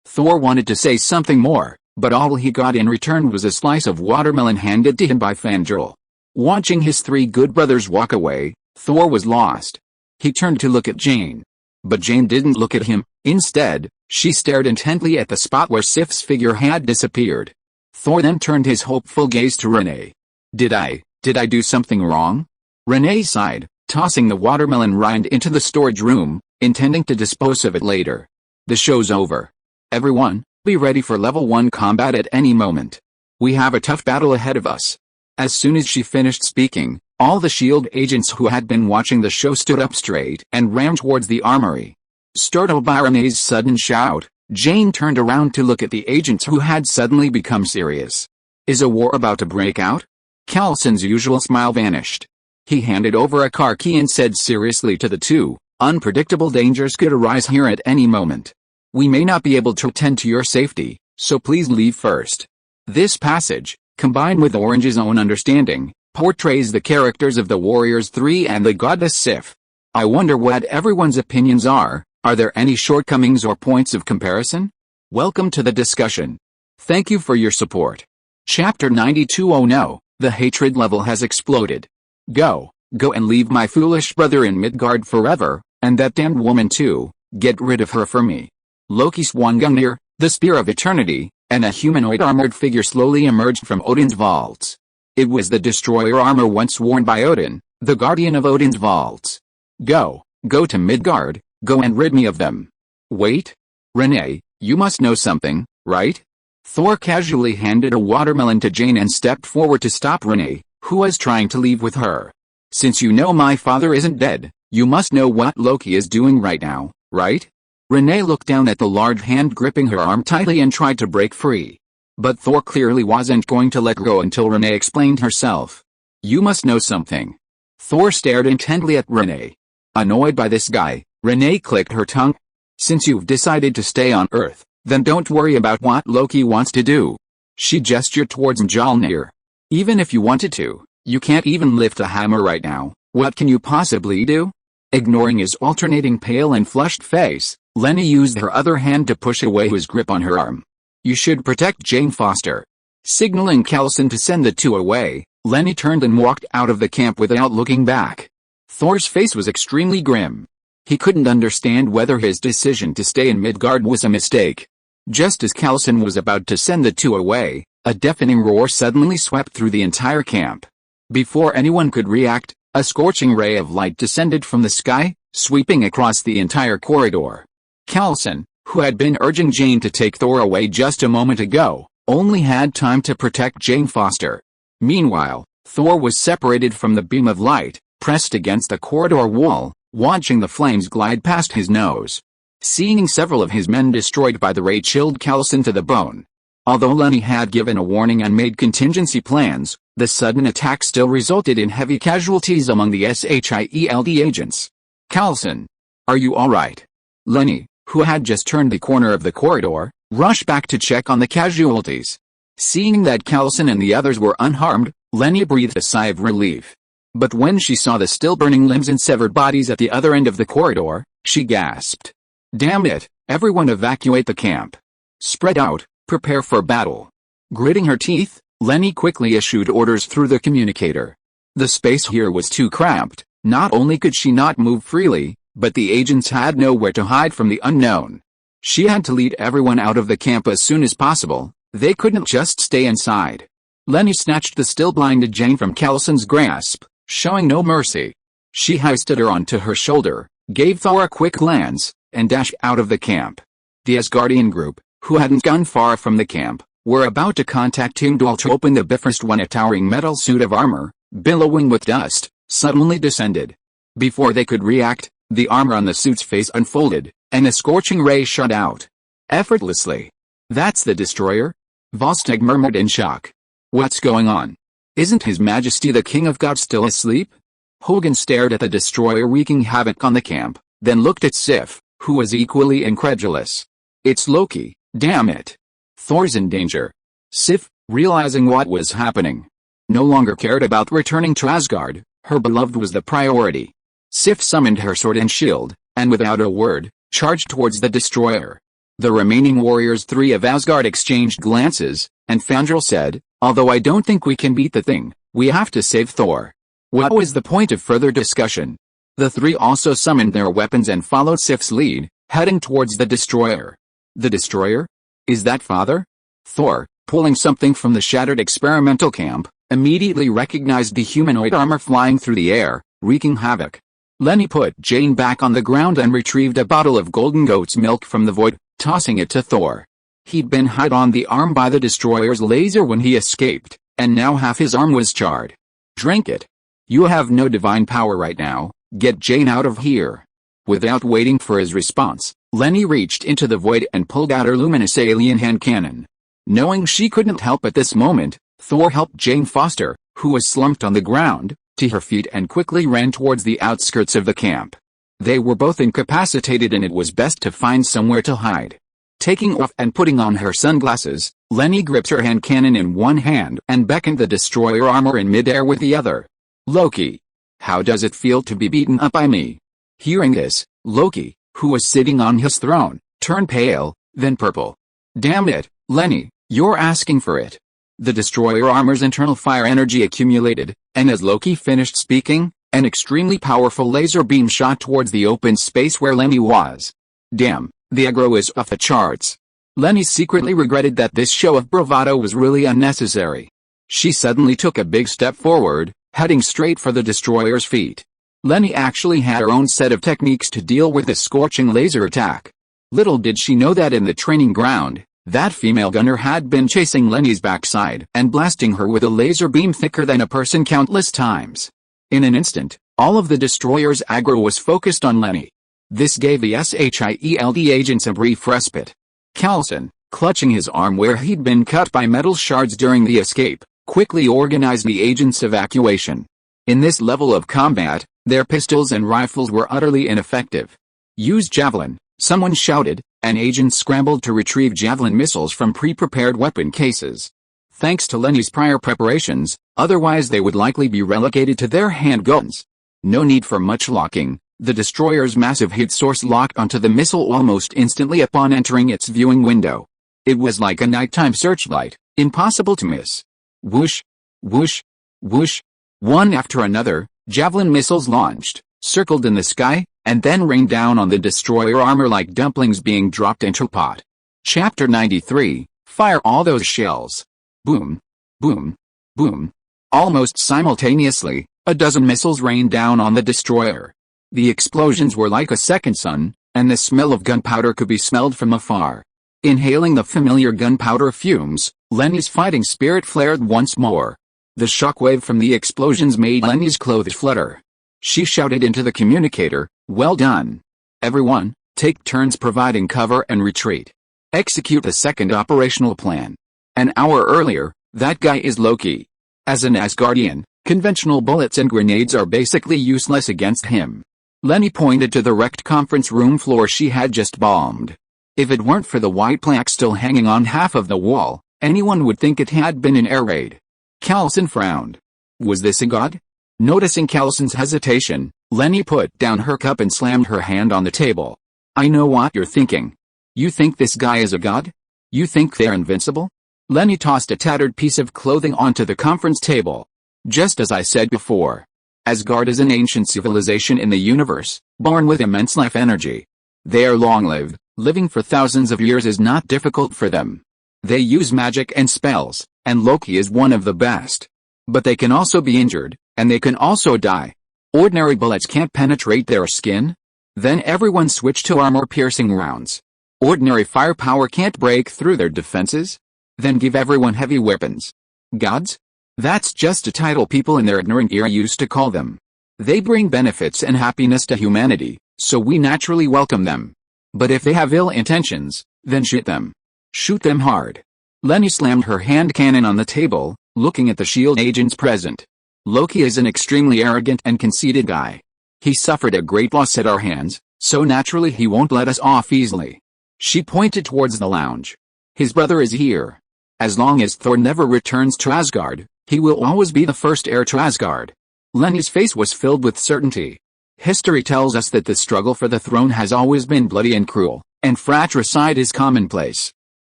[SPEAKER 1] Thor wanted to say something more, but all he got in return was a slice of watermelon handed to him by Fandrel. Watching his three good brothers walk away, Thor was lost. He turned to look at Jane. But Jane didn't look at him. Instead, she stared intently at the spot where Sif's figure had disappeared. Thor then turned his hopeful gaze to Renee. Did I do something wrong?" Renee sighed, tossing the watermelon rind into the storage room, intending to dispose of it later. "The show's over. Everyone, be ready for level 1 combat at any moment. We have a tough battle ahead of us." As soon as she finished speaking, all the S.H.I.E.L.D. agents who had been watching the show stood up straight and ran towards the armory. Startled by Renee's sudden shout, Jane turned around to look at the agents who had suddenly become serious. Is a war about to break out? Callson's usual smile vanished. He handed over a car key and said seriously to the two, unpredictable dangers could arise here at any moment. We may not be able to attend to your safety, so please leave first. This passage, combined with Orange's own understanding, portrays the characters of the Warriors 3 and the goddess Sif. I wonder what everyone's opinions are there any shortcomings or points of comparison? Welcome to the discussion. Thank you for your support. Chapter 92. Oh no, the hatred level has exploded. Go and leave my foolish brother in Midgard forever, and that damned woman too, get rid of her for me. Loki swung Gungnir, the Spear of Eternity, and a humanoid armored figure slowly emerged from Odin's vaults. It was the destroyer armor once worn by Odin, the guardian of Odin's vaults. Go to Midgard, go and rid me of them. Wait. Renee, you must know something, right? Thor casually handed a watermelon to Jane and stepped forward to stop Renee, who was trying to leave with her. Since you know my father isn't dead, you must know what Loki is doing right now, right? Renee looked down at the large hand gripping her arm tightly and tried to break free. But Thor clearly wasn't going to let go until Renee explained herself. You must know something. Thor stared intently at Renee. Annoyed by this guy, Renee clicked her tongue. Since you've decided to stay on Earth, then don't worry about what Loki wants to do. She gestured towards Mjolnir. Even if you wanted to, you can't even lift a hammer right now. What can you possibly do? Ignoring his alternating pale and flushed face, Leni used her other hand to push away his grip on her arm. You should protect Jane Foster. Signaling Callson to send the two away, Leni turned and walked out of the camp without looking back. Thor's face was extremely grim. He couldn't understand whether his decision to stay in Midgard was a mistake. Just as Callson was about to send the two away, a deafening roar suddenly swept through the entire camp. Before anyone could react, a scorching ray of light descended from the sky, sweeping across the entire corridor. Callson, who had been urging Jane to take Thor away just a moment ago, only had time to protect Jane Foster. Meanwhile, Thor was separated from the beam of light, pressed against the corridor wall, watching the flames glide past his nose. Seeing several of his men destroyed by the ray chilled Callson to the bone. Although Leni had given a warning and made contingency plans, the sudden attack still resulted in heavy casualties among the S.H.I.E.L.D. agents. Callson, are you alright? Leni, who had just turned the corner of the corridor, rushed back to check on the casualties. Seeing that Callson and the others were unharmed, Leni breathed a sigh of relief. But when she saw the still burning limbs and severed bodies at the other end of the corridor, she gasped. Damn it, everyone evacuate the camp. Spread out, prepare for battle. Gritting her teeth, Leni quickly issued orders through the communicator. The space here was too cramped. Not only could she not move freely, but the agents had nowhere to hide from the unknown. She had to lead everyone out of the camp as soon as possible. They couldn't just stay inside. Leni snatched the still blinded Jane from Callson's grasp, showing no mercy. She hoisted her onto her shoulder, gave Thor a quick glance, and dashed out of the camp. The Asgardian group, who hadn't gone far from the camp, were about to contact Heimdall to open the Bifrost when a towering metal suit of armor, billowing with dust, suddenly descended. Before they could react, the armor on the suit's face unfolded, and a scorching ray shot out. Effortlessly. That's the destroyer? Volstagg murmured in shock. What's going on? Isn't His Majesty the King of Gods still asleep? Hogan stared at the destroyer wreaking havoc on the camp, then looked at Sif, who was equally incredulous. It's Loki, damn it. Thor's in danger. Sif, realizing what was happening, no longer cared about returning to Asgard. Her beloved was the priority. Sif summoned her sword and shield, and without a word, charged towards the destroyer. The remaining warriors 3 of Asgard exchanged glances, and Fandral said, although I don't think we can beat the thing, we have to save Thor. What was the point of further discussion? The 3 also summoned their weapons and followed Sif's lead, heading towards the destroyer. The destroyer? Is that father? Thor, pulling something from the shattered experimental camp, immediately recognized the humanoid armor flying through the air, wreaking havoc. Leni put Jane back on the ground and retrieved a bottle of golden goat's milk from the void, tossing it to Thor. He'd been hit on the arm by the destroyer's laser when he escaped, and now half his arm was charred. Drink it. You have no divine power right now, get Jane out of here. Without waiting for his response, Leni reached into the void and pulled out her luminous alien hand cannon. Knowing she couldn't help at this moment, Thor helped Jane Foster, who was slumped on the ground, to her feet and quickly ran towards the outskirts of the camp. They were both incapacitated and it was best to find somewhere to hide. Taking off and putting on her sunglasses, Leni gripped her hand cannon in one hand and beckoned the destroyer armor in midair with the other. Loki. How does it feel to be beaten up by me? Hearing this, Loki, who was sitting on his throne, turned pale, then purple. Damn it, Leni, you're asking for it. The destroyer armor's internal fire energy accumulated, and as Loki finished speaking, an extremely powerful laser beam shot towards the open space where Leni was. Damn, the aggro is off the charts. Leni secretly regretted that this show of bravado was really unnecessary. She suddenly took a big step forward, heading straight for the destroyer's feet. Leni actually had her own set of techniques to deal with the scorching laser attack. Little did she know that in the training ground, that female gunner had been chasing Leni's backside and blasting her with a laser beam thicker than a person countless times. In an instant, all of the destroyer's aggro was focused on Leni. This gave the S.H.I.E.L.D. agents a brief respite. Coulson, clutching his arm where he'd been cut by metal shards during the escape, quickly organized the agents' evacuation. In this level of combat, their pistols and rifles were utterly ineffective. Use javelin, someone shouted, and agents scrambled to retrieve javelin missiles from pre-prepared weapon cases. Thanks to Leni's prior preparations, otherwise they would likely be relegated to their handguns. No need for much locking, the destroyer's massive heat source locked onto the missile almost instantly upon entering its viewing window. It was like a nighttime searchlight, impossible to miss. Whoosh, whoosh, whoosh. One after another, javelin missiles launched, circled in the sky, and then rained down on the destroyer armor like dumplings being dropped into a pot. Chapter 93, Fire all those shells. Boom, boom, boom. Almost simultaneously, a dozen missiles rained down on the destroyer. The explosions were like a second sun, and the smell of gunpowder could be smelled from afar. Inhaling the familiar gunpowder fumes, Leni's fighting spirit flared once more. The shockwave from the explosions made Leni's clothes flutter. She shouted into the communicator, "Well done. Everyone, take turns providing cover and retreat. Execute the second operational plan." An hour earlier, that guy is Loki. As an Asgardian, conventional bullets and grenades are basically useless against him. Leni pointed to the wrecked conference room floor she had just bombed. If it weren't for the white plaque still hanging on half of the wall, anyone would think it had been an air raid. Coulson frowned. Was this a god? Noticing Coulson's hesitation, Leni put down her cup and slammed her hand on the table. I know what you're thinking. You think this guy is a god? You think they're invincible? Leni tossed a tattered piece of clothing onto the conference table. Just as I said before, Asgard is an ancient civilization in the universe, born with immense life energy. They are long-lived, living for thousands of years is not difficult for them. They use magic and spells, and Loki is one of the best. But they can also be injured, and they can also die. Ordinary bullets can't penetrate their skin. Then everyone switch to armor-piercing rounds. Ordinary firepower can't break through their defenses. Then give everyone heavy weapons. Gods? That's just a title people in their ignorant ear used to call them. They bring benefits and happiness to humanity, so we naturally welcome them. But if they have ill intentions, then shoot them. Shoot them hard. Leni slammed her hand cannon on the table, looking at the S.H.I.E.L.D. agents present. Loki is an extremely arrogant and conceited guy. He suffered a great loss at our hands, so naturally he won't let us off easily. She pointed towards the lounge. His brother is here. As long as Thor never returns to Asgard, he will always be the first heir to Asgard. Leni's face was filled with certainty. History tells us that the struggle for the throne has always been bloody and cruel, and fratricide is commonplace.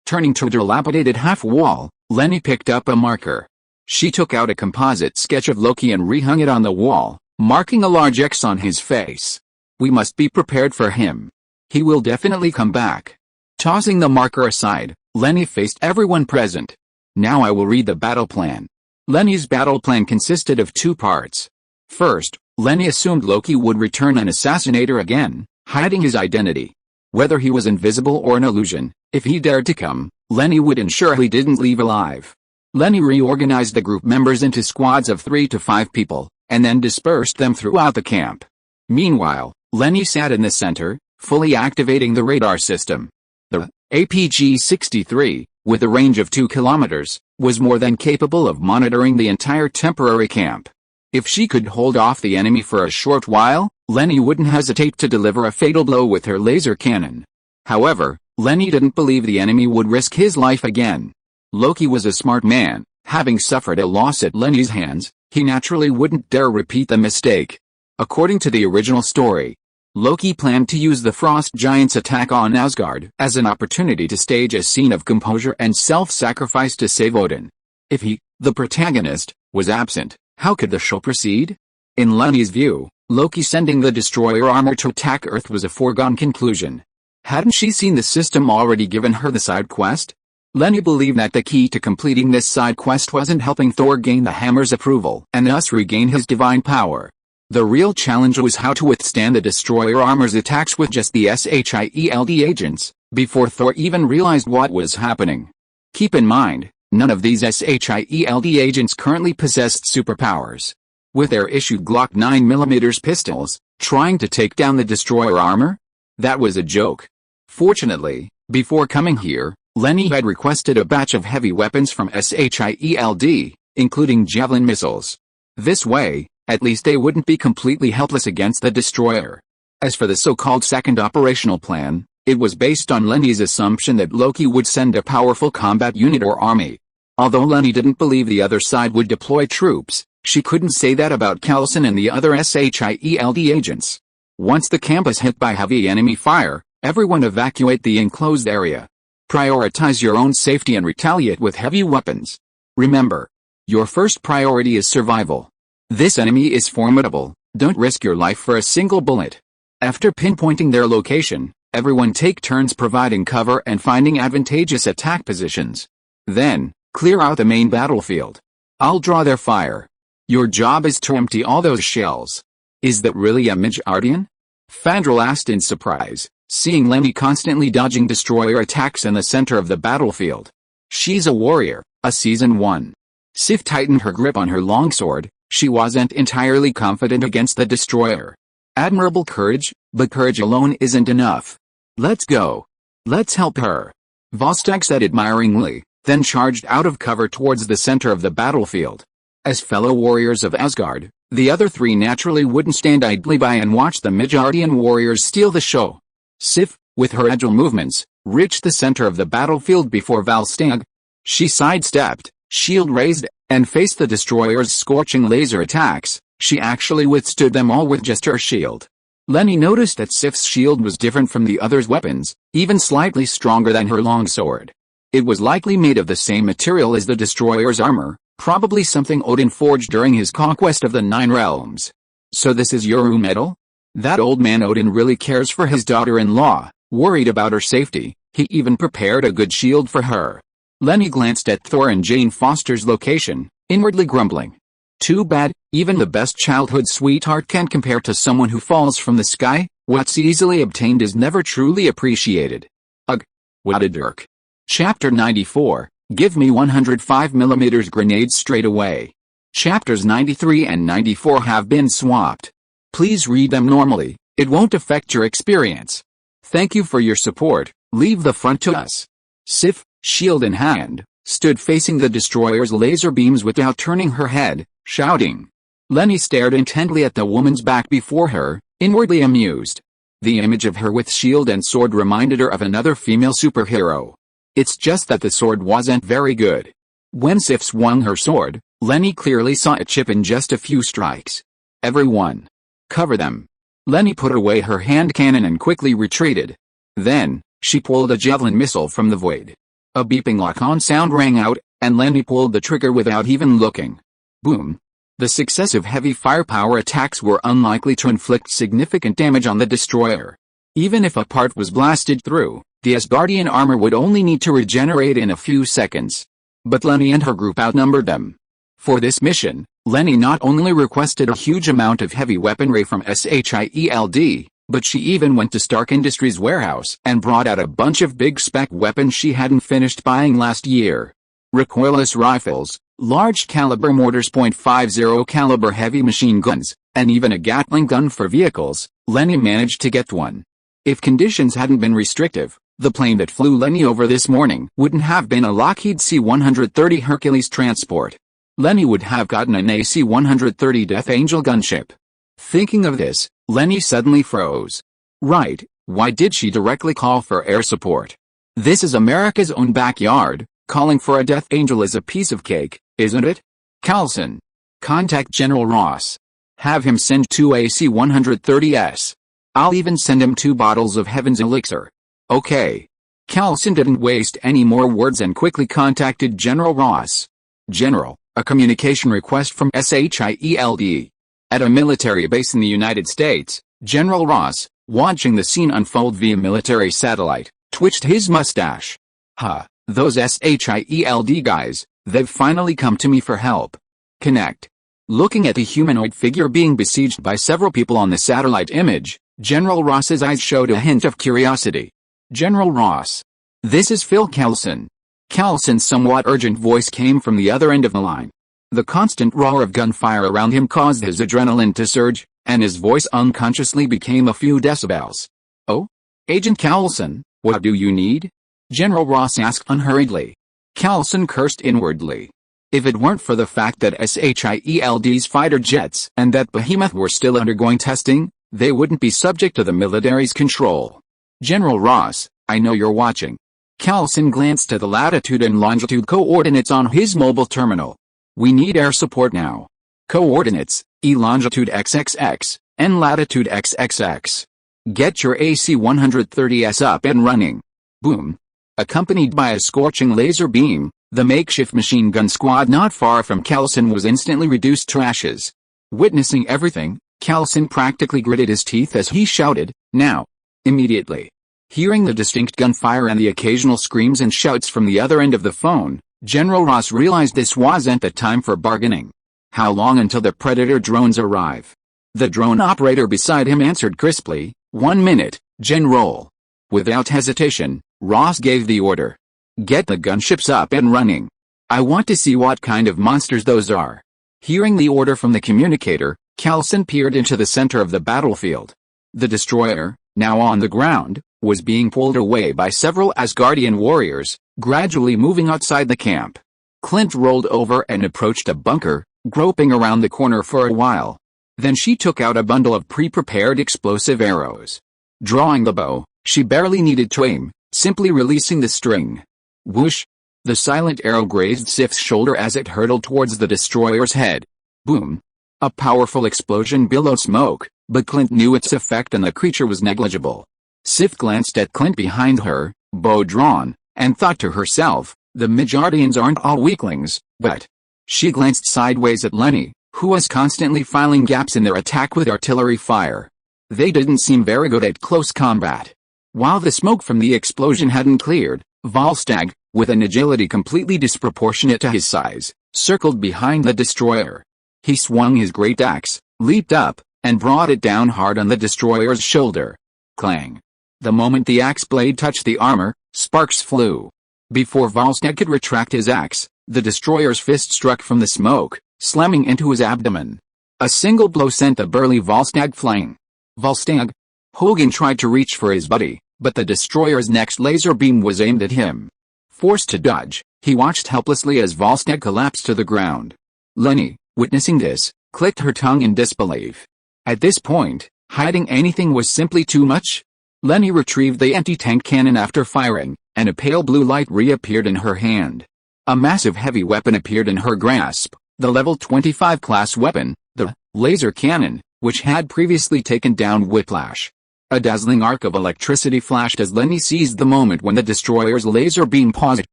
[SPEAKER 1] Turning to a dilapidated half-wall, Leni picked up a marker. She took out a composite sketch of Loki and rehung it on the wall, marking a large X on his face. We must be prepared for him. He will definitely come back. Tossing the marker aside, Leni faced everyone present. Now I will read the battle plan. Leni's battle plan consisted of two parts. First, Leni assumed Loki would return an assassinator again, hiding his identity. Whether he was invisible or an illusion, if he dared to come, Leni would ensure he didn't leave alive. Leni reorganized the group members into squads of 3 to 5 people, and then dispersed them throughout the camp. Meanwhile, Leni sat in the center, fully activating the radar system. The APG-63, with a range of 2 kilometers, was more than capable of monitoring the entire temporary camp. If she could hold off the enemy for a short while, Leni wouldn't hesitate to deliver a fatal blow with her laser cannon. However, Leni didn't believe the enemy would risk his life again. Loki was a smart man. Having suffered a loss at Leni's hands, he naturally wouldn't dare repeat the mistake. According to the original story, Loki planned to use the Frost Giant's attack on Asgard as an opportunity to stage a scene of composure and self-sacrifice to save Odin. If he, the protagonist, was absent, how could the show proceed? In Leni's view, Loki sending the destroyer armor to attack Earth was a foregone conclusion. Hadn't she seen the system already given her the side quest? Leni believed that the key to completing this side quest wasn't helping Thor gain the hammer's approval and thus regain his divine power. The real challenge was how to withstand the destroyer armor's attacks with just the S.H.I.E.L.D. agents, before Thor even realized what was happening. Keep in mind, none of these S.H.I.E.L.D. agents currently possessed superpowers. With their issued Glock 9mm pistols, trying to take down the destroyer armor? That was a joke. Fortunately, before coming here, Leni had requested a batch of heavy weapons from S.H.I.E.L.D., including javelin missiles. This way, at least they wouldn't be completely helpless against the destroyer. As for the so-called second operational plan, it was based on Leni's assumption that Loki would send a powerful combat unit or army. Although Leni didn't believe the other side would deploy troops, she couldn't say that about Coulson and the other S.H.I.E.L.D. agents. Once the camp is hit by heavy enemy fire, everyone evacuate the enclosed area. Prioritize your own safety and retaliate with heavy weapons. Remember, your first priority is survival. This enemy is formidable, don't risk your life for a single bullet. After pinpointing their location, everyone take turns providing cover and finding advantageous attack positions. Then, clear out the main battlefield. I'll draw their fire. Your job is to empty all those shells. Is that really a Midgardian? Fandral asked in surprise, seeing Leni constantly dodging destroyer attacks in the center of the battlefield. She's a warrior, a Season 1. Sif tightened her grip on her longsword. She wasn't entirely confident against the destroyer. Admirable courage, but courage alone isn't enough. Let's go. Let's help her. Vostok said admiringly, then charged out of cover towards the center of the battlefield. As fellow warriors of Asgard, the other three naturally wouldn't stand idly by and watch the Midgardian warriors steal the show. Sif, with her agile movements, reached the center of the battlefield before Valstag. She sidestepped, shield raised, and faced the destroyer's scorching laser attacks. She actually withstood them all with just her shield. Leni noticed that Sif's shield was different from the others' weapons, even slightly stronger than her longsword. It was likely made of the same material as the destroyer's armor, probably something Odin forged during his conquest of the Nine Realms. So this is Yoru metal? That old man Odin really cares for his daughter-in-law, worried about her safety. He even prepared a good shield for her. Leni glanced at Thor and Jane Foster's location, inwardly grumbling. Too bad, even the best childhood sweetheart can't compare to someone who falls from the sky. What's easily obtained is never truly appreciated. Ugh. What a jerk. Chapter 94, Give me 105mm grenades straight away. Chapters 93 and 94 have been swapped. Please read them normally, it won't affect your experience. Thank you for your support, leave the front to us. Sif, shield in hand, stood facing the destroyer's laser beams without turning her head, shouting. Leni stared intently at the woman's back before her, inwardly amused. The image of her with shield and sword reminded her of another female superhero. It's just that the sword wasn't very good. When Sif swung her sword, Leni clearly saw a chip in just a few strikes. Everyone. Cover them. Leni put away her hand cannon and quickly retreated. Then, she pulled a javelin missile from the void. A beeping lock-on sound rang out, and Leni pulled the trigger without even looking. Boom. The successive heavy firepower attacks were unlikely to inflict significant damage on the destroyer. Even if a part was blasted through, the Asgardian armor would only need to regenerate in a few seconds. But Leni and her group outnumbered them. For this mission, Leni not only requested a huge amount of heavy weaponry from S.H.I.E.L.D., but she even went to Stark Industries' warehouse and brought out a bunch of big spec weapons she hadn't finished buying last year. Recoilless rifles, large caliber mortars, .50 caliber heavy machine guns, and even a Gatling gun for vehicles. Leni managed to get one. If conditions hadn't been restrictive, the plane that flew Leni over this morning wouldn't have been a Lockheed C-130 Hercules transport. Leni would have gotten an AC-130 Death Angel gunship. Thinking of this, Leni suddenly froze. Right, why did she directly call for air support? This is America's own backyard. Calling for a Death Angel is a piece of cake, isn't it? Carlson. Contact General Ross. Have him send 2 AC-130s. I'll even send him 2 bottles of Heaven's Elixir. Okay. Carlson didn't waste any more words and quickly contacted General Ross. General, a communication request from S.H.I.E.L.D. At a military base in the United States, General Ross, watching the scene unfold via military satellite, twitched his mustache. Huh, those S.H.I.E.L.D. guys, they've finally come to me for help. Connect. Looking at the humanoid figure being besieged by several people on the satellite image, General Ross's eyes showed a hint of curiosity. General Ross. This is Phil Carlson. Carlson's somewhat urgent voice came from the other end of the line. The constant roar of gunfire around him caused his adrenaline to surge, and his voice unconsciously became a few decibels. Oh? Agent Carlson, what do you need? General Ross asked unhurriedly. Carlson cursed inwardly. If it weren't for the fact that S.H.I.E.L.D's fighter jets and that behemoth were still undergoing testing, they wouldn't be subject to the military's control. General Ross, I know you're watching. Carlson glanced at the latitude and longitude coordinates on his mobile terminal. We need air support now. Coordinates, E longitude XXX, N latitude XXX. Get your AC-130s up and running. Boom. Accompanied by a scorching laser beam, the makeshift machine gun squad not far from Carlson was instantly reduced to ashes. Witnessing everything, Carlson practically gritted his teeth as he shouted, now. Immediately. Hearing the distinct gunfire and the occasional screams and shouts from the other end of the phone, General Ross realized this wasn't the time for bargaining. How long until the Predator drones arrive? The drone operator beside him answered crisply, 1 minute, General. Without hesitation, Ross gave the order. Get the gunships up and running. I want to see what kind of monsters those are. Hearing the order from the communicator, Carlson peered into the center of the battlefield. The destroyer, now on the ground, was being pulled away by several Asgardian warriors, gradually moving outside the camp. Clint rolled over and approached a bunker, groping around the corner for a while. Then she took out a bundle of pre-prepared explosive arrows. Drawing the bow, she barely needed to aim, simply releasing the string. Whoosh! The silent arrow grazed Sif's shoulder as it hurtled towards the destroyer's head. Boom! A powerful explosion billowed smoke, but Clint knew its effect and the creature was negligible. Sif glanced at Clint behind her, bow drawn, and thought to herself, the Midgardians aren't all weaklings, but... She glanced sideways at Leni, who was constantly filling gaps in their attack with artillery fire. They didn't seem very good at close combat. While the smoke from the explosion hadn't cleared, Volstagg, with an agility completely disproportionate to his size, circled behind the destroyer. He swung his great axe, leaped up, and brought it down hard on the destroyer's shoulder. Clang! The moment the axe blade touched the armor, sparks flew. Before Volstagg could retract his axe, the destroyer's fist struck from the smoke, slamming into his abdomen. A single blow sent the burly Volstagg flying. Volstagg! Hogan tried to reach for his buddy, but the destroyer's next laser beam was aimed at him. Forced to dodge, he watched helplessly as Volstagg collapsed to the ground. Leni, witnessing this, clicked her tongue in disbelief. At this point, hiding anything was simply too much. Leni retrieved the anti-tank cannon after firing, and a pale blue light reappeared in her hand. A massive heavy weapon appeared in her grasp, the level 25 class weapon, the laser cannon, which had previously taken down Whiplash. A dazzling arc of electricity flashed as Leni seized the moment when the destroyer's laser beam paused,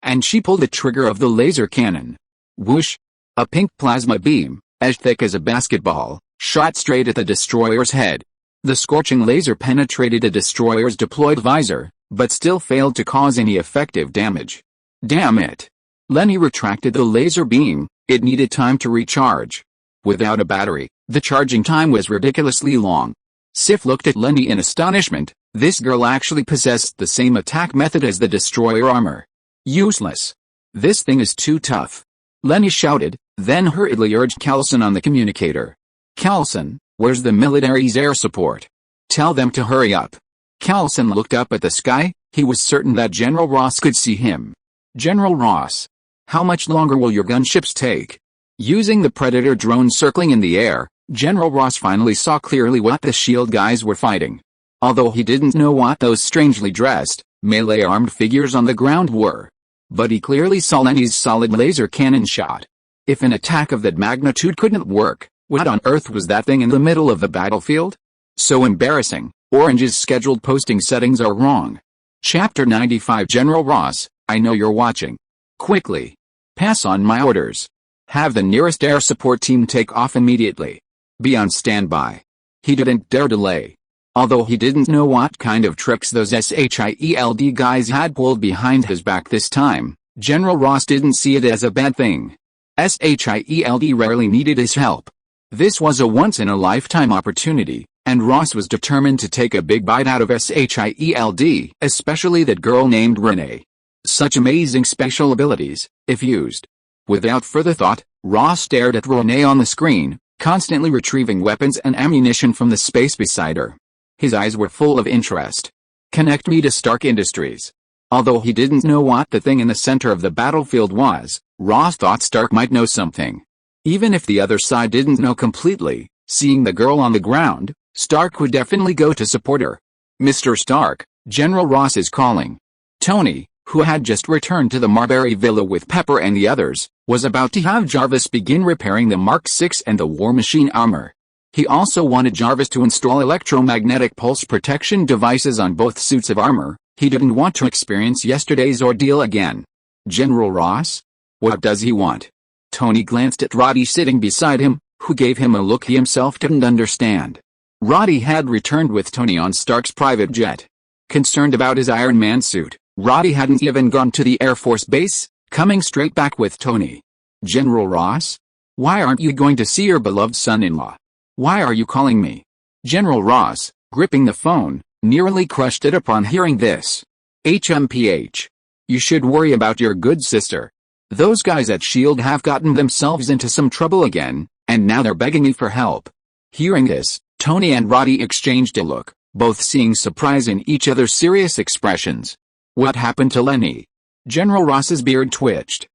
[SPEAKER 1] and she pulled the trigger of the laser cannon. Whoosh! A pink plasma beam, as thick as a basketball, shot straight at the destroyer's head. The scorching laser penetrated the destroyer's deployed visor, but still failed to cause any effective damage. Damn it! Leni retracted the laser beam, it needed time to recharge. Without a battery, the charging time was ridiculously long. Sif looked at Leni in astonishment, this girl actually possessed the same attack method as the destroyer armor. Useless. This thing is too tough. Leni shouted, then hurriedly urged Carlson on the communicator. Carlson, where's the military's air support? Tell them to hurry up. Coulson looked up at the sky. He was certain that General Ross could see him. General Ross. How much longer will your gunships take? Using the Predator drone circling in the air, General Ross finally saw clearly what the S.H.I.E.L.D. guys were fighting. Although he didn't know what those strangely dressed, melee-armed figures on the ground were. But he clearly saw Leni's solid laser cannon shot. If an attack of that magnitude couldn't work, what on earth was that thing in the middle of the battlefield? So embarrassing. Orange's scheduled posting settings are wrong. Chapter 95 General Ross, I know you're watching. Quickly. Pass on my orders. Have the nearest air support team take off immediately. Be on standby. He didn't dare delay. Although he didn't know what kind of tricks those S.H.I.E.L.D. guys had pulled behind his back this time, General Ross didn't see it as a bad thing. S.H.I.E.L.D. rarely needed his help. This was a once-in-a-lifetime opportunity, and Ross was determined to take a big bite out of S.H.I.E.L.D., especially that girl named Renee. Such amazing spatial abilities, if used. Without further thought, Ross stared at Renee on the screen, constantly retrieving weapons and ammunition from the space beside her. His eyes were full of interest. Connect me to Stark Industries. Although he didn't know what the thing in the center of the battlefield was, Ross thought Stark might know something. Even if the other side didn't know completely, seeing the girl on the ground, Stark would definitely go to support her. Mr. Stark, General Ross is calling. Tony, who had just returned to the Marbury Villa with Pepper and the others, was about to have Jarvis begin repairing the Mark 6 and the War Machine armor. He also wanted Jarvis to install electromagnetic pulse protection devices on both suits of armor. He didn't want to experience yesterday's ordeal again. General Ross? What does he want? Tony glanced at Roddy sitting beside him, who gave him a look he himself didn't understand. Roddy had returned with Tony on Stark's private jet. Concerned about his Iron Man suit, Roddy hadn't even gone to the Air Force base, coming straight back with Tony. General Ross? Why aren't you going to see your beloved son-in-law? Why are you calling me? General Ross, gripping the phone, nearly crushed it upon hearing this. HMPH. You should worry about your good sister. Those guys at S.H.I.E.L.D. have gotten themselves into some trouble again, and now they're begging me for help. Hearing this, Tony and Roddy exchanged a look, both seeing surprise in each other's serious expressions. What happened to Leni? General Ross's beard twitched.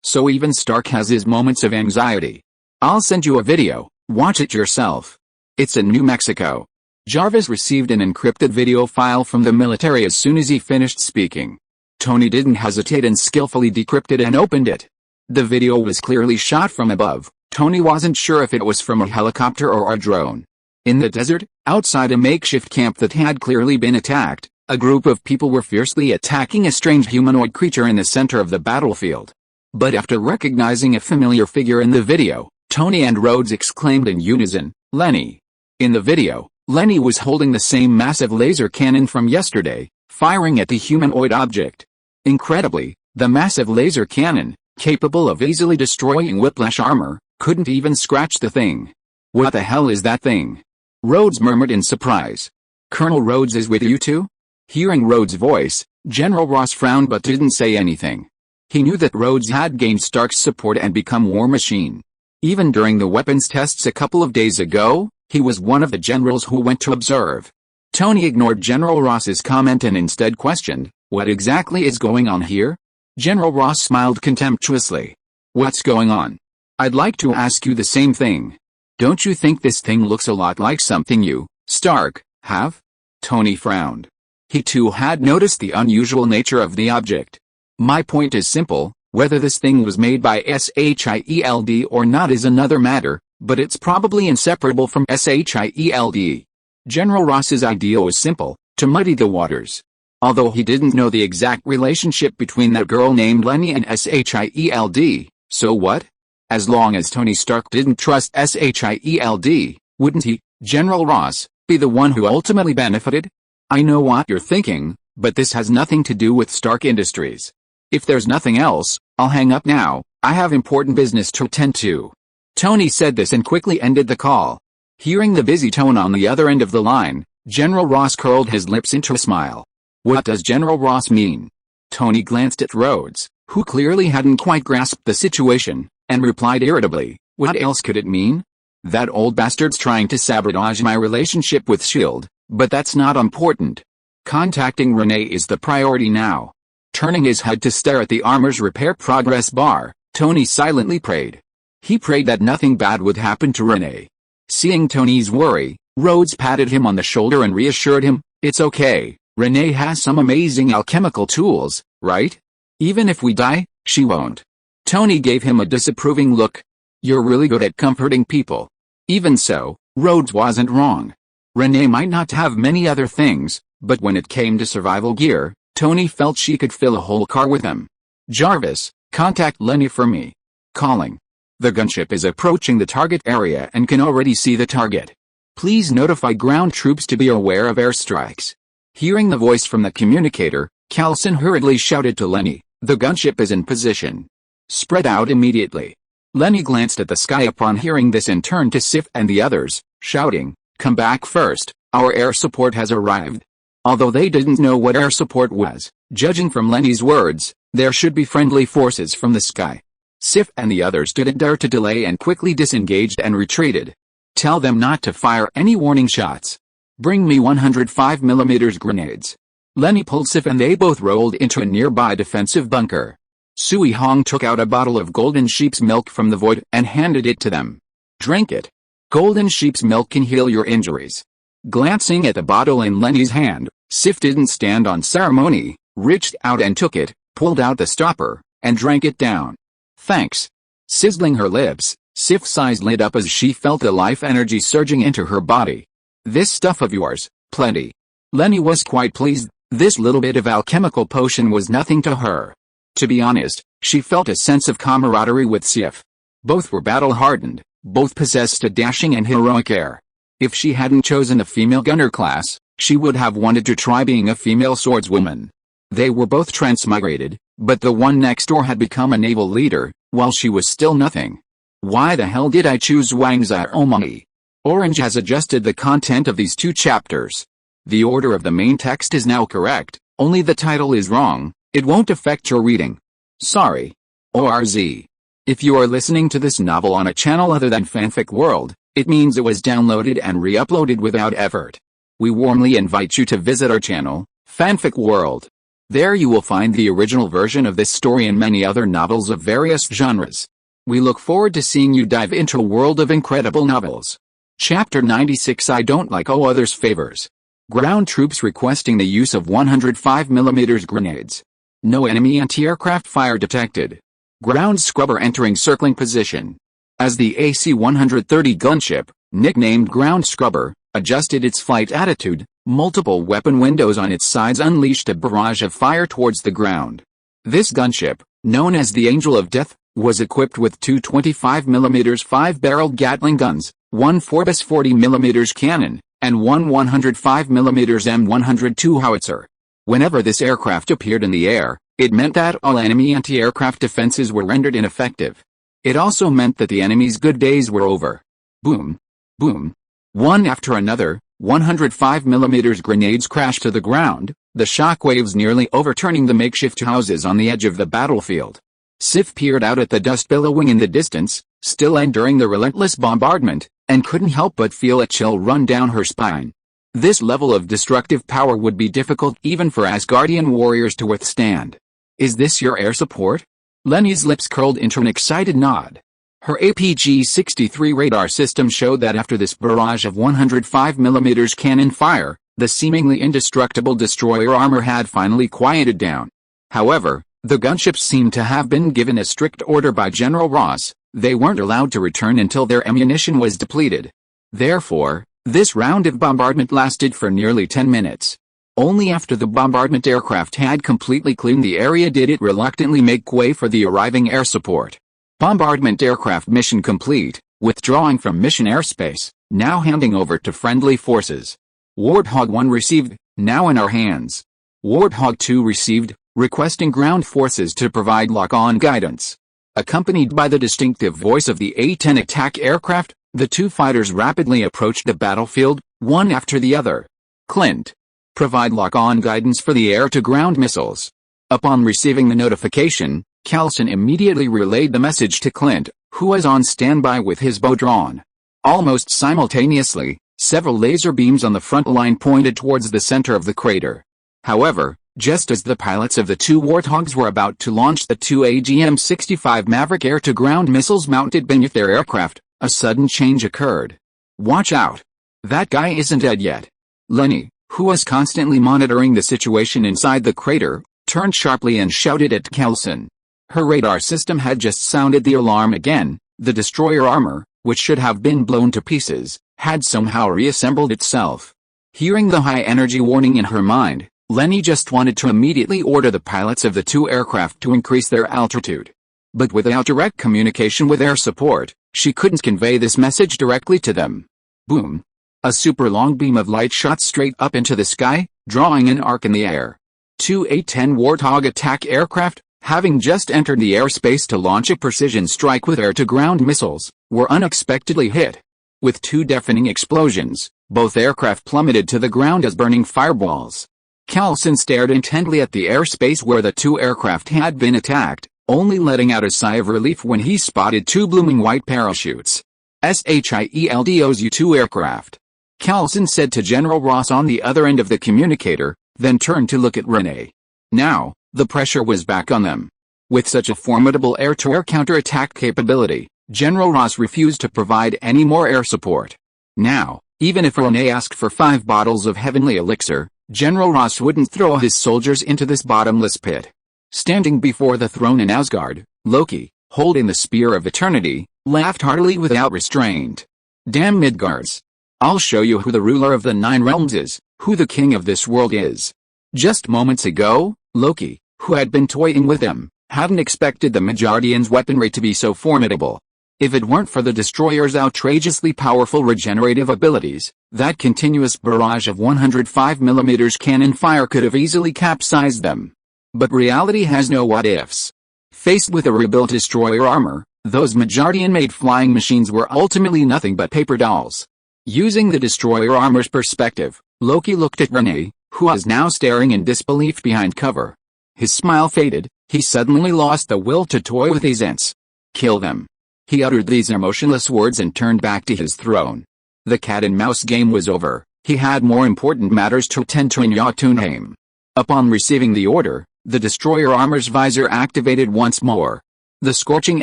[SPEAKER 1] So even Stark has his moments of anxiety. I'll send you a video. Watch it yourself. It's in New Mexico. Jarvis received an encrypted video file from the military as soon as he finished speaking. Tony didn't hesitate and skillfully decrypted and opened it. The video was clearly shot from above. Tony wasn't sure if it was from a helicopter or a drone. In the desert, outside a makeshift camp that had clearly been attacked, a group of people were fiercely attacking a strange humanoid creature in the center of the battlefield. But after recognizing a familiar figure in the video, Tony and Rhodes exclaimed in unison, Leni. In the video, Leni was holding the same massive laser cannon from yesterday, firing at the humanoid object. Incredibly, the massive laser cannon, capable of easily destroying Whiplash armor, couldn't even scratch the thing. What the hell is that thing? Rhodes murmured in surprise. Colonel Rhodes is with you too? Hearing Rhodes' voice, General Ross frowned but didn't say anything. He knew that Rhodes had gained Stark's support and become War Machine. Even during the weapons tests a couple of days ago, he was one of the generals who went to observe. Tony ignored General Ross's comment and instead questioned, what exactly is going on here? General Ross smiled contemptuously. What's going on? I'd like to ask you the same thing. Don't you think this thing looks a lot like something you, Stark, have? Tony frowned. He too had noticed the unusual nature of the object. My point is simple. Whether this thing was made by S.H.I.E.L.D. or not is another matter, but it's probably inseparable from S.H.I.E.L.D. General Ross's idea was simple, to muddy the waters. Although he didn't know the exact relationship between that girl named Leni and S.H.I.E.L.D., so what? As long as Tony Stark didn't trust S.H.I.E.L.D., wouldn't he, General Ross, be the one who ultimately benefited? I know what you're thinking, but this has nothing to do with Stark Industries. If there's nothing else, I'll hang up now. I have important business to attend to. Tony said this and quickly ended the call. Hearing the busy tone on the other end of the line, General Ross curled his lips into a smile. What does General Ross mean? Tony glanced at Rhodes, who clearly hadn't quite grasped the situation, and replied irritably, what else could it mean? That old bastard's trying to sabotage my relationship with S.H.I.E.L.D., but that's not important. Contacting Renee is the priority now. Turning his head to stare at the armor's repair progress bar, Tony silently prayed. He prayed that nothing bad would happen to Renee. Seeing Tony's worry, Rhodes patted him on the shoulder and reassured him, "It's okay, Renee has some amazing alchemical tools, right? Even if we die, she won't." Tony gave him a disapproving look. "You're really good at comforting people." Even so, Rhodes wasn't wrong. Renee might not have many other things, but when it came to survival gear, Tony felt she could fill a whole car with them. "Jarvis, contact Leni for me." Calling. The gunship is approaching the target area and can already see the target. "Please notify ground troops to be aware of airstrikes." Hearing the voice from the communicator, Coulson hurriedly shouted to Leni, "The gunship is in position. Spread out immediately." Leni glanced at the sky upon hearing this and turned to Sif and the others, shouting, "Come back first, our air support has arrived." Although they didn't know what air support was, judging from Leni's words, there should be friendly forces from the sky. Sif and the others didn't dare to delay and quickly disengaged and retreated. "Tell them not to fire any warning shots. Bring me 105mm grenades." Leni pulled Sif and they both rolled into a nearby defensive bunker. Sui Hong took out a bottle of golden sheep's milk from the void and handed it to them. "Drink it. Golden sheep's milk can heal your injuries." Glancing at the bottle in Leni's hand, Sif didn't stand on ceremony, reached out and took it, pulled out the stopper, and drank it down. "Thanks." Sizzling her lips, Sif's eyes lit up as she felt the life energy surging into her body. "This stuff of yours, plenty." Leni was quite pleased. This little bit of alchemical potion was nothing to her. To be honest, she felt a sense of camaraderie with Sif. Both were battle-hardened, both possessed a dashing and heroic air. If she hadn't chosen a female gunner class, she would have wanted to try being a female swordswoman. They were both transmigrated, but the one next door had become a naval leader, while she was still nothing. Why the hell did I choose Wang Xiaomai? Orange has adjusted the content of these two chapters. The order of the main text is now correct, only the title is wrong. It won't affect your reading. Sorry. ORZ. If you are listening to this novel on a channel other than Fanfic World, it means it was downloaded and re-uploaded without effort. We warmly invite you to visit our channel, Fanfic World. There you will find the original version of this story and many other novels of various genres. We look forward to seeing you dive into a world of incredible novels. Chapter 96. I don't like all others' favors. Ground troops requesting the use of 105mm grenades. No enemy anti-aircraft fire detected. Ground scrubber entering circling position. As the AC-130 gunship, nicknamed Ground Scrubber, adjusted its flight attitude, multiple weapon windows on its sides unleashed a barrage of fire towards the ground. This gunship, known as the Angel of Death, was equipped with two 25mm 5-barreled Gatling guns, one Forbes 40mm cannon, and one 105mm M102 howitzer. Whenever this aircraft appeared in the air, it meant that all enemy anti-aircraft defenses were rendered ineffective. It also meant that the enemy's good days were over. Boom. Boom. One after another, 105mm grenades crashed to the ground, the shockwaves nearly overturning the makeshift houses on the edge of the battlefield. Sif peered out at the dust billowing in the distance, still enduring the relentless bombardment, and couldn't help but feel a chill run down her spine. This level of destructive power would be difficult even for Asgardian warriors to withstand. "Is this your air support?" Leni's lips curled into an excited nod. Her APG-63 radar system showed that after this barrage of 105mm cannon fire, the seemingly indestructible destroyer armor had finally quieted down. However, the gunships seemed to have been given a strict order by General Ross. They weren't allowed to return until their ammunition was depleted. Therefore, this round of bombardment lasted for nearly 10 minutes. Only after the bombardment aircraft had completely cleaned the area did it reluctantly make way for the arriving air support. Bombardment aircraft mission complete, withdrawing from mission airspace, now handing over to friendly forces. Warthog 1 received, now in our hands. Warthog 2 received, requesting ground forces to provide lock-on guidance. Accompanied by the distinctive voice of the A-10 attack aircraft, the two fighters rapidly approached the battlefield, one after the other. Clint. Provide lock-on guidance for the air-to-ground missiles. Upon receiving the notification, Coulson immediately relayed the message to Clint, who was on standby with his bow drawn. Almost simultaneously, several laser beams on the front line pointed towards the center of the crater. However, just as the pilots of the two Warthogs were about to launch the two AGM-65 Maverick air-to-ground missiles mounted beneath their aircraft, a sudden change occurred. "Watch out! That guy isn't dead yet." Leni, who was constantly monitoring the situation inside the crater, turned sharply and shouted at Kelson. Her radar system had just sounded the alarm again. The destroyer armor, which should have been blown to pieces, had somehow reassembled itself. Hearing the high-energy warning in her mind, Leni just wanted to immediately order the pilots of the two aircraft to increase their altitude. But without direct communication with air support, she couldn't convey this message directly to them. Boom! A super long beam of light shot straight up into the sky, drawing an arc in the air. Two A-10 Warthog attack aircraft, having just entered the airspace to launch a precision strike with air-to-ground missiles, were unexpectedly hit. With two deafening explosions, both aircraft plummeted to the ground as burning fireballs. Kelson stared intently at the airspace where the two aircraft had been attacked, only letting out a sigh of relief when he spotted two blooming white parachutes. S.H.I.E.L.D. owes you two aircraft, Kelson said to General Ross on the other end of the communicator, then turned to look at Renee. Now, the pressure was back on them. With such a formidable air-to-air counterattack capability, General Ross refused to provide any more air support. Now, even if Renee asked for 5 bottles of heavenly elixir, General Ross wouldn't throw his soldiers into this bottomless pit. Standing before the throne in Asgard, Loki, holding the Spear of Eternity, laughed heartily without restraint. "Damn Midgards. I'll show you who the ruler of the 9 realms is, who the king of this world is." Just moments ago, Loki, who had been toying with them, hadn't expected the Midgardians' weaponry to be so formidable. If it weren't for the destroyer's outrageously powerful regenerative abilities, that continuous barrage of 105mm cannon fire could have easily capsized them. But reality has no what-ifs. Faced with a rebuilt destroyer armor, those Midgardian-made flying machines were ultimately nothing but paper dolls. Using the destroyer armor's perspective, Loki looked at Renee, who was now staring in disbelief behind cover. His smile faded, he suddenly lost the will to toy with these ants. "Kill them." He uttered these emotionless words and turned back to his throne. The cat-and-mouse game was over. He had more important matters to attend to in Jotunheim. Upon receiving the order, the destroyer armor's visor activated once more. The scorching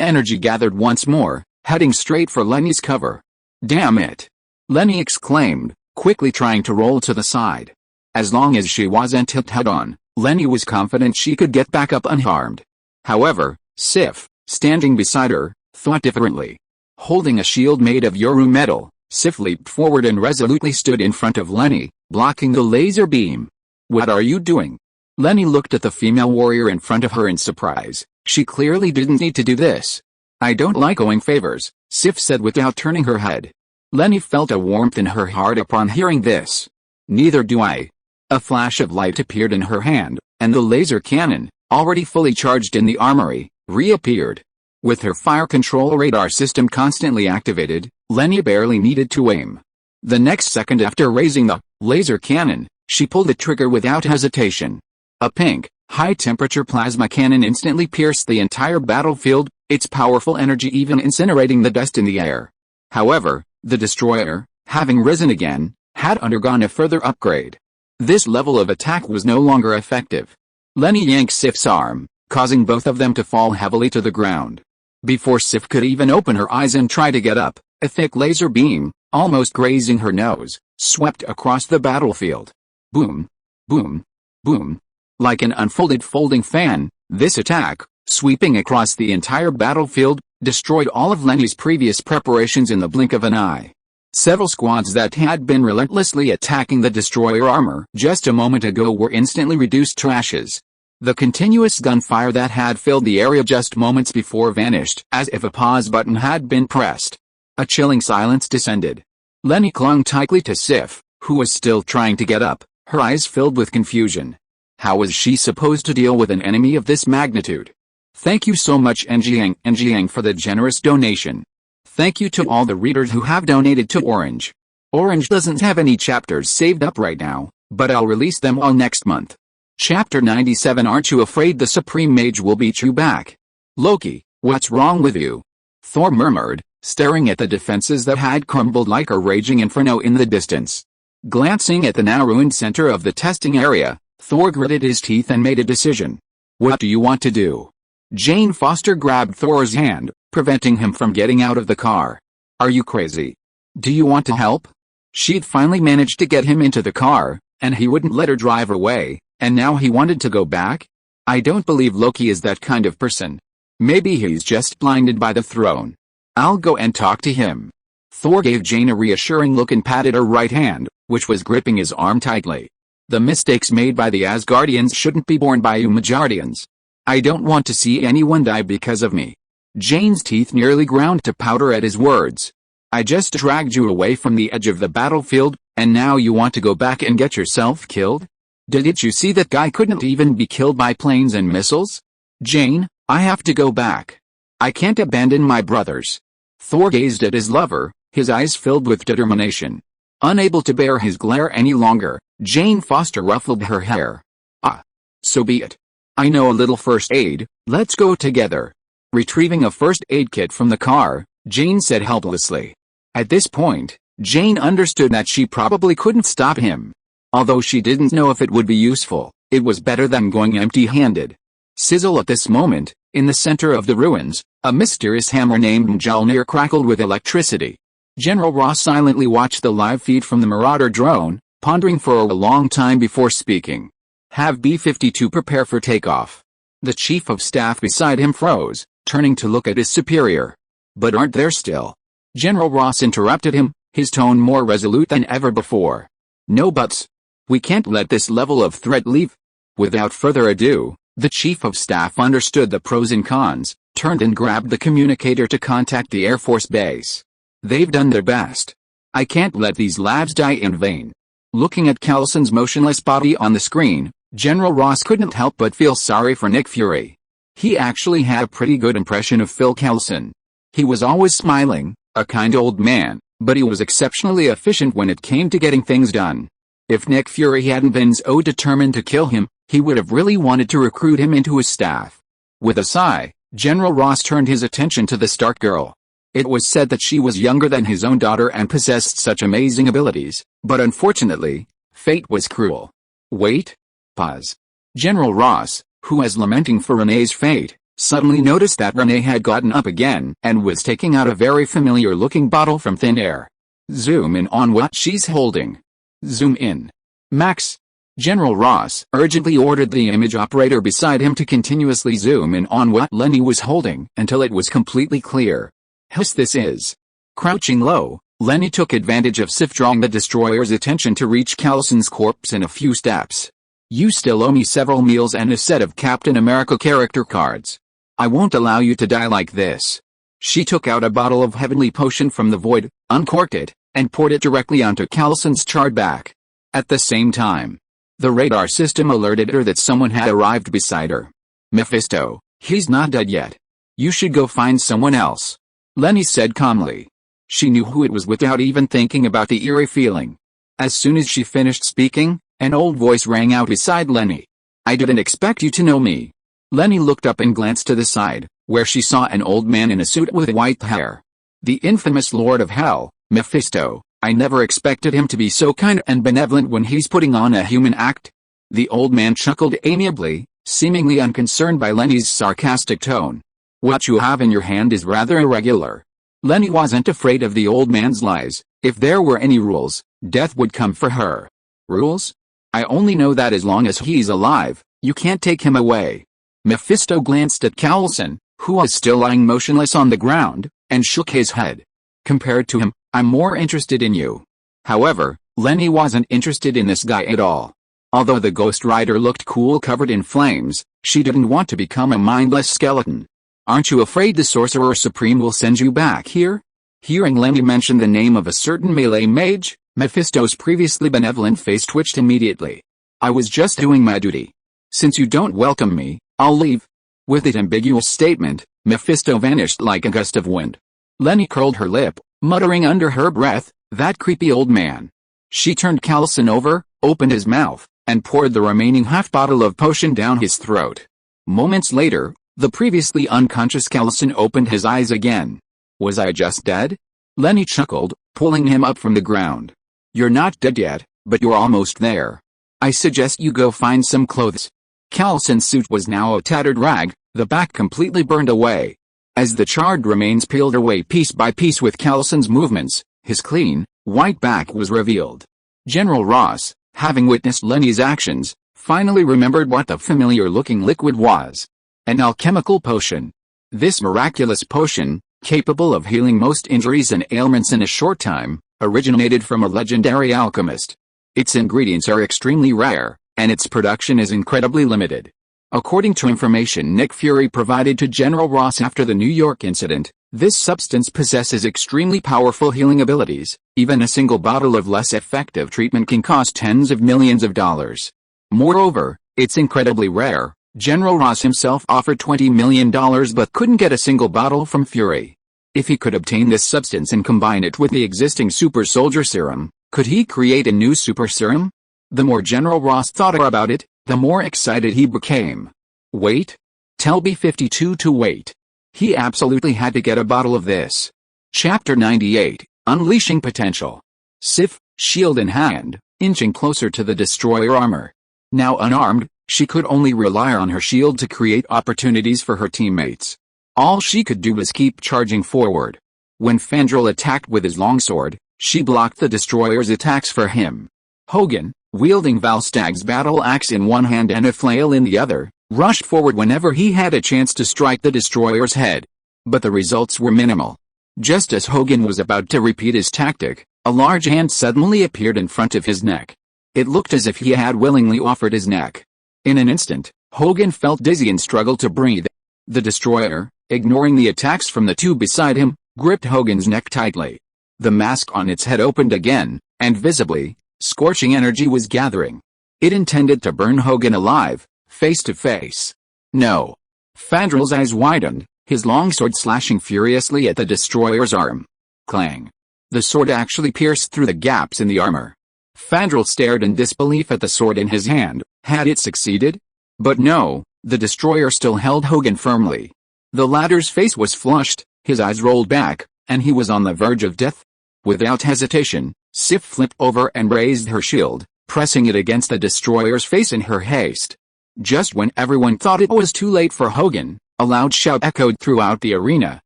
[SPEAKER 1] energy gathered once more, heading straight for Leni's cover. "Damn it!" Leni exclaimed, quickly trying to roll to the side. As long as she wasn't hit head-on, Leni was confident she could get back up unharmed. However, Sif, standing beside her, thought differently. Holding a shield made of Yoru metal, Sif leaped forward and resolutely stood in front of Leni, blocking the laser beam. "What are you doing?" Leni looked at the female warrior in front of her in surprise. She clearly didn't need to do this. "I don't like owing favors," Sif said without turning her head. Leni felt a warmth in her heart upon hearing this. "Neither do I." A flash of light appeared in her hand, and the laser cannon, already fully charged in the armory, reappeared. With her fire control radar system constantly activated, Leni barely needed to aim. The next second after raising the laser cannon, she pulled the trigger without hesitation. A pink, high-temperature plasma cannon instantly pierced the entire battlefield, its powerful energy even incinerating the dust in the air. However, the destroyer, having risen again, had undergone a further upgrade. This level of attack was no longer effective. Leni yanked Sif's arm, causing both of them to fall heavily to the ground. Before Sif could even open her eyes and try to get up, a thick laser beam, almost grazing her nose, swept across the battlefield. Boom, boom, boom. Like an unfolded folding fan, this attack, sweeping across the entire battlefield, destroyed all of Leni's previous preparations in the blink of an eye. Several squads that had been relentlessly attacking the destroyer armor just a moment ago were instantly reduced to ashes. The continuous gunfire that had filled the area just moments before vanished as if a pause button had been pressed. A chilling silence descended. Leni clung tightly to Sif, who was still trying to get up, her eyes filled with confusion. How was she supposed to deal with an enemy of this magnitude? Thank you so much Njiang for the generous donation. Thank you to all the readers who have donated to Orange. Orange doesn't have any chapters saved up right now, but I'll release them all next month. Chapter 97. Aren't you afraid the Supreme Mage will beat you back? Loki, what's wrong with you? Thor murmured, staring at the defenses that had crumbled like a raging inferno in the distance. Glancing at the now ruined center of the testing area, Thor gritted his teeth and made a decision. What do you want to do? Jane Foster grabbed Thor's hand, preventing him from getting out of the car. Are you crazy? Do you want to help? She'd finally managed to get him into the car, and he wouldn't let her drive away, and now he wanted to go back? I don't believe Loki is that kind of person. Maybe he's just blinded by the throne. I'll go and talk to him. Thor gave Jane a reassuring look and patted her right hand, which was gripping his arm tightly. The mistakes made by the Asgardians shouldn't be borne by you Midgardians. I don't want to see anyone die because of me. Jane's teeth nearly ground to powder at his words. I just dragged you away from the edge of the battlefield, and now you want to go back and get yourself killed? Didn't you see that guy couldn't even be killed by planes and missiles? Jane, I have to go back. I can't abandon my brothers. Thor gazed at his lover, his eyes filled with determination. Unable to bear his glare any longer, Jane Foster ruffled her hair. Ah. So be it. I know a little first aid, let's go together. Retrieving a first aid kit from the car, Jane said helplessly. At this point, Jane understood that she probably couldn't stop him. Although she didn't know if it would be useful, it was better than going empty-handed. Sizzle at this moment, in the center of the ruins, a mysterious hammer named Mjolnir crackled with electricity. General Ross silently watched the live feed from the Marauder drone, pondering for a long time before speaking. Have B-52 prepare for takeoff. The chief of staff beside him froze, turning to look at his superior. But aren't there still? General Ross interrupted him, his tone more resolute than ever before. No buts. We can't let this level of threat leave. Without further ado, the chief of staff understood the pros and cons, turned and grabbed the communicator to contact the Air Force Base. They've done their best. I can't let these labs die in vain. Looking at Callson's motionless body on the screen, General Ross couldn't help but feel sorry for Nick Fury. He actually had a pretty good impression of Phil Coulson. He was always smiling, a kind old man, but he was exceptionally efficient when it came to getting things done. If Nick Fury hadn't been so determined to kill him, he would have really wanted to recruit him into his staff. With a sigh, General Ross turned his attention to the Stark girl. It was said that she was younger than his own daughter and possessed such amazing abilities, but unfortunately, fate was cruel. Wait. Pause. General Ross, who was lamenting for Renee's fate, suddenly noticed that Renee had gotten up again and was taking out a very familiar-looking bottle from thin air. Zoom in on what she's holding. Zoom in. Max. General Ross urgently ordered the image operator beside him to continuously zoom in on what Leni was holding until it was completely clear. This is. Crouching low, Leni took advantage of Sif drawing the destroyer's attention to reach Coulson's corpse in a few steps. You still owe me several meals and a set of Captain America character cards. I won't allow you to die like this. She took out a bottle of heavenly potion from the void, uncorked it, and poured it directly onto Coulson's charred back. At the same time, the radar system alerted her that someone had arrived beside her. Mephisto, he's not dead yet. You should go find someone else. Leni said calmly. She knew who it was without even thinking about the eerie feeling. As soon as she finished speaking, an old voice rang out beside Leni. I didn't expect you to know me. Leni looked up and glanced to the side, where she saw an old man in a suit with white hair. The infamous Lord of Hell, Mephisto. I never expected him to be so kind and benevolent when he's putting on a human act. The old man chuckled amiably, seemingly unconcerned by Leni's sarcastic tone. What you have in your hand is rather irregular. Leni wasn't afraid of the old man's lies. If there were any rules, death would come for her. Rules? I only know that as long as he's alive, you can't take him away. Mephisto glanced at Coulson, who was still lying motionless on the ground, and shook his head. Compared to him, I'm more interested in you. However, Leni wasn't interested in this guy at all. Although the Ghost Rider looked cool covered in flames, she didn't want to become a mindless skeleton. Aren't you afraid the Sorcerer Supreme will send you back here? Hearing Leni mention the name of a certain melee mage, Mephisto's previously benevolent face twitched immediately. I was just doing my duty. Since you don't welcome me, I'll leave. With that ambiguous statement, Mephisto vanished like a gust of wind. Leni curled her lip, muttering under her breath, that creepy old man. She turned Coulson over, opened his mouth, and poured the remaining half bottle of potion down his throat. Moments later, the previously unconscious Coulson opened his eyes again. Was I just dead? Leni chuckled, pulling him up from the ground. You're not dead yet, but you're almost there. I suggest you go find some clothes. Callson's suit was now a tattered rag, the back completely burned away. As the charred remains peeled away piece by piece with Callson's movements, his clean, white back was revealed. General Ross, having witnessed Leni's actions, finally remembered what the familiar-looking liquid was. An alchemical potion. This miraculous potion, capable of healing most injuries and ailments in a short time, originated from a legendary alchemist. Its ingredients are extremely rare, and its production is incredibly limited. According to information Nick Fury provided to General Ross after the New York incident, this substance possesses extremely powerful healing abilities. Even a single bottle of less effective treatment can cost tens of millions of dollars. Moreover, it's incredibly rare. General Ross himself offered $20 million but couldn't get a single bottle from Fury. If he could obtain this substance and combine it with the existing super soldier serum, could he create a new super serum? The more General Ross thought about it, the more excited he became. Wait? Tell B-52 to wait. He absolutely had to get a bottle of this. Chapter 98, Unleashing Potential. Sif, shield in hand, inching closer to the destroyer armor. Now unarmed, she could only rely on her shield to create opportunities for her teammates. All she could do was keep charging forward. When Fandral attacked with his longsword, she blocked the destroyer's attacks for him. Hogan, wielding Valstag's battle axe in one hand and a flail in the other, rushed forward whenever he had a chance to strike the destroyer's head. But the results were minimal. Just as Hogan was about to repeat his tactic, a large hand suddenly appeared in front of his neck. It looked as if he had willingly offered his neck. In an instant, Hogan felt dizzy and struggled to breathe. The destroyer, ignoring the attacks from the two beside him, gripped Hogan's neck tightly. The mask on its head opened again, and visibly, scorching energy was gathering. It intended to burn Hogan alive, face to face. No. Fandral's eyes widened, his longsword slashing furiously at the destroyer's arm. Clang. The sword actually pierced through the gaps in the armor. Fandral stared in disbelief at the sword in his hand. Had it succeeded? But no, the destroyer still held Hogan firmly. The latter's face was flushed, his eyes rolled back, and he was on the verge of death. Without hesitation, Sif flipped over and raised her shield, pressing it against the destroyer's face in her haste. Just when everyone thought it was too late for Hogan, a loud shout echoed throughout the arena,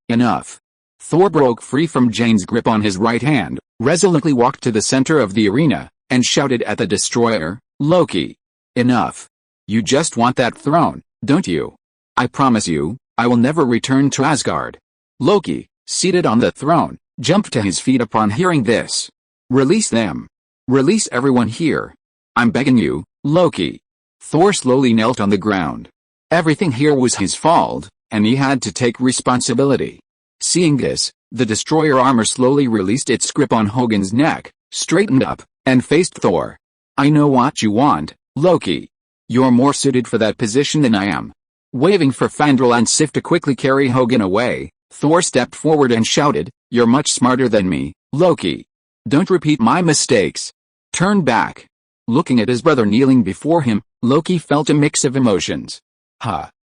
[SPEAKER 1] "Enough!" Thor broke free from Jane's grip on his right hand, resolutely walked to the center of the arena, and shouted at the destroyer, "Loki! Enough! You just want that throne, don't you? I promise you, I will never return to Asgard." Loki, seated on the throne, jumped to his feet upon hearing this. "Release them. Release everyone here. I'm begging you, Loki." Thor slowly knelt on the ground. Everything here was his fault, and he had to take responsibility. Seeing this, the destroyer armor slowly released its grip on Hogan's neck, straightened up, and faced Thor. "I know what you want, Loki. You're more suited for that position than I am." Waving for Fandral and Sif to quickly carry Hogan away, Thor stepped forward and shouted, "You're much smarter than me, Loki. Don't repeat my mistakes. Turn back." Looking at his brother kneeling before him, Loki felt a mix of emotions.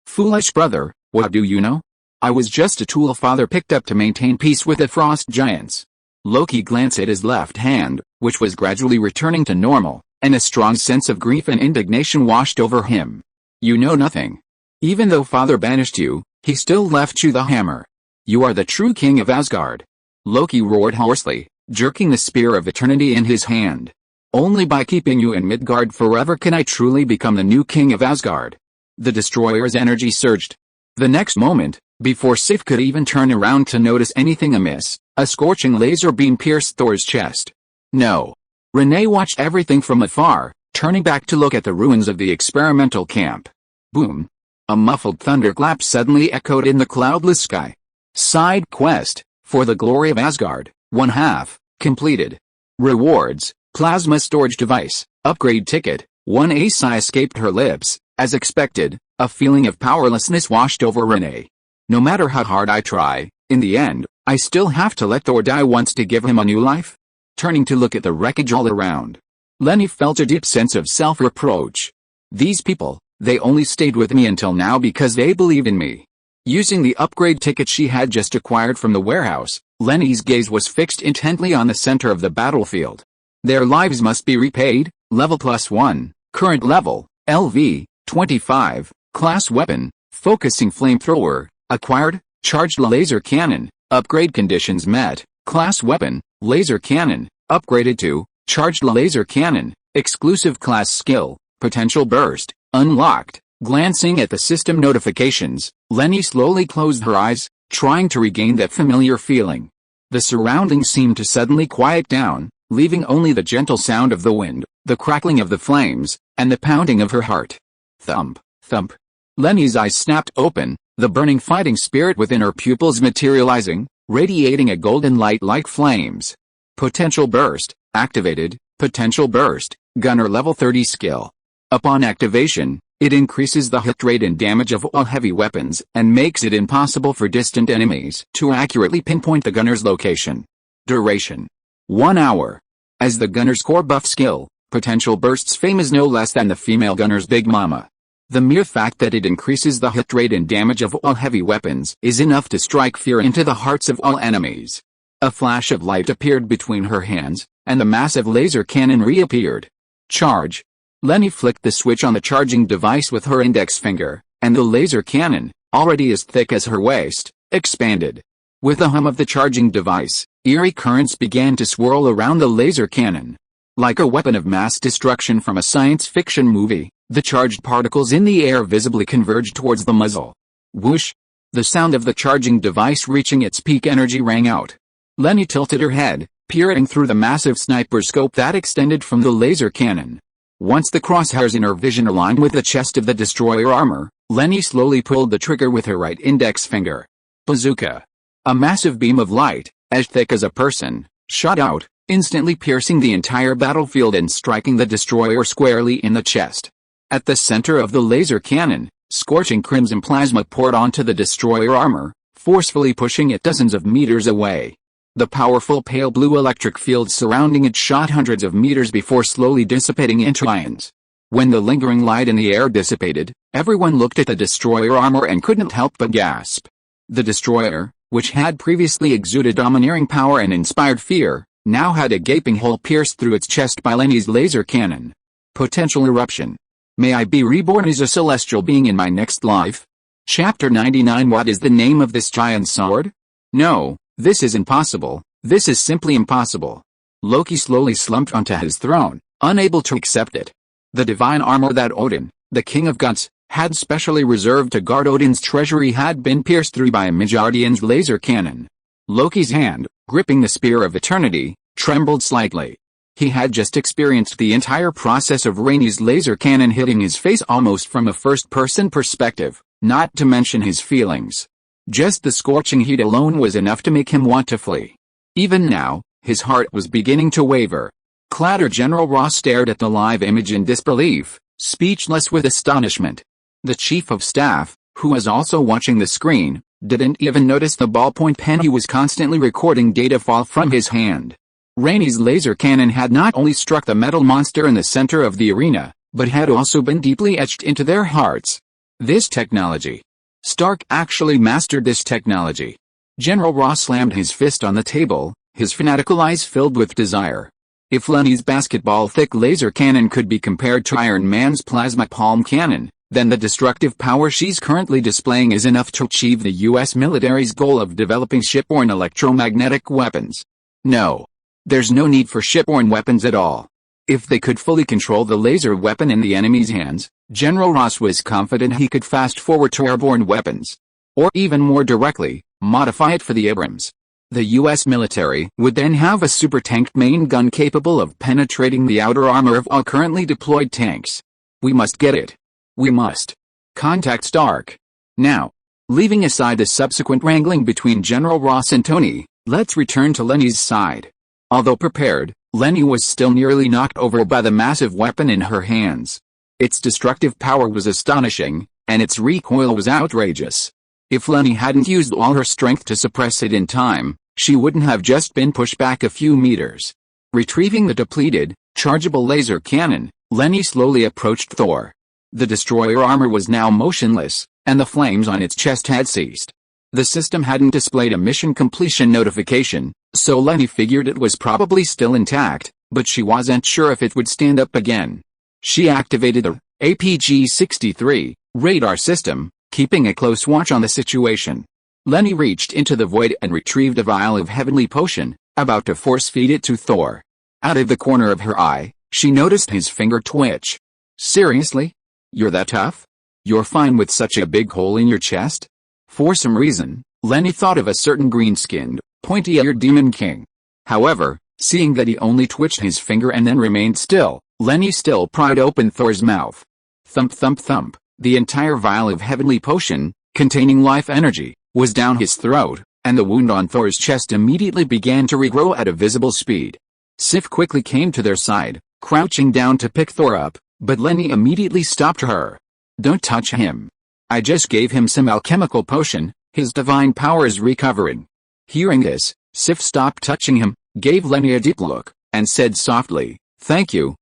[SPEAKER 1] Foolish brother, what do you know? I was just a tool father picked up to maintain peace with the frost giants. Loki glanced at his left hand, which was gradually returning to normal, and a strong sense of grief and indignation washed over him. "You know nothing. Even though father banished you, he still left you the hammer. You are the true king of Asgard." Loki roared hoarsely, jerking the spear of eternity in his hand. "Only by keeping you in Midgard forever can I truly become the new king of Asgard." The destroyer's energy surged. The next moment, before Sif could even turn around to notice anything amiss, a scorching laser beam pierced Thor's chest. No. Renee watched everything from afar, turning back to look at the ruins of the experimental camp. Boom. A muffled thunderclap suddenly echoed in the cloudless sky. Side quest, for the glory of Asgard, 1/2, completed. Rewards, plasma storage device, upgrade ticket, 1 ASI escaped her lips. As expected, a feeling of powerlessness washed over Renee. No matter how hard I try, in the end, I still have to let Thor die once to give him a new life? Turning to look at the wreckage all around, Leni felt a deep sense of self-reproach. These people, they only stayed with me until now because they believed in me. Using the upgrade ticket she had just acquired from the warehouse, Leni's gaze was fixed intently on the center of the battlefield. Their lives must be repaid, level +1, Current level, LV, 25, class weapon, focusing flamethrower, acquired, charged laser cannon, upgrade conditions met, class weapon, laser cannon, upgraded to, charged laser cannon, exclusive class skill, potential burst, unlocked. Glancing at the system notifications, Leni slowly closed her eyes, trying to regain that familiar feeling. The surroundings seemed to suddenly quiet down, leaving only the gentle sound of the wind, the crackling of the flames, and the pounding of her heart. Thump, thump. Leni's eyes snapped open, the burning fighting spirit within her pupils materializing, radiating a golden light like flames. Potential burst, activated, potential burst, gunner level 30 skill. Upon activation, it increases the hit rate and damage of all heavy weapons and makes it impossible for distant enemies to accurately pinpoint the gunner's location. Duration: 1 hour. As the gunner's core buff skill, potential burst's fame is no less than the female gunner's big mama. The mere fact that it increases the hit rate and damage of all heavy weapons is enough to strike fear into the hearts of all enemies. A flash of light appeared between her hands, and the massive laser cannon reappeared. Charge. Leni flicked the switch on the charging device with her index finger, and the laser cannon, already as thick as her waist, expanded. With the hum of the charging device, eerie currents began to swirl around the laser cannon. Like a weapon of mass destruction from a science fiction movie, the charged particles in the air visibly converged towards the muzzle. Whoosh! The sound of the charging device reaching its peak energy rang out. Leni tilted her head, peering through the massive sniper scope that extended from the laser cannon. Once the crosshairs in her vision aligned with the chest of the destroyer armor, Leni slowly pulled the trigger with her right index finger. Bazooka. A massive beam of light, as thick as a person, shot out, instantly piercing the entire battlefield and striking the destroyer squarely in the chest. At the center of the laser cannon, scorching crimson plasma poured onto the destroyer armor, forcefully pushing it dozens of meters away. The powerful pale blue electric field surrounding it shot hundreds of meters before slowly dissipating into ions. When the lingering light in the air dissipated, everyone looked at the destroyer armor and couldn't help but gasp. The destroyer, which had previously exuded domineering power and inspired fear, now had a gaping hole pierced through its chest by Leni's laser cannon. Potential eruption. May I be reborn as a celestial being in my next life? Chapter 99. What is the name of this giant sword? No, this is impossible. This is simply impossible. Loki slowly slumped onto his throne, unable to accept it. The divine armor that Odin, the king of gods, had specially reserved to guard Odin's treasury had been pierced through by a Midgardion's laser cannon. Loki's hand, gripping the spear of eternity, trembled slightly. He had just experienced the entire process of Rainey's laser cannon hitting his face almost from a first-person perspective, not to mention his feelings. Just the scorching heat alone was enough to make him want to flee. Even now, his heart was beginning to waver. Clatter General Ross stared at the live image in disbelief, speechless with astonishment. The chief of staff, who was also watching the screen, didn't even notice the ballpoint pen he was constantly recording data fall from his hand. Rainey's laser cannon had not only struck the metal monster in the center of the arena, but had also been deeply etched into their hearts. This technology. Stark actually mastered this technology. General Ross slammed his fist on the table, his fanatical eyes filled with desire. If Leni's basketball-thick laser cannon could be compared to Iron Man's plasma palm cannon, then the destructive power she's currently displaying is enough to achieve the U.S. military's goal of developing shipborne electromagnetic weapons. No. There's no need for shipborne weapons at all. If they could fully control the laser weapon in the enemy's hands, General Ross was confident he could fast-forward to airborne weapons. Or even more directly, modify it for the Abrams. The U.S. military would then have a super-tanked main gun capable of penetrating the outer armor of all currently deployed tanks. We must get it. We must. Contact Stark. Now. Leaving aside the subsequent wrangling between General Ross and Tony, let's return to Leni's side. Although prepared, Leni was still nearly knocked over by the massive weapon in her hands. Its destructive power was astonishing, and its recoil was outrageous. If Leni hadn't used all her strength to suppress it in time, she wouldn't have just been pushed back a few meters. Retrieving the depleted, chargeable laser cannon, Leni slowly approached Thor. The destroyer armor was now motionless, and the flames on its chest had ceased. The system hadn't displayed a mission completion notification, so Leni figured it was probably still intact, but she wasn't sure if it would stand up again. She activated the APG-63 radar system, keeping a close watch on the situation. Leni reached into the void and retrieved a vial of heavenly potion, about to force-feed it to Thor. Out of the corner of her eye, she noticed his finger twitch. Seriously? You're that tough? You're fine with such a big hole in your chest? For some reason, Leni thought of a certain green-skinned, pointy-eared demon king. However, seeing that he only twitched his finger and then remained still, Leni still pried open Thor's mouth. Thump thump thump, the entire vial of heavenly potion, containing life energy, was down his throat, and the wound on Thor's chest immediately began to regrow at a visible speed. Sif quickly came to their side, crouching down to pick Thor up, but Leni immediately stopped her. Don't touch him. I just gave him some alchemical potion, his divine power is recovering. Hearing this, Sif stopped touching him, gave Leni a deep look, and said softly, thank you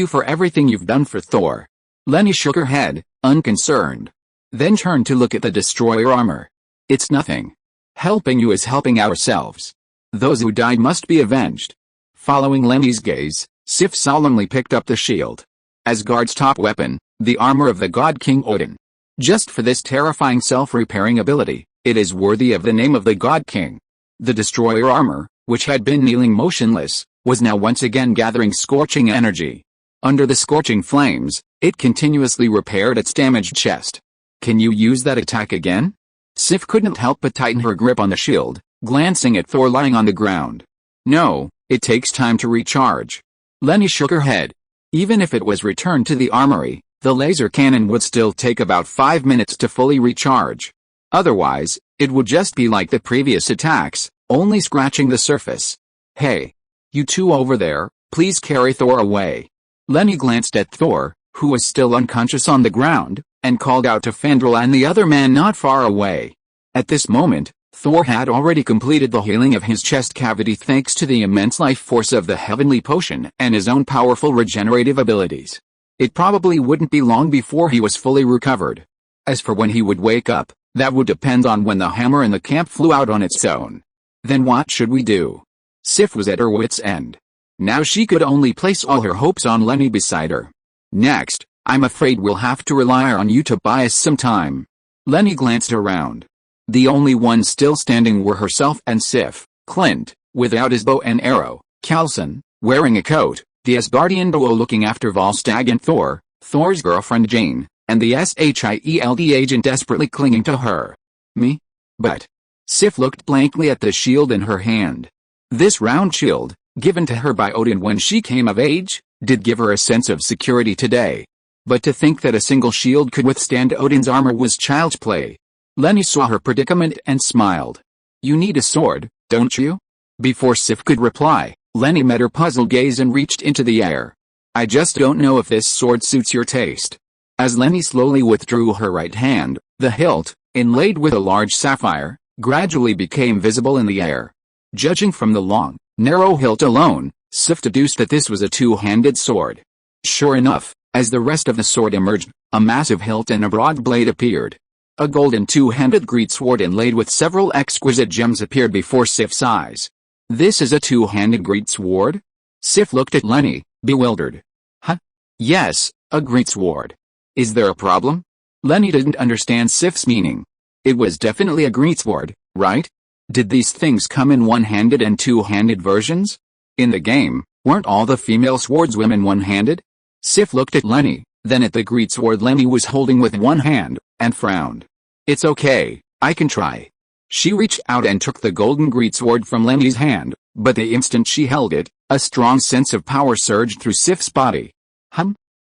[SPEAKER 1] for everything you've done for Thor. Leni shook her head, unconcerned. Then turned to look at the destroyer armor. It's nothing. Helping you is helping ourselves. Those who died must be avenged. Following Leni's gaze, Sif solemnly picked up the shield. Asgard's top weapon, the armor of the god King Odin. Just for this terrifying self-repairing ability, it is worthy of the name of the god king. The destroyer armor, which had been kneeling motionless, was now once again gathering scorching energy. Under the scorching flames, it continuously repaired its damaged chest. Can you use that attack again? Sif couldn't help but tighten her grip on the shield, glancing at Thor lying on the ground. No, it takes time to recharge. Leni shook her head. Even if it was returned to the armory, the laser cannon would still take about 5 minutes to fully recharge. Otherwise, it would just be like the previous attacks, only scratching the surface. Hey! You two over there, please carry Thor away. Leni glanced at Thor, who was still unconscious on the ground, and called out to Fandral and the other man not far away. At this moment, Thor had already completed the healing of his chest cavity thanks to the immense life force of the heavenly potion and his own powerful regenerative abilities. It probably wouldn't be long before he was fully recovered. As for when he would wake up, that would depend on when the hammer in the camp flew out on its own. Then what should we do? Sif was at her wit's end. Now she could only place all her hopes on Leni beside her. Next, I'm afraid we'll have to rely on you to buy us some time. Leni glanced around. The only ones still standing were herself and Sif, Clint, without his bow and arrow, Coulson, wearing a coat, the Asgardian duo looking after Volstagg and Thor, Thor's girlfriend Jane, and the S.H.I.E.L.D agent desperately clinging to her. Me? But. Sif looked blankly at the shield in her hand. This round shield, given to her by Odin when she came of age, did give her a sense of security today. But to think that a single shield could withstand Odin's armor was child's play. Leni saw her predicament and smiled. You need a sword, don't you? Before Sif could reply, Leni met her puzzled gaze and reached into the air. I just don't know if this sword suits your taste. As Leni slowly withdrew her right hand, the hilt, inlaid with a large sapphire, gradually became visible in the air. Judging from the long, narrow hilt alone, Sif deduced that this was a two-handed sword. Sure enough, as the rest of the sword emerged, a massive hilt and a broad blade appeared. A golden two-handed greatsword inlaid with several exquisite gems appeared before Sif's eyes. This is a two-handed greatsword? Sif looked at Leni, bewildered. Huh? Yes, a greatsword. Is there a problem? Leni didn't understand Sif's meaning. It was definitely a greatsword, right? Did these things come in one-handed and two-handed versions? In the game, weren't all the female swordswomen one-handed? Sif looked at Leni, then at the greatsword Leni was holding with one hand, and frowned. It's okay, I can try. She reached out and took the golden greatsword from Leni's hand, but the instant she held it, a strong sense of power surged through Sif's body.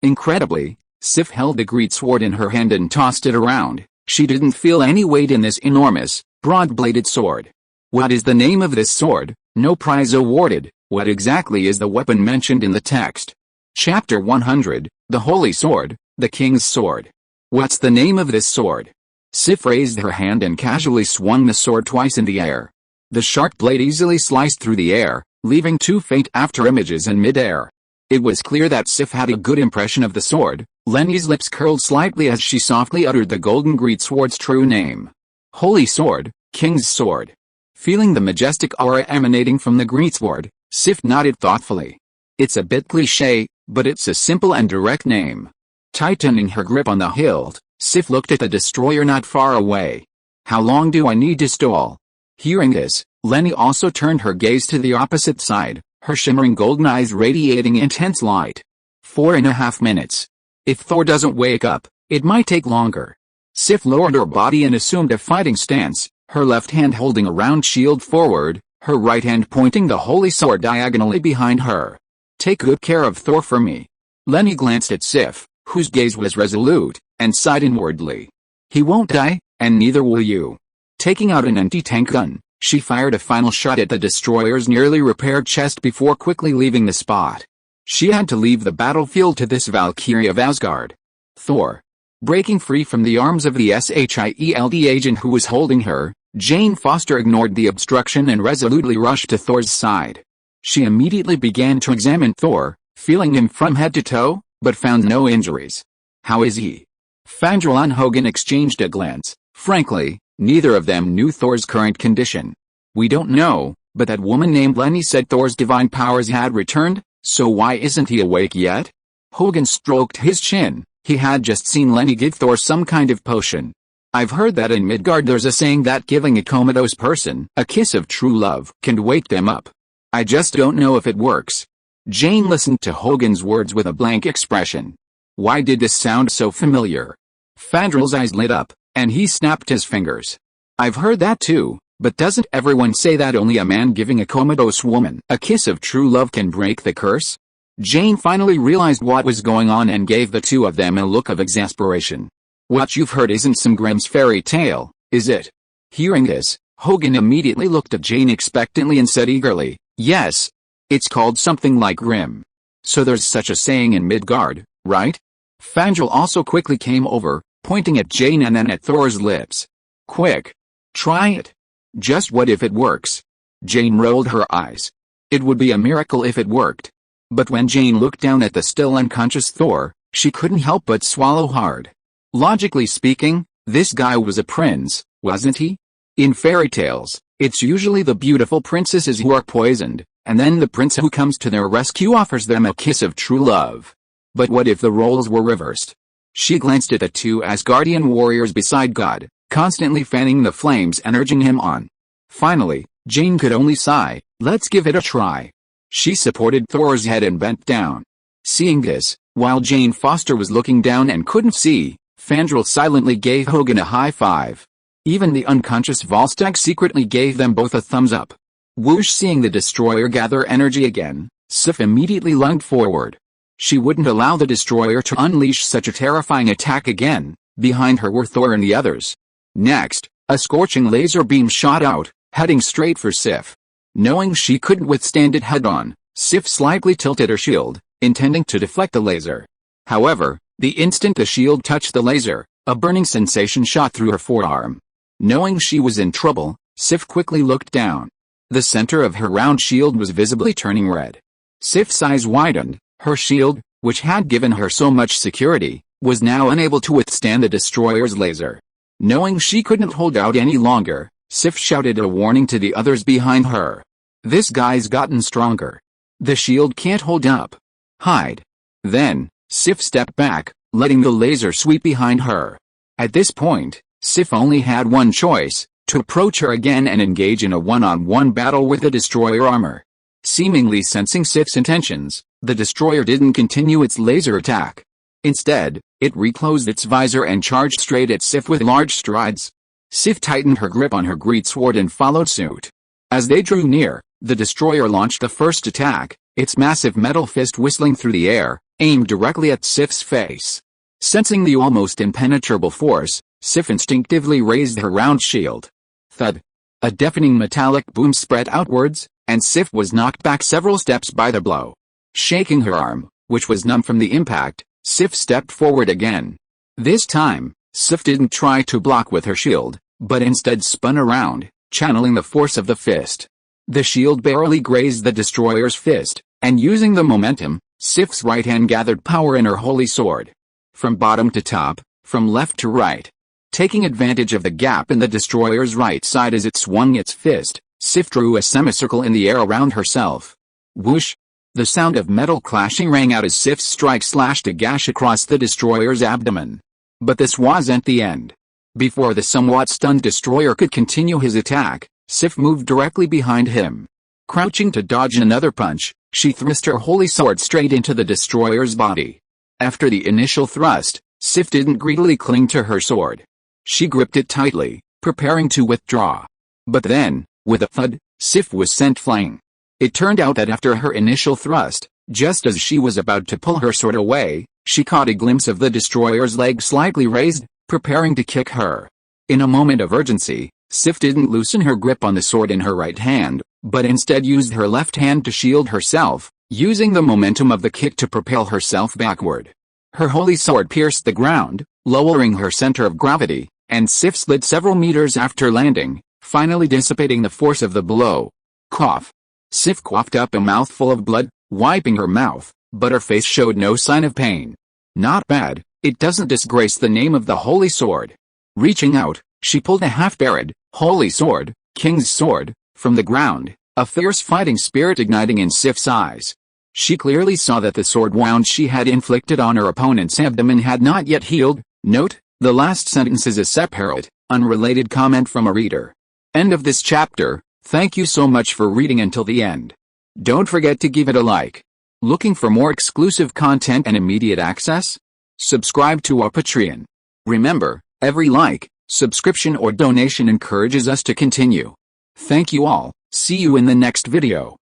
[SPEAKER 1] Incredibly, Sif held the greatsword in her hand and tossed it around. She didn't feel any weight in this enormous, broad-bladed sword. What is the name of this sword? No prize awarded. What exactly is the weapon mentioned in the text? Chapter 100, The Holy Sword, the King's Sword. What's the name of this sword? Sif raised her hand and casually swung the sword twice in the air. The sharp blade easily sliced through the air, leaving two faint afterimages in mid-air. It was clear that Sif had a good impression of the sword. Leni's lips curled slightly as she softly uttered the golden greatsword's true name. Holy Sword, King's Sword. Feeling the majestic aura emanating from the greatsword, Sif nodded thoughtfully. It's a bit cliché, But it's a simple and direct name. Tightening her grip on the hilt, Sif looked at the destroyer not far away. How long do I need to stall? Hearing this, Leni also turned her gaze to the opposite side, her shimmering golden eyes radiating intense light. 4.5 minutes. If Thor doesn't wake up, it might take longer. Sif lowered her body and assumed a fighting stance, her left hand holding a round shield forward, her right hand pointing the holy sword diagonally behind her. Take good care of Thor for me. Leni glanced at Sif, whose gaze was resolute, and sighed inwardly. He won't die, and neither will you. Taking out an anti-tank gun, she fired a final shot at the destroyer's nearly repaired chest before quickly leaving the spot. She had to leave the battlefield to this Valkyrie of Asgard. Thor. Breaking free from the arms of the S.H.I.E.L.D agent who was holding her, Jane Foster ignored the obstruction and resolutely rushed to Thor's side. She immediately began to examine Thor, feeling him from head to toe, but found no injuries. How is he? Fandral and Hogan exchanged a glance. Frankly, neither of them knew Thor's current condition. We don't know, but that woman named Leni said Thor's divine powers had returned, so why isn't he awake yet? Hogan stroked his chin. He had just seen Leni give Thor some kind of potion. I've heard that in Midgard there's a saying that giving a comatose person a kiss of true love can wake them up. I just don't know if it works. Jane listened to Hogan's words with a blank expression. Why did this sound so familiar? Fandral's eyes lit up, and he snapped his fingers. I've heard that too, but doesn't everyone say that only a man giving a comatose woman a kiss of true love can break the curse? Jane finally realized what was going on and gave the two of them a look of exasperation. What you've heard isn't some Grimm's fairy tale, is it? Hearing this, Hogan immediately looked at Jane expectantly and said eagerly, yes. It's called something like Grimm. So there's such a saying in Midgard, right? Fandral also quickly came over, pointing at Jane and then at Thor's lips. Quick. Try it. Just what if it works? Jane rolled her eyes. It would be a miracle if it worked. But when Jane looked down at the still unconscious Thor, she couldn't help but swallow hard. Logically speaking, this guy was a prince, wasn't he? In fairy tales, it's usually the beautiful princesses who are poisoned, and then the prince who comes to their rescue offers them a kiss of true love. But what if the roles were reversed? She glanced at the two Asgardian warriors beside God, constantly fanning the flames and urging him on. Finally, Jane could only sigh, let's give it a try. She supported Thor's head and bent down. Seeing this, while Jane Foster was looking down and couldn't see, Fandral silently gave Hogan a high five. Even the unconscious Volstagg secretly gave them both a thumbs up. Whoosh! Seeing the destroyer gather energy again, Sif immediately lunged forward. She wouldn't allow the destroyer to unleash such a terrifying attack again. Behind her were Thor and the others. Next, a scorching laser beam shot out, heading straight for Sif. Knowing she couldn't withstand it head-on, Sif slightly tilted her shield, intending to deflect the laser. However, the instant the shield touched the laser, a burning sensation shot through her forearm. Knowing she was in trouble, Sif quickly looked down. The center of her round shield was visibly turning red. Sif's eyes widened. Her shield, which had given her so much security, was now unable to withstand the destroyer's laser. Knowing she couldn't hold out any longer, Sif shouted a warning to the others behind her. This guy's gotten stronger. The shield can't hold up. Hide. Then, Sif stepped back, letting the laser sweep behind her. At this point, Sif only had one choice, to approach her again and engage in a one-on-one battle with the destroyer armor. Seemingly sensing Sif's intentions, the destroyer didn't continue its laser attack. Instead, it reclosed its visor and charged straight at Sif with large strides. Sif tightened her grip on her greatsword and followed suit. As they drew near, the destroyer launched the first attack, its massive metal fist whistling through the air, aimed directly at Sif's face. Sensing the almost impenetrable force, Sif instinctively raised her round shield. Thud! A deafening metallic boom spread outwards, and Sif was knocked back several steps by the blow. Shaking her arm, which was numb from the impact, Sif stepped forward again. This time, Sif didn't try to block with her shield, but instead spun around, channeling the force of the fist. The shield barely grazed the destroyer's fist, and using the momentum, Sif's right hand gathered power in her holy sword. From bottom to top, from left to right. Taking advantage of the gap in the destroyer's right side as it swung its fist, Sif drew a semicircle in the air around herself. Whoosh! The sound of metal clashing rang out as Sif's strike slashed a gash across the destroyer's abdomen. But this wasn't the end. Before the somewhat stunned destroyer could continue his attack, Sif moved directly behind him. Crouching to dodge another punch, she thrust her holy sword straight into the destroyer's body. After the initial thrust, Sif didn't greedily cling to her sword. She gripped it tightly, preparing to withdraw. But then, with a thud, Sif was sent flying. It turned out that after her initial thrust, just as she was about to pull her sword away, she caught a glimpse of the destroyer's leg slightly raised, preparing to kick her. In a moment of urgency, Sif didn't loosen her grip on the sword in her right hand, but instead used her left hand to shield herself, using the momentum of the kick to propel herself backward. Her holy sword pierced the ground, lowering her center of gravity, and Sif slid several meters after landing, finally dissipating the force of the blow. Cough. Sif coughed up a mouthful of blood, wiping her mouth, but her face showed no sign of pain. Not bad, it doesn't disgrace the name of the holy sword. Reaching out, she pulled a half-buried, holy sword, king's sword, from the ground, a fierce fighting spirit igniting in Sif's eyes. She clearly saw that the sword wound she had inflicted on her opponent's abdomen had not yet healed. Note, the last sentence is a separate, unrelated comment from a reader. End of this chapter. Thank you so much for reading until the end. Don't forget to give it a like. Looking for more exclusive content and immediate access? Subscribe to our Patreon. Remember, every like, subscription or donation encourages us to continue. Thank you all. See you in the next video.